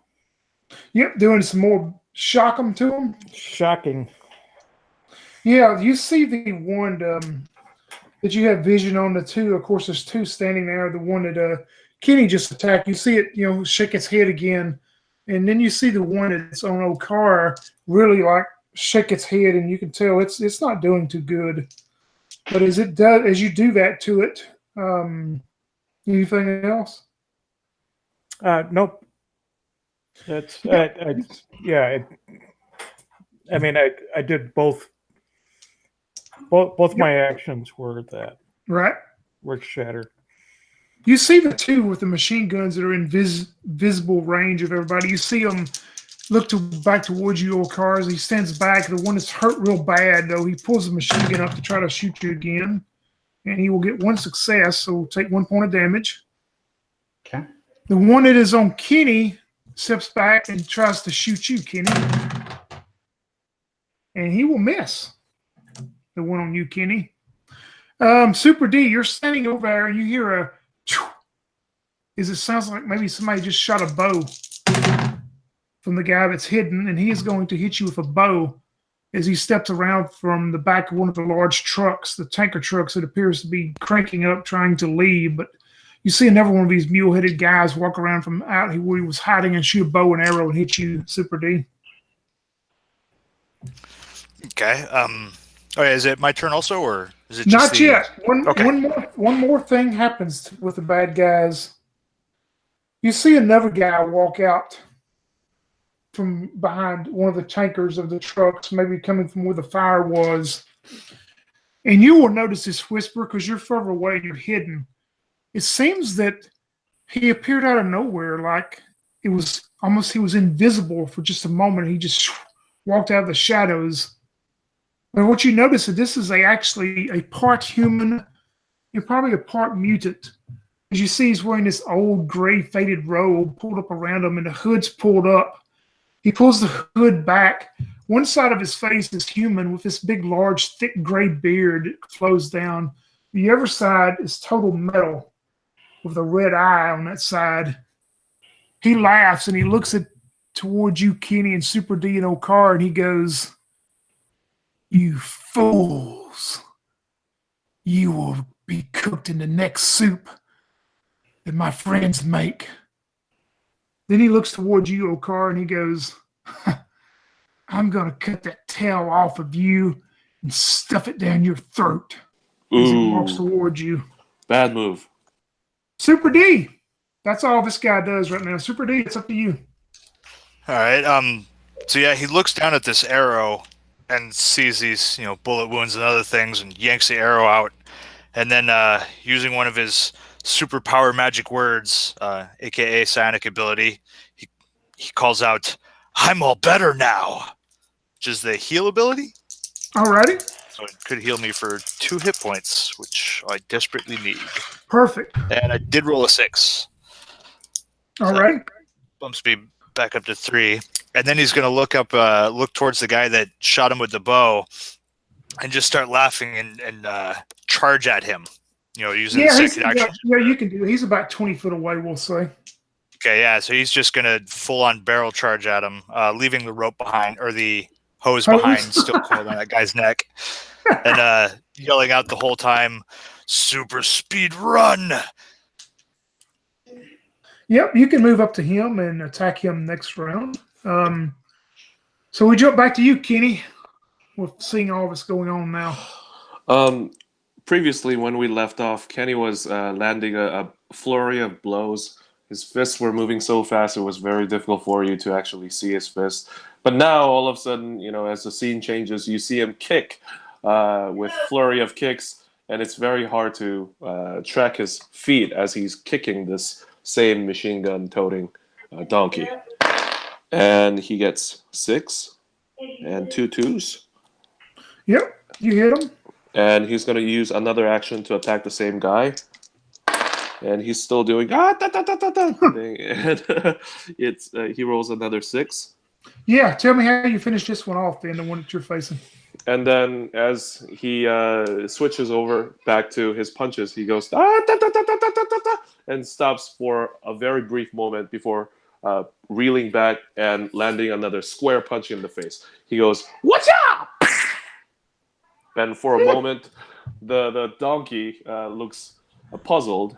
Yep, doing some more shock 'em to him. Shocking. Yeah, you see the one that you have vision on, the two. Of course, there's two standing there. The one that Kenny just attacked. You see it, shake its head again. And then you see the one that's on Okar really shake its head, and you can tell it's not doing too good. But as you do that to it, anything else? Nope. That's I did both. Both my actions were that. Right. Were shattered. You see the two with the machine guns that are in visible range of everybody. You see them look back towards you, Okar, as he stands back. The one that's hurt real bad, though, he pulls the machine gun up to try to shoot you again. And he will get one success, so take 1 point of damage. Okay. The one that is on Kenny, steps back and tries to shoot you, Kenny. And he will miss the one on you, Kenny. Super D, you're standing over there and you hear a it sounds like maybe somebody just shot a bow from the guy that's hidden, and he is going to hit you with a bow as he steps around from the back of one of the large trucks, the tanker trucks that appears to be cranking up, trying to leave. But you see another one of these mule-headed guys walk around from out where he was hiding and shoot a bow and arrow and hit you, Super D. Okay. Okay, is it my turn also, or is it Not just yet. Okay. One more thing happens with the bad guys. You see another guy walk out from behind one of the tankers of the trucks, maybe coming from where the fire was. And you will notice this whisper because you're further away and you're hidden. It seems that he appeared out of nowhere, like it was almost he was invisible for just a moment. He just walked out of the shadows. But what you notice is this is actually a part human, and probably a part mutant. As you see, he's wearing this old gray faded robe pulled up around him, and the hood's pulled up. He pulls the hood back. One side of his face is human with this big, large, thick gray beard that flows down. The other side is total metal with a red eye on that side. He laughs and he looks towards you, Kenny, and Super D and O'Carr, and he goes, "You fools. You will be cooked in the next soup that my friends make." Then he looks towards you, O'Carr, and he goes, "I'm going to cut that tail off of you and stuff it down your throat." As he walks towards you. Bad move. Super D. That's all this guy does right now. Super D, it's up to you. All right. So yeah, he looks down at this arrow and sees these, bullet wounds and other things, and yanks the arrow out. And then using one of his superpower magic words, aka psionic ability, he calls out, "I'm all better now," which is the heal ability. Alrighty. So it could heal me for 2 hit points, which I desperately need. Perfect. And I did roll a 6. All right. Bumps me back up to 3. And then he's going to look towards the guy that shot him with the bow and just start laughing and charge at him, using the second action. Yeah, you can do it. He's about 20 foot away, we'll say. Okay, yeah, so he's just going to full-on barrel charge at him, leaving the rope behind, or the hose behind, still coiled on that guy's neck, and yelling out the whole time, "Super speed run!" Yep, you can move up to him and attack him next round. So we jump back to you, Kenny. We're seeing all this going on now. Previously, when we left off, Kenny was landing a flurry of blows. His fists were moving so fast, it was very difficult for you to actually see his fists. But now, all of a sudden, as the scene changes, you see him kick with flurry of kicks, and it's very hard to track his feet as he's kicking this same machine gun toting donkey. And he gets 6 and 2 2s. Yep, you hit him. And he's going to use another action to attack the same guy. And he's still doing thing. And he rolls another 6. Yeah, tell me how you finish this one off, then, the one that you're facing. And then as he switches over back to his punches, he goes and stops for a very brief moment before reeling back and landing another square punch in the face. He goes, "Watch out!" And for a moment, the donkey looks puzzled.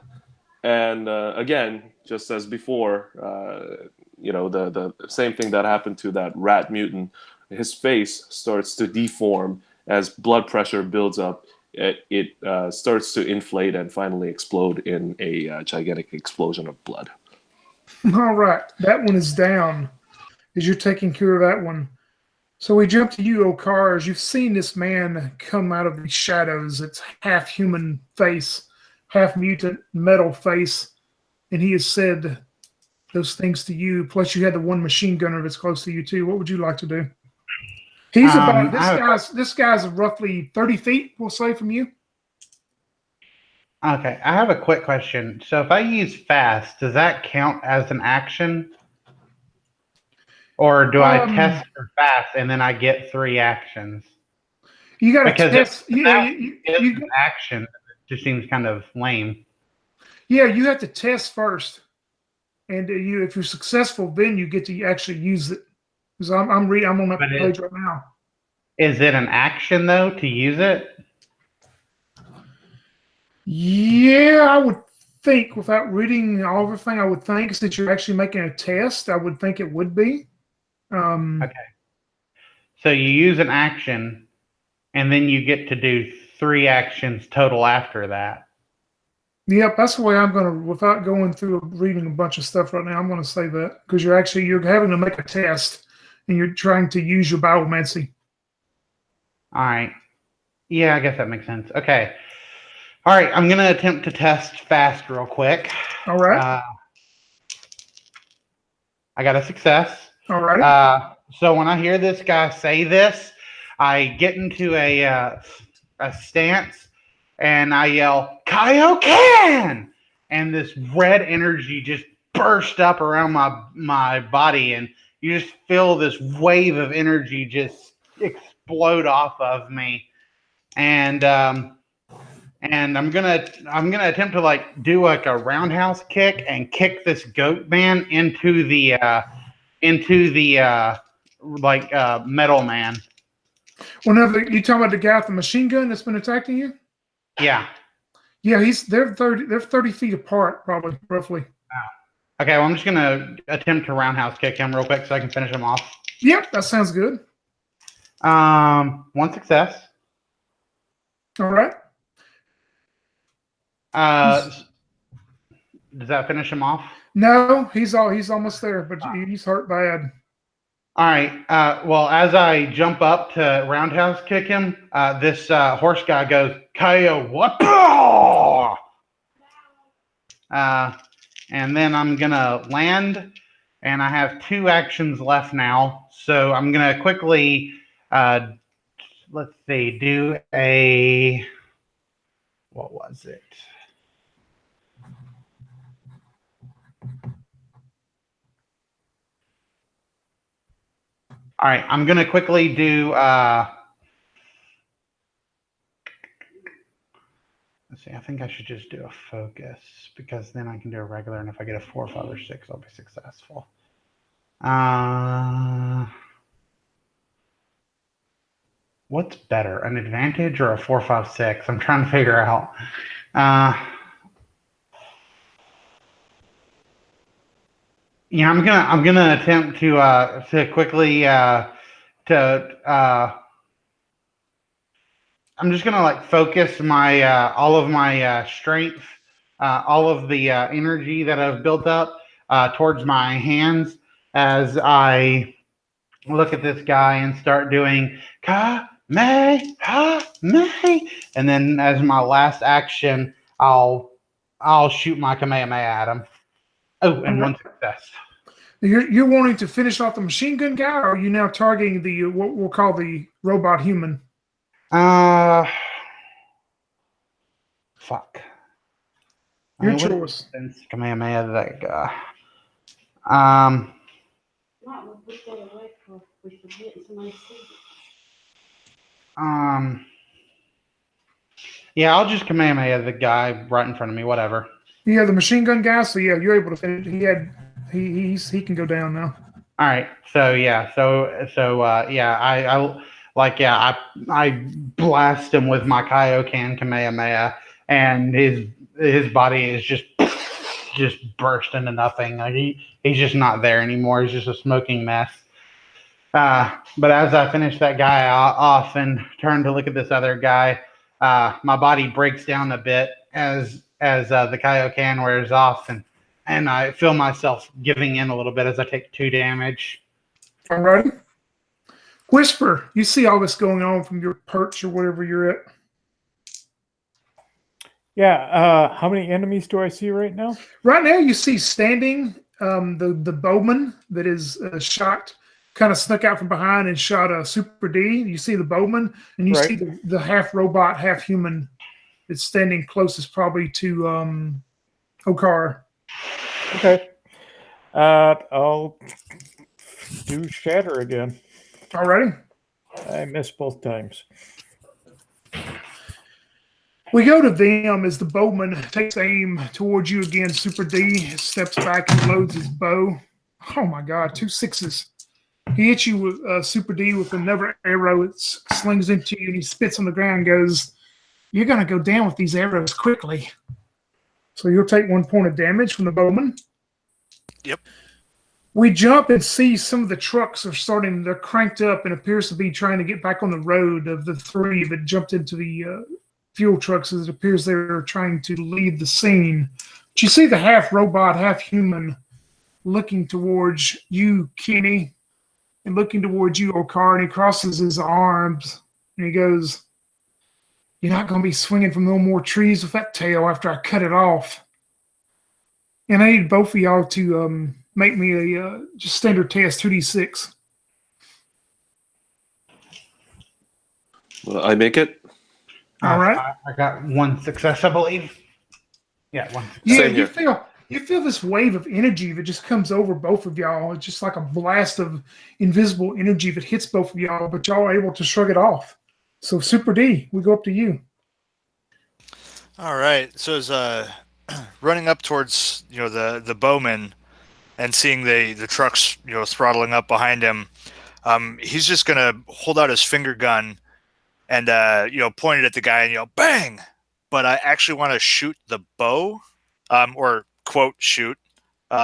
And again, just as before, the same thing that happened to that rat mutant, his face starts to deform as blood pressure builds up. It starts to inflate and finally explode in a gigantic explosion of blood. All right, that one is down as you're taking care of that one. So we jump to you, O'Carr, as you've seen this man come out of the shadows. It's half human face, half mutant metal face, and he has said those things to you. Plus, you had the one machine gunner that's close to you too. What would you like to do? He's about this guy's roughly 30 feet, we'll say, from you. Okay, I have a quick question. So if I use fast, does that count as an action? Or do I Um, test for fast and then I get 3 actions? You got to Because test. if Yeah, fast is an action, it just seems kind of lame. yeah, you have to test first, and if you're successful, then you get to actually use it. Because I'm on that But page right now. is it an action though to use it? Yeah, I would think without reading everything, I would think since you're actually making a test, I would think it would be. Okay. So you use an action, and then you get to do 3 actions total after that. Yep, that's the way I'm going to, without going through reading a bunch of stuff right now, I'm going to say that because you're having to make a test and you're trying to use your biomancy. All right. Yeah, I guess that makes sense. Okay. All right. I'm going to attempt to test fast real quick. All right. I got a success. All right. So when I hear this guy say this, I get into a stance and I yell, Kaioken! And this red energy just burst up around my body, and you just feel this wave of energy just explode off of me. And I'm gonna attempt to like do like a roundhouse kick and kick this goat man into the metal man. Well, now you talking about the guy with the machine gun that's been attacking you? Yeah. Yeah, they're 30 feet apart, probably roughly. Okay, well, I'm just gonna attempt to roundhouse kick him real quick so I can finish him off. Yep, that sounds good. 1 success. All right. Does that finish him off? No, he's almost there, but he's hurt bad. All right. Well, as I jump up to roundhouse kick him, this horse guy goes, "Kaya what?" And then I'm gonna land, and I have 2 actions left now. So I'm gonna quickly, let's see, do a, what was it? All right, I'm gonna quickly do. Let's see. I think I should just do a focus because then I can do a regular, and if I get a 4, 5, or 6, I'll be successful. What's better, an advantage or a 4, 5, 6? I'm trying to figure out. Yeah, I'm gonna attempt to quickly I'm just gonna like focus my all of my strength, all of the energy that I've built up towards my hands as I look at this guy and start doing Ka me ha me, and then as my last action, I'll shoot my Kamehameha at him. Oh, and 1 success. You're wanting to finish off the machine gun guy, or are you now targeting the what we'll call the robot human? Fuck. Your choice. Kamehameha that guy. Yeah, I'll just Kamehameha the guy right in front of me. Whatever. Yeah, the machine gun guy. So yeah, you're able to finish. He can go down now. All right. So yeah. I blast him with my Kaioken Kamehameha, and his body is just burst into nothing. Like he's just not there anymore. He's just a smoking mess. But as I finish that guy off and turn to look at this other guy, my body breaks down a bit as the Kaioken wears off, and I feel myself giving in a little bit as I take 2 damage. All righty. Whisper, you see all this going on from your perch or wherever you're at. Yeah. How many enemies do I see right now? Right now, you see standing the bowman that is shot, kind of snuck out from behind and shot a Super D. You see the bowman, and you see the half robot, half human that's standing closest probably to Okar. Okay. I'll do shatter again. Alrighty. I missed both times. We go to them as the bowman takes aim towards you again. Super D steps back and loads his bow. Oh my God, 2 6s. He hits you with Super D with another arrow. It slings into you and he spits on the ground and goes, "You're going to go down with these arrows quickly." So you'll take 1 point of damage from the bowman. Yep. We jump and see some of the trucks are they're cranked up and appears to be trying to get back on the road. Of the 3 that jumped into the fuel trucks, as it appears they're trying to leave the scene. But you see the half robot, half human looking towards you, Kenny, and looking towards you, Okar, and he crosses his arms and he goes, "You're not going to be swinging from no more trees with that tail after I cut it off." And I need both of y'all to make me a just standard test, 2d6. Will I make it? All right. I got 1 success, I believe. Yeah, 1 success. Yeah, Same here. you feel this wave of energy that just comes over both of y'all. It's just like a blast of invisible energy that hits both of y'all, but y'all are able to shrug it off. So Super D, we go up to you. All right. So as running up towards the bowman and seeing the trucks throttling up behind him, he's just gonna hold out his finger gun and point it at the guy and yell bang. But I actually want to shoot the bow, or quote shoot.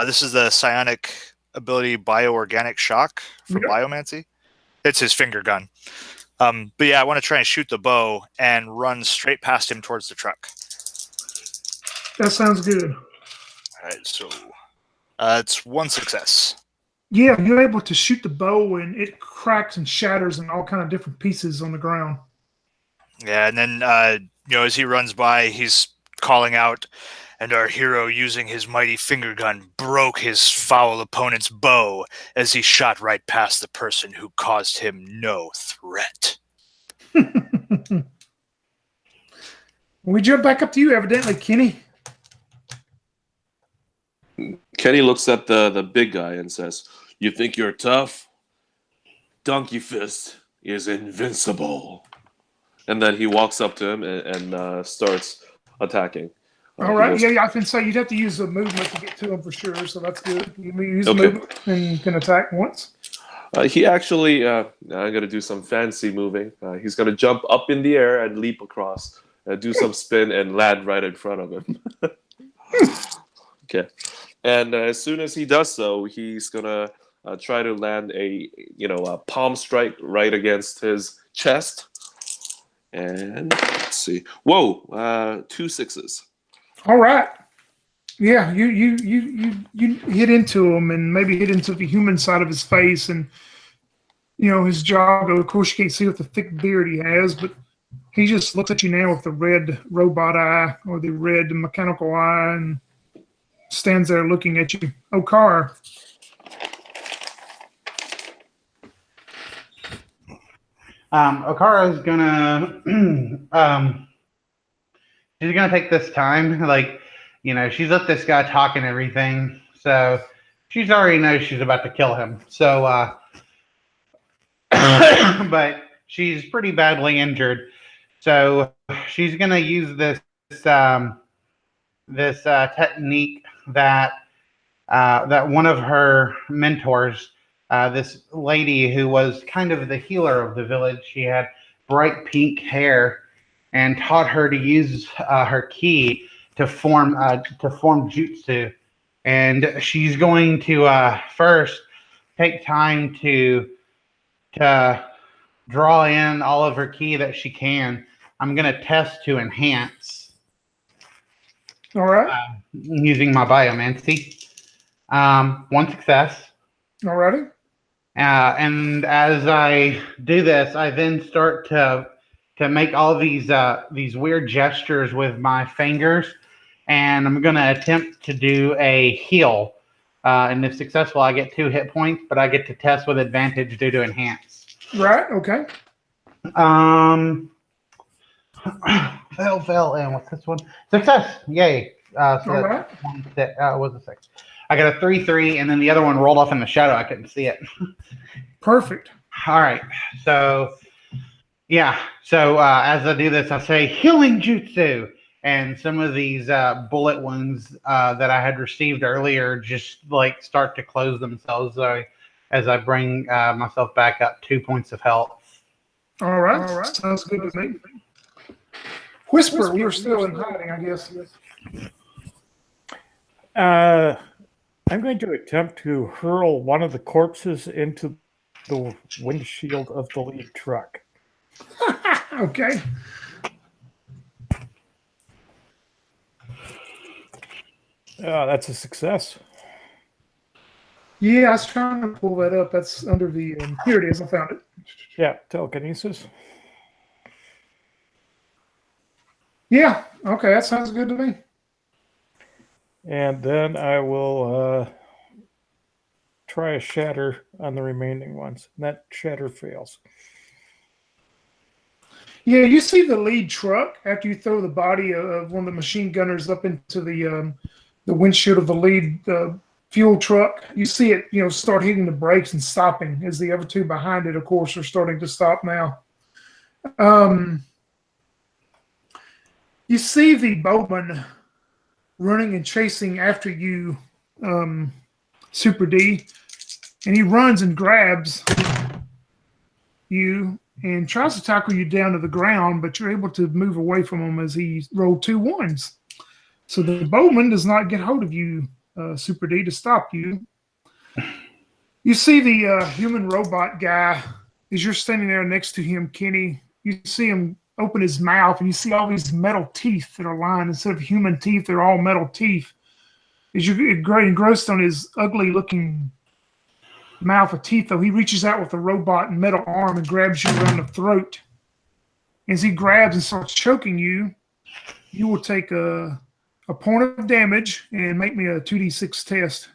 This is the psionic ability bioorganic shock from Yep. biomancy. It's his finger gun. But yeah, I want to try and shoot the bow and run straight past him towards the truck. That sounds good. All right, so it's 1 success. Yeah, you're able to shoot the bow and it cracks and shatters in all kind of different pieces on the ground. Yeah, and then as he runs by, he's calling out, and our hero, using his mighty finger gun, broke his foul opponent's bow as he shot right past the person who caused him no threat. We jump back up to you, evidently, Kenny. Kenny looks at the big guy and says, "You think you're tough? Donkey Fist is invincible." And then he walks up to him and starts attacking. All right, yeah, I can say you'd have to use the movement to get to him for sure, so that's good. You use the movement and can attack once. He actually, I'm going to do some fancy moving. He's going to jump up in the air and leap across, do some spin, and land right in front of him. Okay. And as soon as he does so, he's going to try to land a palm strike right against his chest. And let's see. Whoa, 2 6s. All right. Yeah, you hit into him and maybe hit into the human side of his face and his jaw. Of course, you can't see what the thick beard he has, but he just looks at you now with the red robot eye or the red mechanical eye and stands there looking at you. Okar. Okara's gonna she's gonna take this time, she's let this guy talk and everything, so she's already knows she's about to kill him. So but she's pretty badly injured, so she's gonna use this technique that one of her mentors, this lady who was kind of the healer of the village. She had bright pink hair and taught her to use her ki to form jutsu. And she's going to first take time to draw in all of her ki that she can. I'm going to test to enhance. All right. Using my biomancy. 1 success. All righty. And as I do this, I then start to make all these weird gestures with my fingers, and I'm going to attempt to do a heal. And if successful, I get 2 hit points, but I get to test with advantage due to enhance. Right. Okay. Fail, and what's this one? Success! Yay! So All right. that was a 6. I got a 3-3, and then the other one rolled off in the shadow. I couldn't see it. Perfect. All right. So, yeah. So as I do this, I say healing jutsu, and some of these bullet wounds that I had received earlier just like start to close themselves as I bring myself back up 2 points of health. All right. Sounds good to me. Whisper, you're still in hiding, I guess. I'm going to attempt to hurl one of the corpses into the windshield of the lead truck. Okay. That's a success. Yeah, I was trying to pull that up. That's under the. Here it is. I found it. Yeah, telekinesis. Yeah. Okay, that sounds good to me. And then I will try a shatter on the remaining ones. And that shatter fails. Yeah, you see the lead truck after you throw the body of one of the machine gunners up into the windshield of the lead fuel truck. You see it, start hitting the brakes and stopping as the other two behind it, of course, are starting to stop now. You see the boatman running and chasing after you, Super D, and he runs and grabs you and tries to tackle you down to the ground, but you're able to move away from him as he rolled 2 1s. So the bowman does not get hold of you, Super D, to stop you. You see the human robot guy as you're standing there next to him, Kenny. You see him open his mouth, and you see all these metal teeth that are lined. Instead of human teeth, they're all metal teeth. As you're engrossed on his ugly-looking mouth of teeth, though, he reaches out with a robot metal arm and grabs you around the throat. As he grabs and starts choking you, you will take a point of damage and make me a 2d6 test.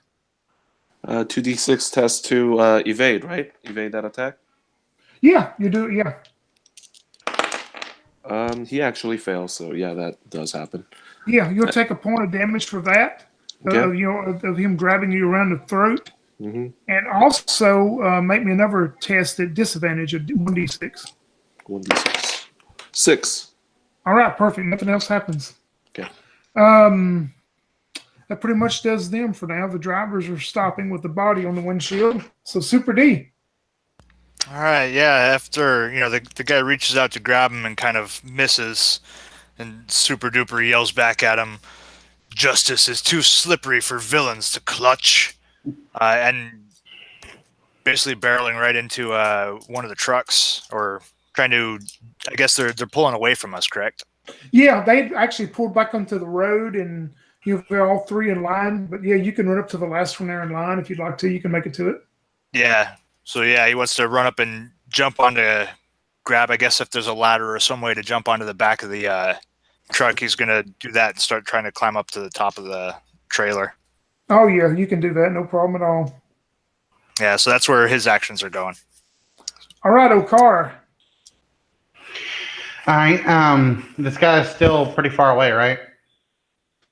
2d6 test to evade, right? Evade that attack? Yeah, you do. Yeah. He actually fails, so yeah, that does happen. Yeah, you'll take a point of damage for that. Okay. Of him grabbing you around the throat. Mm-hmm. And also make me another test at disadvantage of 1d6. 1d6. 6. All right, perfect. Nothing else happens. Okay. That pretty much does them for now. The drivers are stopping with the body on the windshield. So Super D. All right, yeah. After the guy reaches out to grab him and kind of misses, and Super Duper yells back at him, "Justice is too slippery for villains to clutch," and basically barreling right into one of the trucks, or trying to. I guess they're pulling away from us, correct? Yeah, they actually pulled back onto the road, and they're all 3 in line. But yeah, you can run up to the last one there in line if you'd like to. You can make it to it. Yeah. So yeah, he wants to run up and jump onto, grab. I guess if there's a ladder or some way to jump onto the back of the truck, he's gonna do that and start trying to climb up to the top of the trailer. Oh yeah, you can do that. No problem at all. Yeah. So that's where his actions are going. All right, Okar. All right. This guy is still pretty far away, right?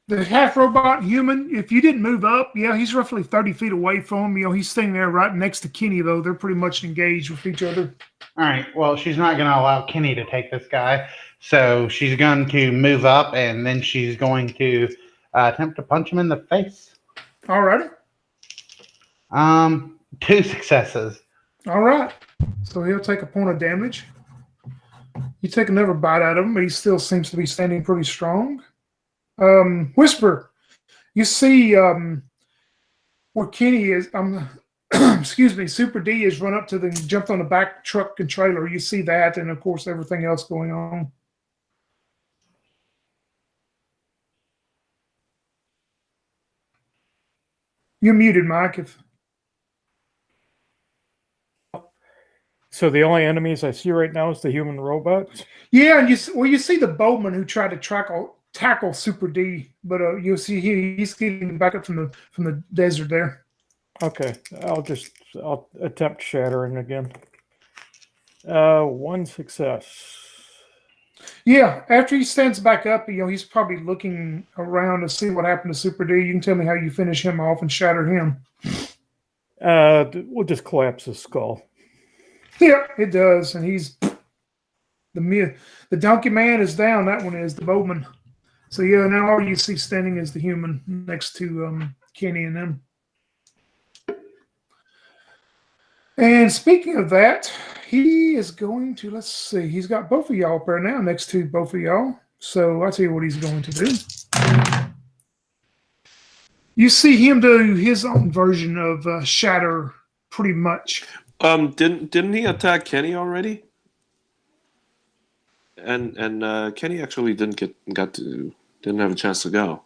The half robot human, if you didn't move up, yeah, he's roughly 30 feet away from him. He's staying there right next to Kenny, though. They're pretty much engaged with each other. All right. Well, she's not going to allow Kenny to take this guy. So she's going to move up, and then she's going to attempt to punch him in the face. All righty. 2 successes. All right. So he'll take a point of damage. You take another bite out of him, but he still seems to be standing pretty strong. Whisper, you see where Kenny is. Excuse me. Super D has run up to the jumped on the back truck and trailer. You see that, and of course everything else going on. You're muted, Mike. So the only enemies I see right now is the human robots? Yeah, and you see the boatman who tried to tackle Super D, but you'll see he's getting back up from the desert there. Okay, I'll attempt shattering again. 1 success. Yeah, after he stands back up, he's probably looking around to see what happened to Super D. You can tell me how you finish him off and shatter him. We'll just collapse his skull. Yeah, it does, and he's the donkey man is down. That one is the bowman. So yeah, now all you see standing is the human next to Kenny and them. And speaking of that, he is going to, let's see, he's got both of y'all up there now next to both of y'all. So I'll tell you what he's going to do. You see him do his own version of shatter pretty much. Didn't he attack Kenny already? And Kenny actually didn't have a chance to go.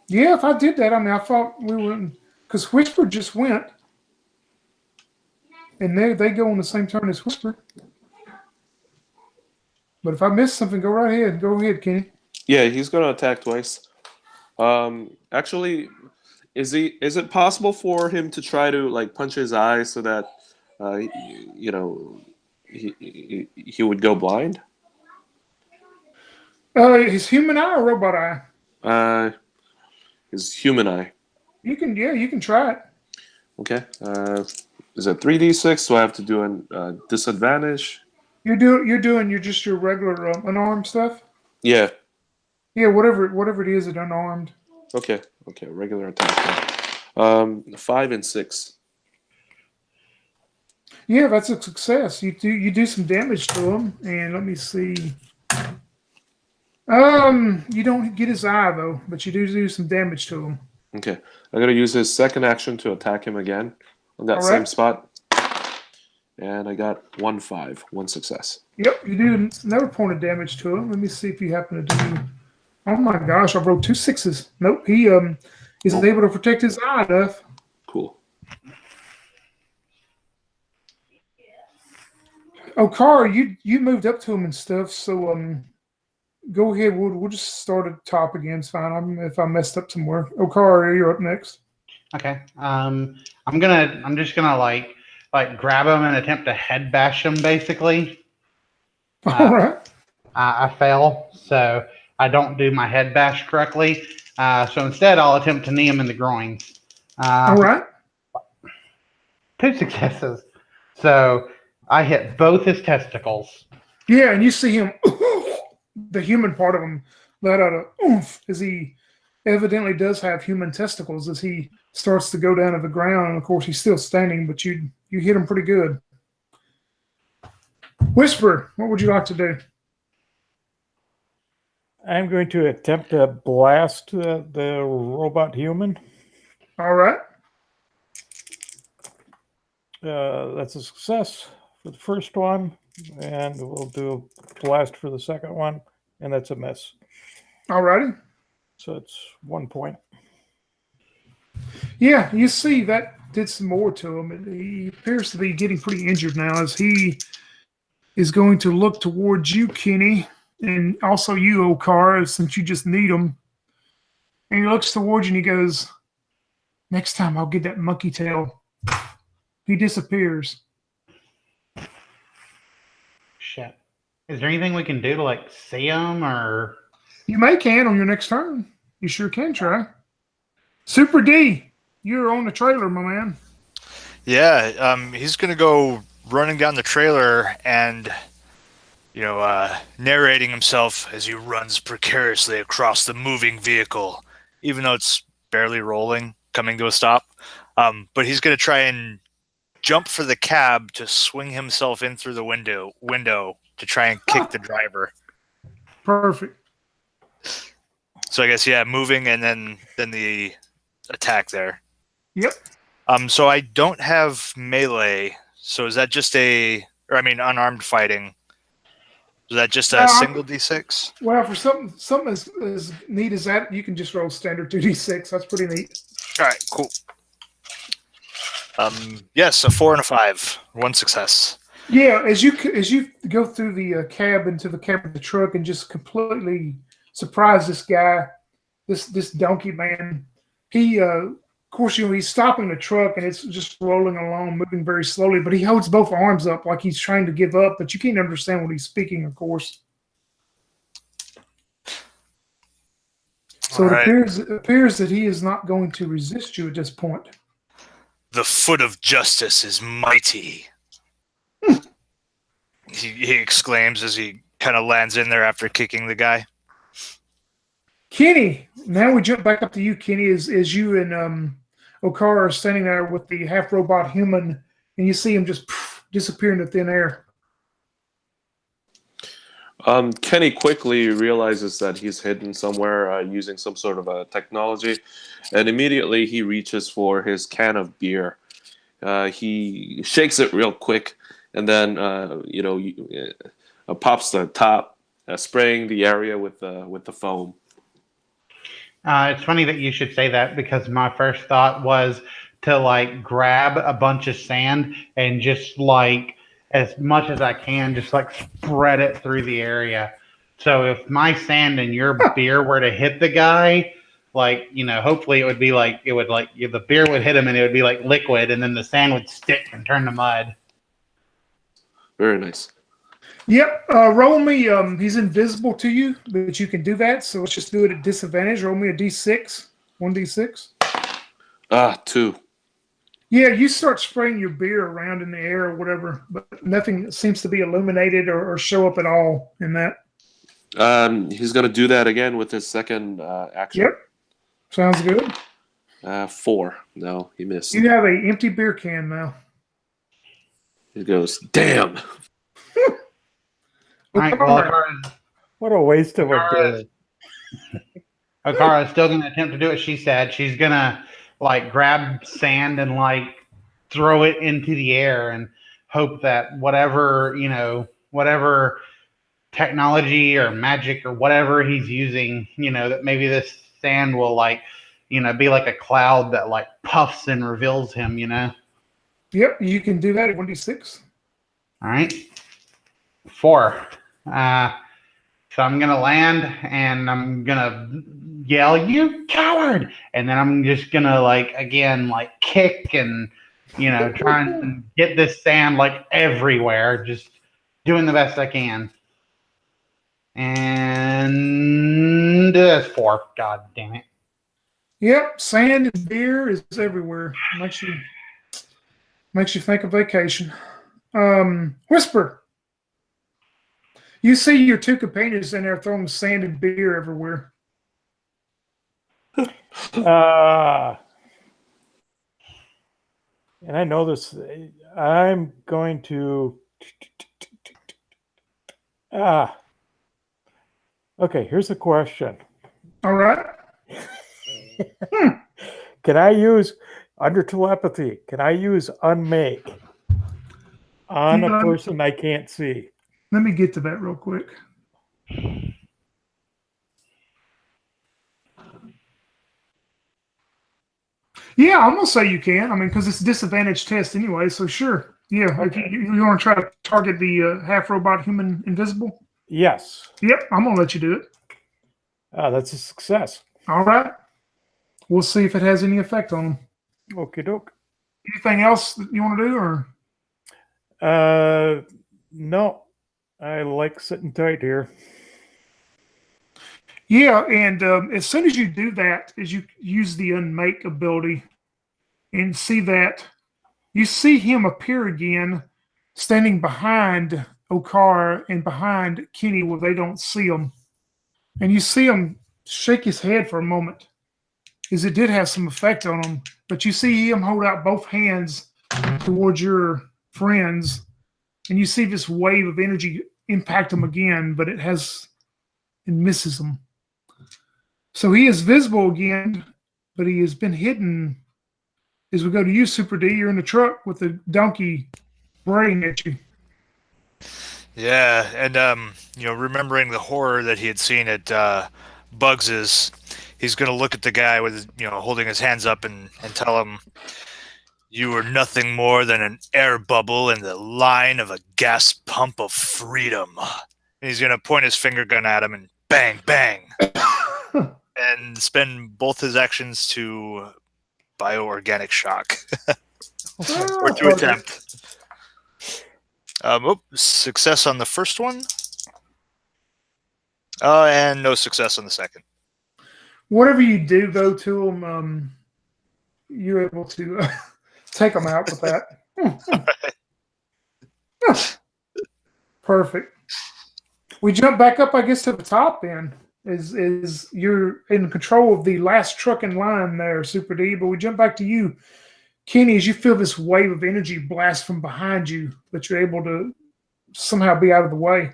Yeah, if I did that, I thought we wouldn't, because Whisper just went, and they go on the same turn as Whisper. But if I missed something, go right ahead. Go ahead, Kenny. Yeah, he's gonna attack twice. Actually, is it possible for him to try to like punch his eye so that he would go blind? His human eye or robot eye? His human eye. You can try it. Okay. Is it 3d6? Do I have to do a disadvantage? You're just your regular unarmed stuff. Yeah. Yeah, whatever it is, it unarmed. Okay. Regular attack. 5 and 6. Yeah, that's a success. You do some damage to him, and let me see. You don't get his eye though, but you do some damage to him. Okay, I'm gonna use his second action to attack him again on that same spot, and I got 1 success. Yep, you do another point of damage to him. Let me see if you happen to do. Oh my gosh, I rolled 2 6s. Nope, he isn't able to protect his eye enough. Cool. Oh, Cara, you moved up to him and stuff, so go ahead. We'll just start at the top again. It's fine. If I messed up somewhere. Oh, Cara, you're up next. Okay. I'm just gonna like grab him and attempt to head bash him. Basically. All right. I fail, so I don't do my head bash correctly. So instead, I'll attempt to knee him in the groins. All right. 2 successes. So I hit both his testicles. Yeah, and you see him, the human part of him, let out a oomph as he evidently does have human testicles as he starts to go down to the ground. And of course, he's still standing, but you hit him pretty good. Whisper, what would you like to do? I'm going to attempt to blast the robot human. All right. That's a success for the first one, and we'll do a blast for the second one, and that's a miss. All righty. So it's 1 point. Yeah, you see that did some more to him. He appears to be getting pretty injured now as he is going to look towards you, Kenny, and also you, Okara, since you just need him. And he looks towards you and he goes, "Next time I'll get that monkey tail." He disappears. Shit. Is there anything we can do to like see him or? You can on your next turn. You sure can try. Super D, you're on the trailer, my man. Yeah, he's gonna go running down the trailer and, narrating himself as he runs precariously across the moving vehicle, even though it's barely rolling, coming to a stop. But he's gonna try and jump for the cab to swing himself in through the window to try and kick the driver. Perfect. So I guess moving and then the attack there. Yep. So I don't have melee. So is that just unarmed fighting? Is that just a single D6? Well, for something as neat as that, you can just roll standard 2d6. That's pretty neat. All right, cool. Yes, a 4 and a 5, 1 success. Yeah, as you go through the cab into the cab of the truck and just completely surprise this guy, this donkey man. He course, he's stopping the truck and it's just rolling along, moving very slowly. But he holds both arms up like he's trying to give up. But you can't understand what he's speaking, of course. So All it right. appears that he is not going to resist you at this point. The foot of justice is mighty. He exclaims as he kind of lands in there after kicking the guy. Kenny, now we jump back up to you, Kenny, as you and Okara are standing there with the half robot human, and you see him just disappear into thin air. Kenny quickly realizes that he's hidden somewhere using some sort of a technology, and immediately he reaches for his can of beer. He shakes it real quick, and then pops the top, spraying the area with the foam. It's funny that you should say that because my first thought was to like grab a bunch of sand and just like as much as I can, just like spread it through the area. So if my sand and your beer were to hit the guy, like, hopefully it would be like, the beer would hit him and it would be like liquid and then the sand would stick and turn to mud. Very nice. Yep. Roll me. He's invisible to you, but you can do that. So let's just do it at disadvantage. Roll me a d6. 1d6. 2. Yeah, you start spraying your beer around in the air or whatever, but nothing seems to be illuminated or show up at all in that. He's going to do that again with his second action. Yep. Sounds good. 4. No, he missed. You have an empty beer can now. He goes, damn. All right, well, What a waste of a beer. Okara is still going to attempt to do what she said. She's going to like grab sand and like throw it into the air and hope that whatever technology or magic or whatever he's using, that maybe this sand will like, be like a cloud that like puffs and reveals him, Yep, you can do that at 1d6. All right. 4. So I'm going to land and I'm going to yell, "You coward!" And then I'm just going to again kick and, try and get this sand everywhere, just doing the best I can. And that's 4. God damn it. Yep, sand and beer is everywhere. Makes you think of vacation. Whisper. You see your two companions in there throwing sand and beer everywhere. And I know this. I'm going to. Okay, here's a question. All right. Can I use, under telepathy, can I use unmake on a person I can't see? Let me get to that real quick. Yeah, I'm gonna say you can. I mean, because it's a disadvantage test anyway. So sure. Yeah. Okay. If you want to try to target the half robot human invisible. Yes. Yep, I'm gonna let you do it. That's a success. All right. We'll see if it has any effect on them. Okie doke. Anything else that you want to do, or? No. I like sitting tight here. Yeah, and as soon as you do that, as you use the unmake ability and see that, you see him appear again, standing behind Okar and behind Kenny where they don't see him. And you see him shake his head for a moment, as it did have some effect on him. But you see him hold out both hands towards your friends, and you see this wave of energy impact him again, but it misses him. So he is visible again, but he has been hidden. As we go to you, Super D, you're in the truck with the donkey braying at you. Yeah, and remembering the horror that he had seen at Bugs's, he's gonna look at the guy with holding his hands up and tell him, "You were nothing more than an air bubble in the line of a gas pump of freedom." And he's gonna point his finger gun at him and bang, bang. And spend both his actions to bioorganic shock. Ah, Or to perfect. attempt. Success on the first one. And no success on the second. Whatever you do, though, to them, you're able to take them out with that. Perfect. We jump back up, I guess, to the top then. Is you're in control of the last truck in line there, Super D, but we jump back to you, Kenny, as you feel this wave of energy blast from behind you, but you're able to somehow be out of the way.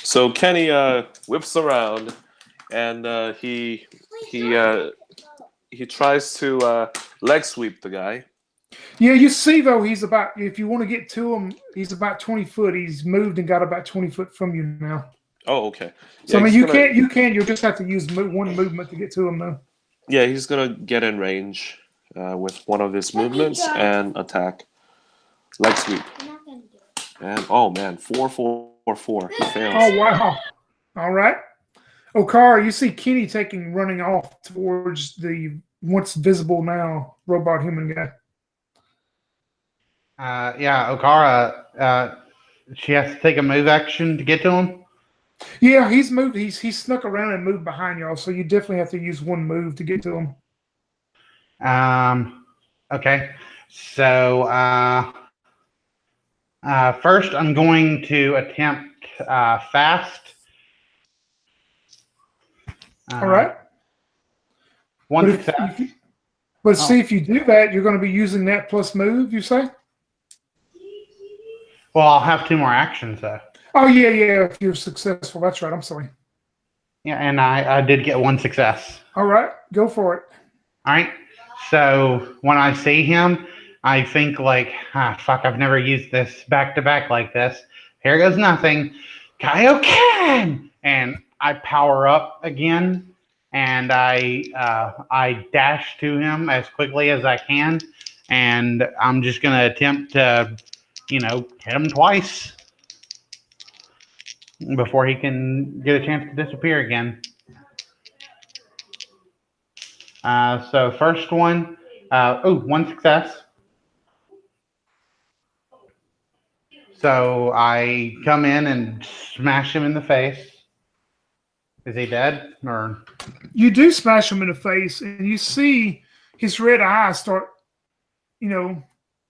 So Kenny whips around, and he tries to leg sweep the guy. Yeah, you see though, he's about, if you want to get to him, he's about 20 foot. He's moved and got about 20 foot from you now. Oh, okay. So Yeah, I mean, he's gonna- you can, you'll just have to use one movement to get to him though. Yeah, he's gonna get in range with one of his movements and attack. Leg sweep. And oh man, 4-4-4. He fails. Oh wow! All right, Okara, you see Kenny running off towards the once visible now robot human guy. Yeah, Okara, she has to take a move action to get to him. Yeah, he's moved. He's snuck around and moved behind y'all. So you definitely have to use one move to get to him. Okay. So first, I'm going to attempt fast. All right. One But success. see, if you do that, you're going to be using that plus move. You say? Well, I'll have 2 more actions though. Oh yeah. If you're successful, that's right. I'm sorry. Yeah, and I did get 1 success. All right, go for it. All right. So when I see him, I think like, fuck, I've never used this back to back like this. Here goes nothing. Kaioken! And I power up again, and I dash to him as quickly as I can, and I'm just gonna attempt to, hit him twice before he can get a chance to disappear again. So first one, 1 success. So I come in and smash him in the face. Is he dead? Or You do smash him in the face, and you see his red eyes start,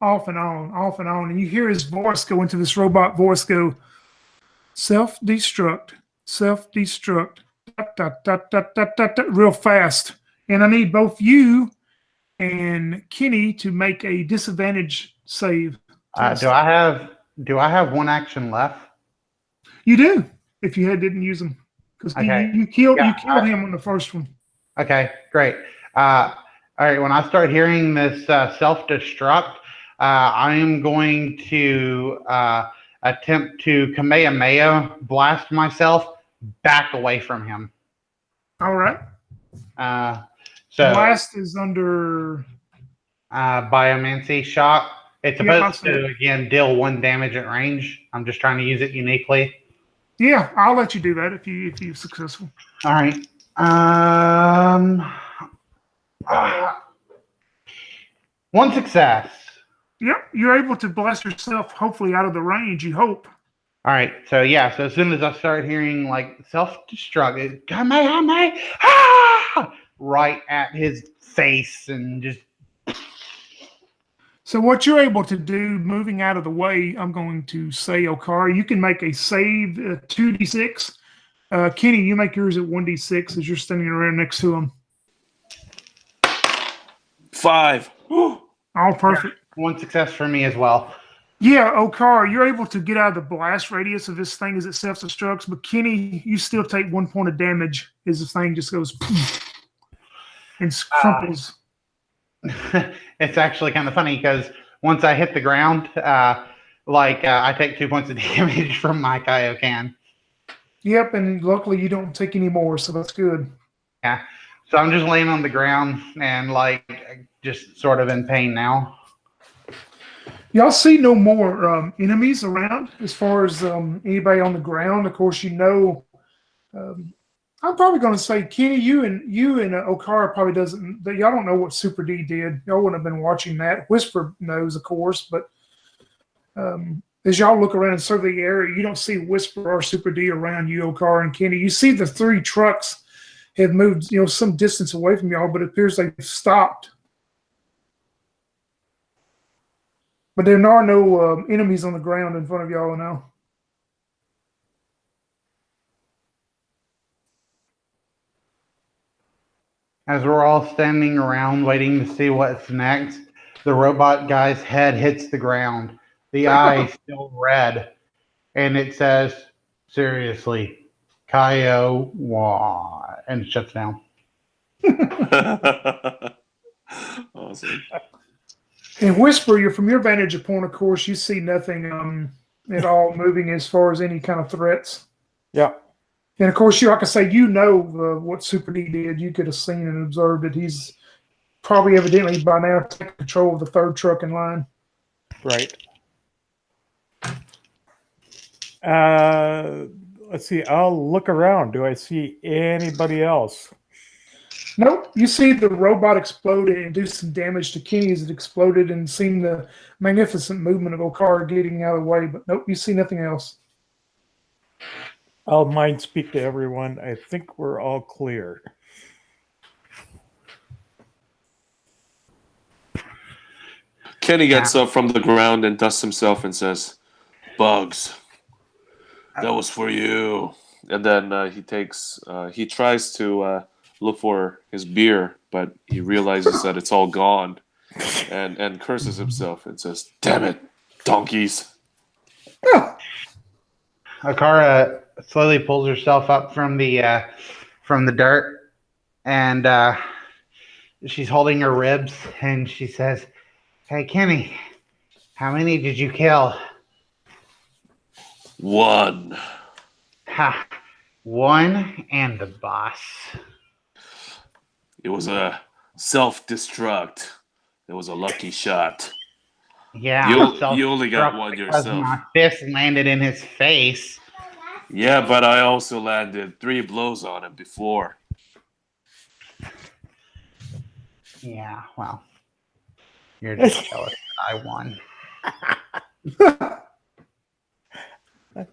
off and on, and you hear his voice go into this robot voice go, self-destruct, real fast. And I need both you and Kenny to make a disadvantage save. do I have 1 action left? You do, if you didn't use them. Because Okay. you killed him on the first one. Okay, great. All right, when I start hearing this self-destruct, I am going to attempt to Kamehameha blast myself back away from him. All right. So Blast is under Biomancy shock. It's supposed Yeah, to, again, deal 1 damage at range. I'm just trying to use it uniquely. Yeah, I'll let you do that if you're successful. All right. 1 success. Yep, you're able to blast yourself, hopefully out of the range. You hope. All right. So yeah. So as soon as I start hearing like self-destruct, it Kamehameha, right at his face, and just. So what you're able to do, moving out of the way, I'm going to say, Okara, you can make a save 2d6. Kenny, you make yours at 1d6 as you're standing around next to him. 5. All perfect. 1 success for me as well. Yeah, Okara, you're able to get out of the blast radius of this thing as it self-destructs, but Kenny, you still take 1 point of damage as the thing just goes and crumples. It's actually kind of funny because once I hit the ground, I take 2 points of damage from my Kaioken. Yep, and luckily you don't take any more, so that's good. Yeah. So I'm just laying on the ground and just sort of in pain now. Y'all see no more enemies around as far as anybody on the ground. Of course, I'm probably going to say Kenny, you and Okara probably doesn't. Y'all don't know what Super D did. Y'all wouldn't have been watching that. Whisper knows, of course, but as y'all look around and survey the area, you don't see Whisper or Super D around you, Okara and Kenny. You see the 3 trucks have moved, some distance away from y'all, but it appears they've stopped. But there are no enemies on the ground in front of y'all now. As we're all standing around waiting to see what's next, the robot guy's head hits the ground. The eye still red, and it says, "Seriously, Kiowa," and it shuts down. Awesome. And Whisper, from your vantage point, of course, you see nothing at all moving as far as any kind of threats. Yeah. And of course, like I say, what Super D did. You could have seen and observed that he's probably evidently by now taking control of the 3rd truck in line. Right. Let's see. I'll look around. Do I see anybody else? Nope. You see the robot explode and do some damage to Kenny as it exploded, and seen the magnificent movement of Okara getting out of the way. But nope, you see nothing else. I'll mind speak to everyone. I think we're all clear. Kenny gets up from the ground and dusts himself and says, "Bugs, that was for you." And then he tries to look for his beer, but he realizes that it's all gone, and curses himself and says, "Damn it, donkeys." Akara slowly pulls herself up from the dirt, and she's holding her ribs, and she says, "Hey, Kenny, how many did you kill?" 1. Ha, 1 and the boss. It was a self-destruct. It was a lucky shot. Yeah, You only got 1 because yourself. my fist landed in his face. Yeah, but I also landed 3 blows on him before. Yeah, well, you're just jealous that I won.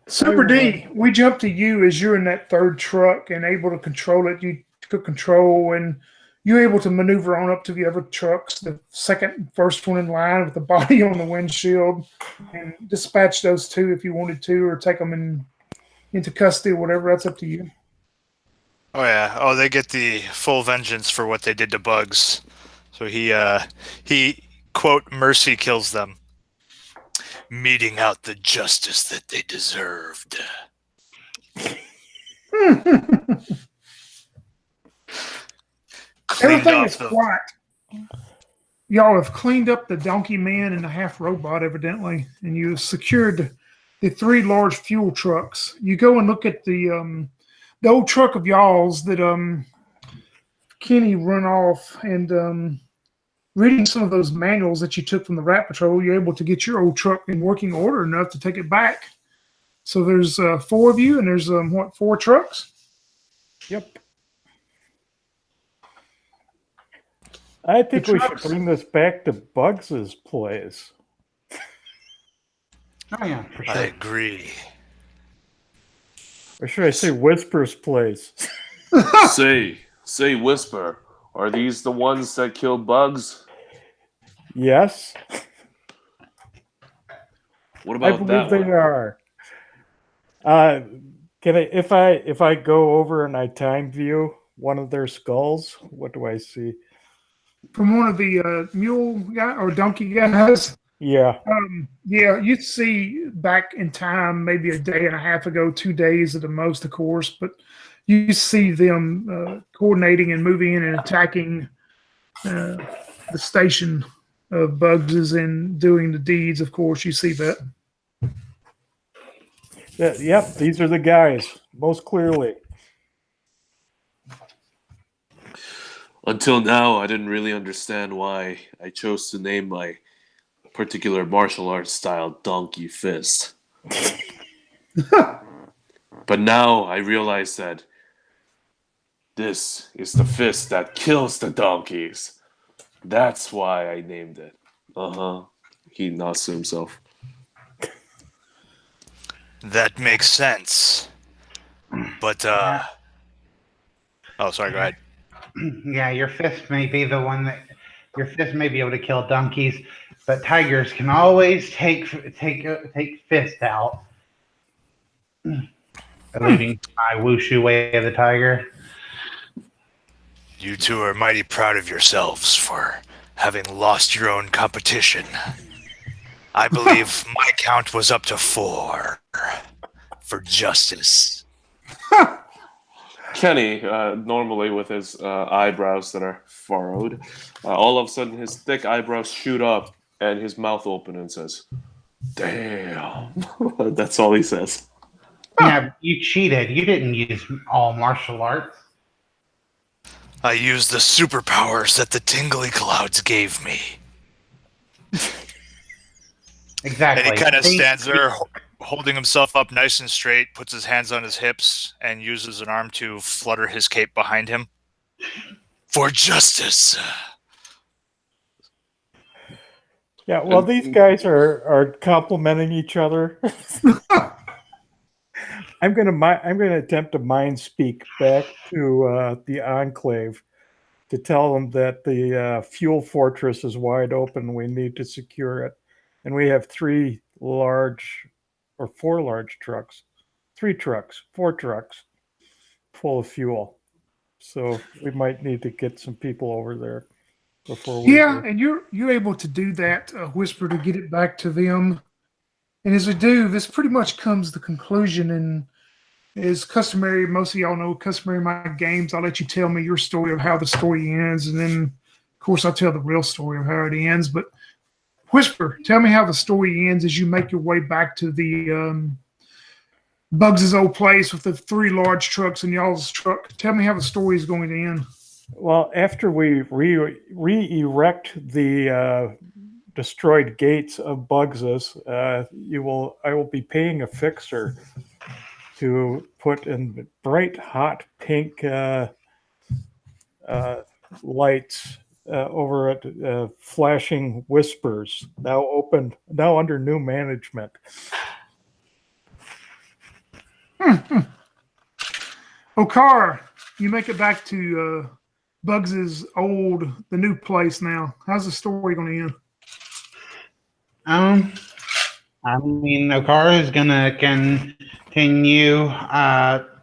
Super D, we jump to you as you're in that 3rd truck and able to control it. You took control and you're able to maneuver on up to the other trucks, the first one in line with the body on the windshield, and dispatch those 2 if you wanted to, or take them into custody or whatever. That's up to you. Oh yeah. Oh, they get the full vengeance for what they did to Bugs. So he quote mercy kills them, meting out the justice that they deserved. Everything is quiet. Y'all have cleaned up the donkey man and the half robot, evidently, and you secured the 3 large fuel trucks. You go and look at the old truck of y'all's that Kenny run off, and reading some of those manuals that you took from the Rat Patrol, you're able to get your old truck in working order enough to take it back. So there's 4 of you, and there's 4 trucks? Yep. I think we should bring this back to Bugs's place. Oh yeah, for sure. I agree. Or should I say Whisper's place? Say, Whisper, are these the ones that killed Bugs? Yes. What I about believe that they one? are. Can I, if I go over and I time view one of their skulls, what do I see? From one of the mule guy or donkey guys? Yeah. Yeah, you'd see back in time, maybe a day and a half ago, 2 days at the most, of course, but you see them coordinating and moving in and attacking the station of Bugs and doing the deeds, of course. You see that. Yep, these are the guys, most clearly. Until now, I didn't really understand why I chose to name my particular martial arts style Donkey Fist. But now I realize that This is the fist that kills the donkeys. That's why I named it. Uh-huh. He nods to himself. That makes sense. But oh, sorry, go ahead. Yeah, your fist may be the one that your fist may be able to kill donkeys, but tigers can always take fist out. Alluding to my wushu way of the tiger. You two are mighty proud of yourselves for having lost your own competition. I believe my count was up to 4 for justice. Kenny, normally with his eyebrows that are furrowed, all of a sudden his thick eyebrows shoot up and his mouth opens and says, "Damn." That's all he says. Yeah, you cheated. You didn't use all martial arts. I used the superpowers that the tingly clouds gave me. Exactly. And he kind of stands there holding himself up nice and straight, puts his hands on his hips, and uses an arm to flutter his cape behind him. For justice. Yeah, well, these guys are complimenting each other. I'm gonna attempt to mind speak back to the Enclave to tell them that the fuel fortress is wide open. We need to secure it, and we have 4 large trucks, 4 trucks full of fuel. So we might need to get some people over there before we. Yeah, and you're able to do that, Whisper, to get it back to them. And as we do, this pretty much comes to the conclusion, and is customary. Most of y'all know customary in my games. I'll let you tell me your story of how the story ends, and then, of course, I'll tell the real story of how it ends. But Whisper, tell me how the story ends as you make your way back to the Bugs' old place with the 3 large trucks and y'all's truck. Tell me how the story is going to end. Well, after we re-erect the destroyed gates of Bugs's, I will be paying a fixer to put in bright, hot pink lights over at Flashing Whispers, now under new management. Okar, you make it back to Bugs's the new place now. How's the story going to end? I mean, Okara is gonna continue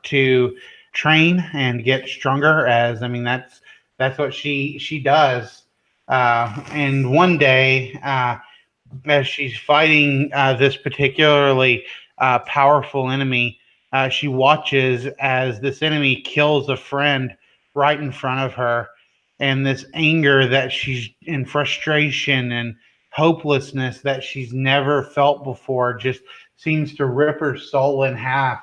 to train and get stronger. That's what she does. And one day, as she's fighting this particularly powerful enemy, she watches as this enemy kills a friend right in front of her, and this anger that she's in, frustration and hopelessness that she's never felt before just seems to rip her soul in half,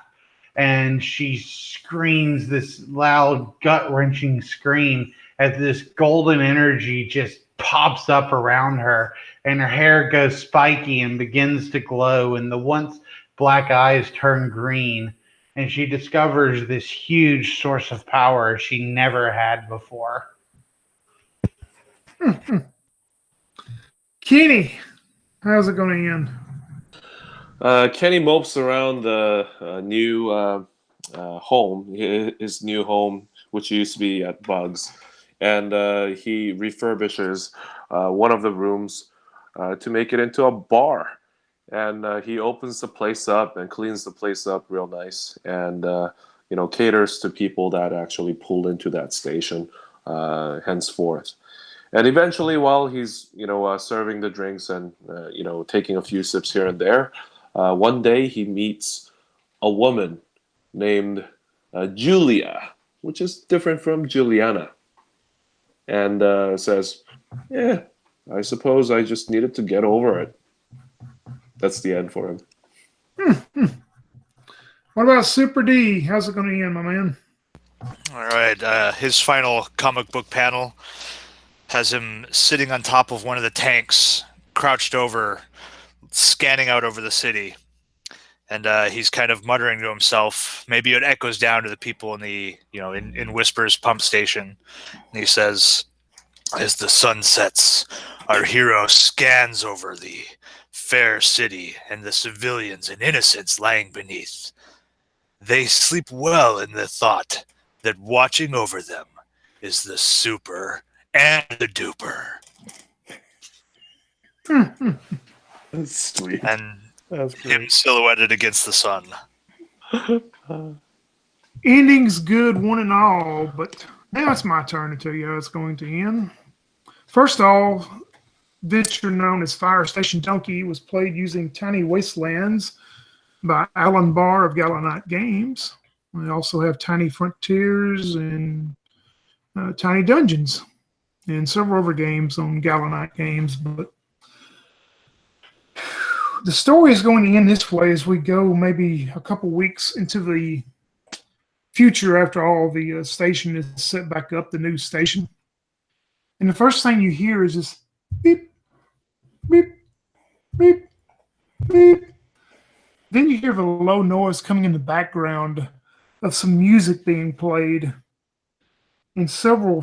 and she screams this loud, gut-wrenching scream as this golden energy just pops up around her, and her hair goes spiky and begins to glow, and the once black eyes turn green, and she discovers this huge source of power she never had before. Kenny, how's it going to end? Kenny mopes around the new home, his new home, which used to be at Bugs, and he refurbishes one of the rooms to make it into a bar. And he opens the place up and cleans the place up real nice, and caters to people that actually pull into that station henceforth. And eventually, while he's serving the drinks and taking a few sips here and there, one day he meets a woman named Julia, which is different from Juliana, and says, "Yeah, I suppose I just needed to get over it." That's the end for him. What about Super D? How's it going to end, my man? All right. His final comic book panel has him sitting on top of one of the tanks, crouched over, scanning out over the city. And he's kind of muttering to himself. Maybe it echoes down to the people in the, in Whisper's pump station. And he says, "As the sun sets, our hero scans over the fair city and the civilians and innocents lying beneath. They sleep well in the thought that watching over them is the super and the duper." That's sweet. And That's him great. silhouetted against the sun. Ending's good, one and all, but now it's my turn to tell you how it's going to end. First off, adventure known as Fire Station Donkey was played using Tiny Wastelands by Alan Barr of Gallanite Games. We also have Tiny Frontiers and Tiny Dungeons and several other games on Gallanite Games. But the story is going to end this way as we go maybe a couple weeks into the future after all the station is set back up, the new station. And the first thing you hear is this beep, beep, beep, beep. Then you hear the low noise coming in the background of some music being played. And several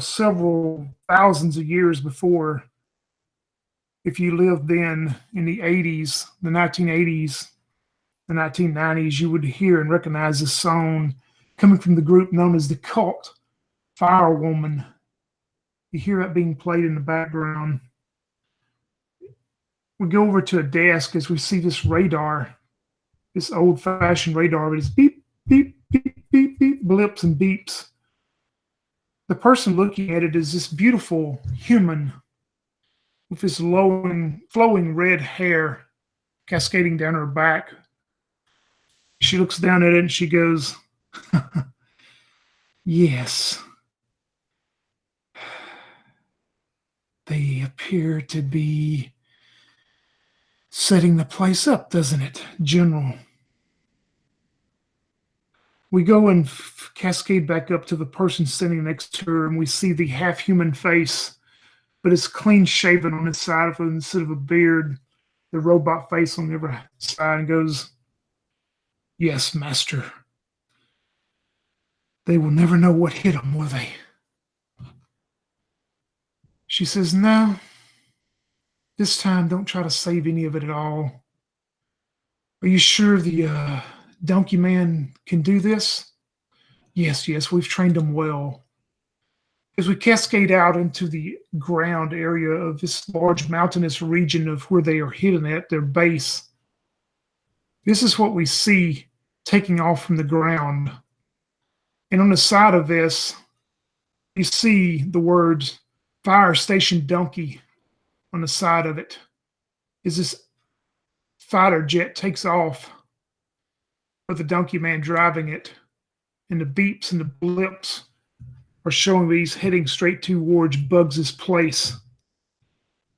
thousands of years before, if you lived then in the 80s, the 1980s, the 1990s, you would hear and recognize this song coming from the group known as the Cult, Firewoman. You hear it being played in the background. We go over to a desk as we see this radar, this old-fashioned radar with its beep, beep, beep, beep, beep, blips and beeps. The person looking at it is this beautiful human with this flowing red hair cascading down her back. She looks down at it and she goes, "Yes. They appear to be setting the place up, doesn't it, General?" We go and cascade back up to the person sitting next to her, and we see the half-human face, but it's clean-shaven on the side of it instead of a beard, the robot face on the other side, and goes, "Yes, Master. They will never know what hit them, will they?" She says, "No. This time, don't try to save any of it at all. Are you sure the donkey man can do this?" Yes, we've trained him well." As we cascade out into the ground area of this large mountainous region of where they are hidden at their base, this is what we see taking off from the ground. And on the side of this, you see the words Fire Station Donkey on the side of it. As this fighter jet takes off with the donkey man driving it, and the beeps and the blips are showing that he's heading straight towards Bugs' place.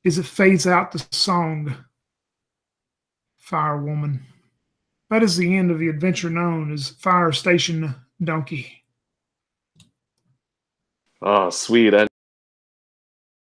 As it fades out the song, Firewoman. That is the end of the adventure known as Fire Station Donkey. Oh, sweet.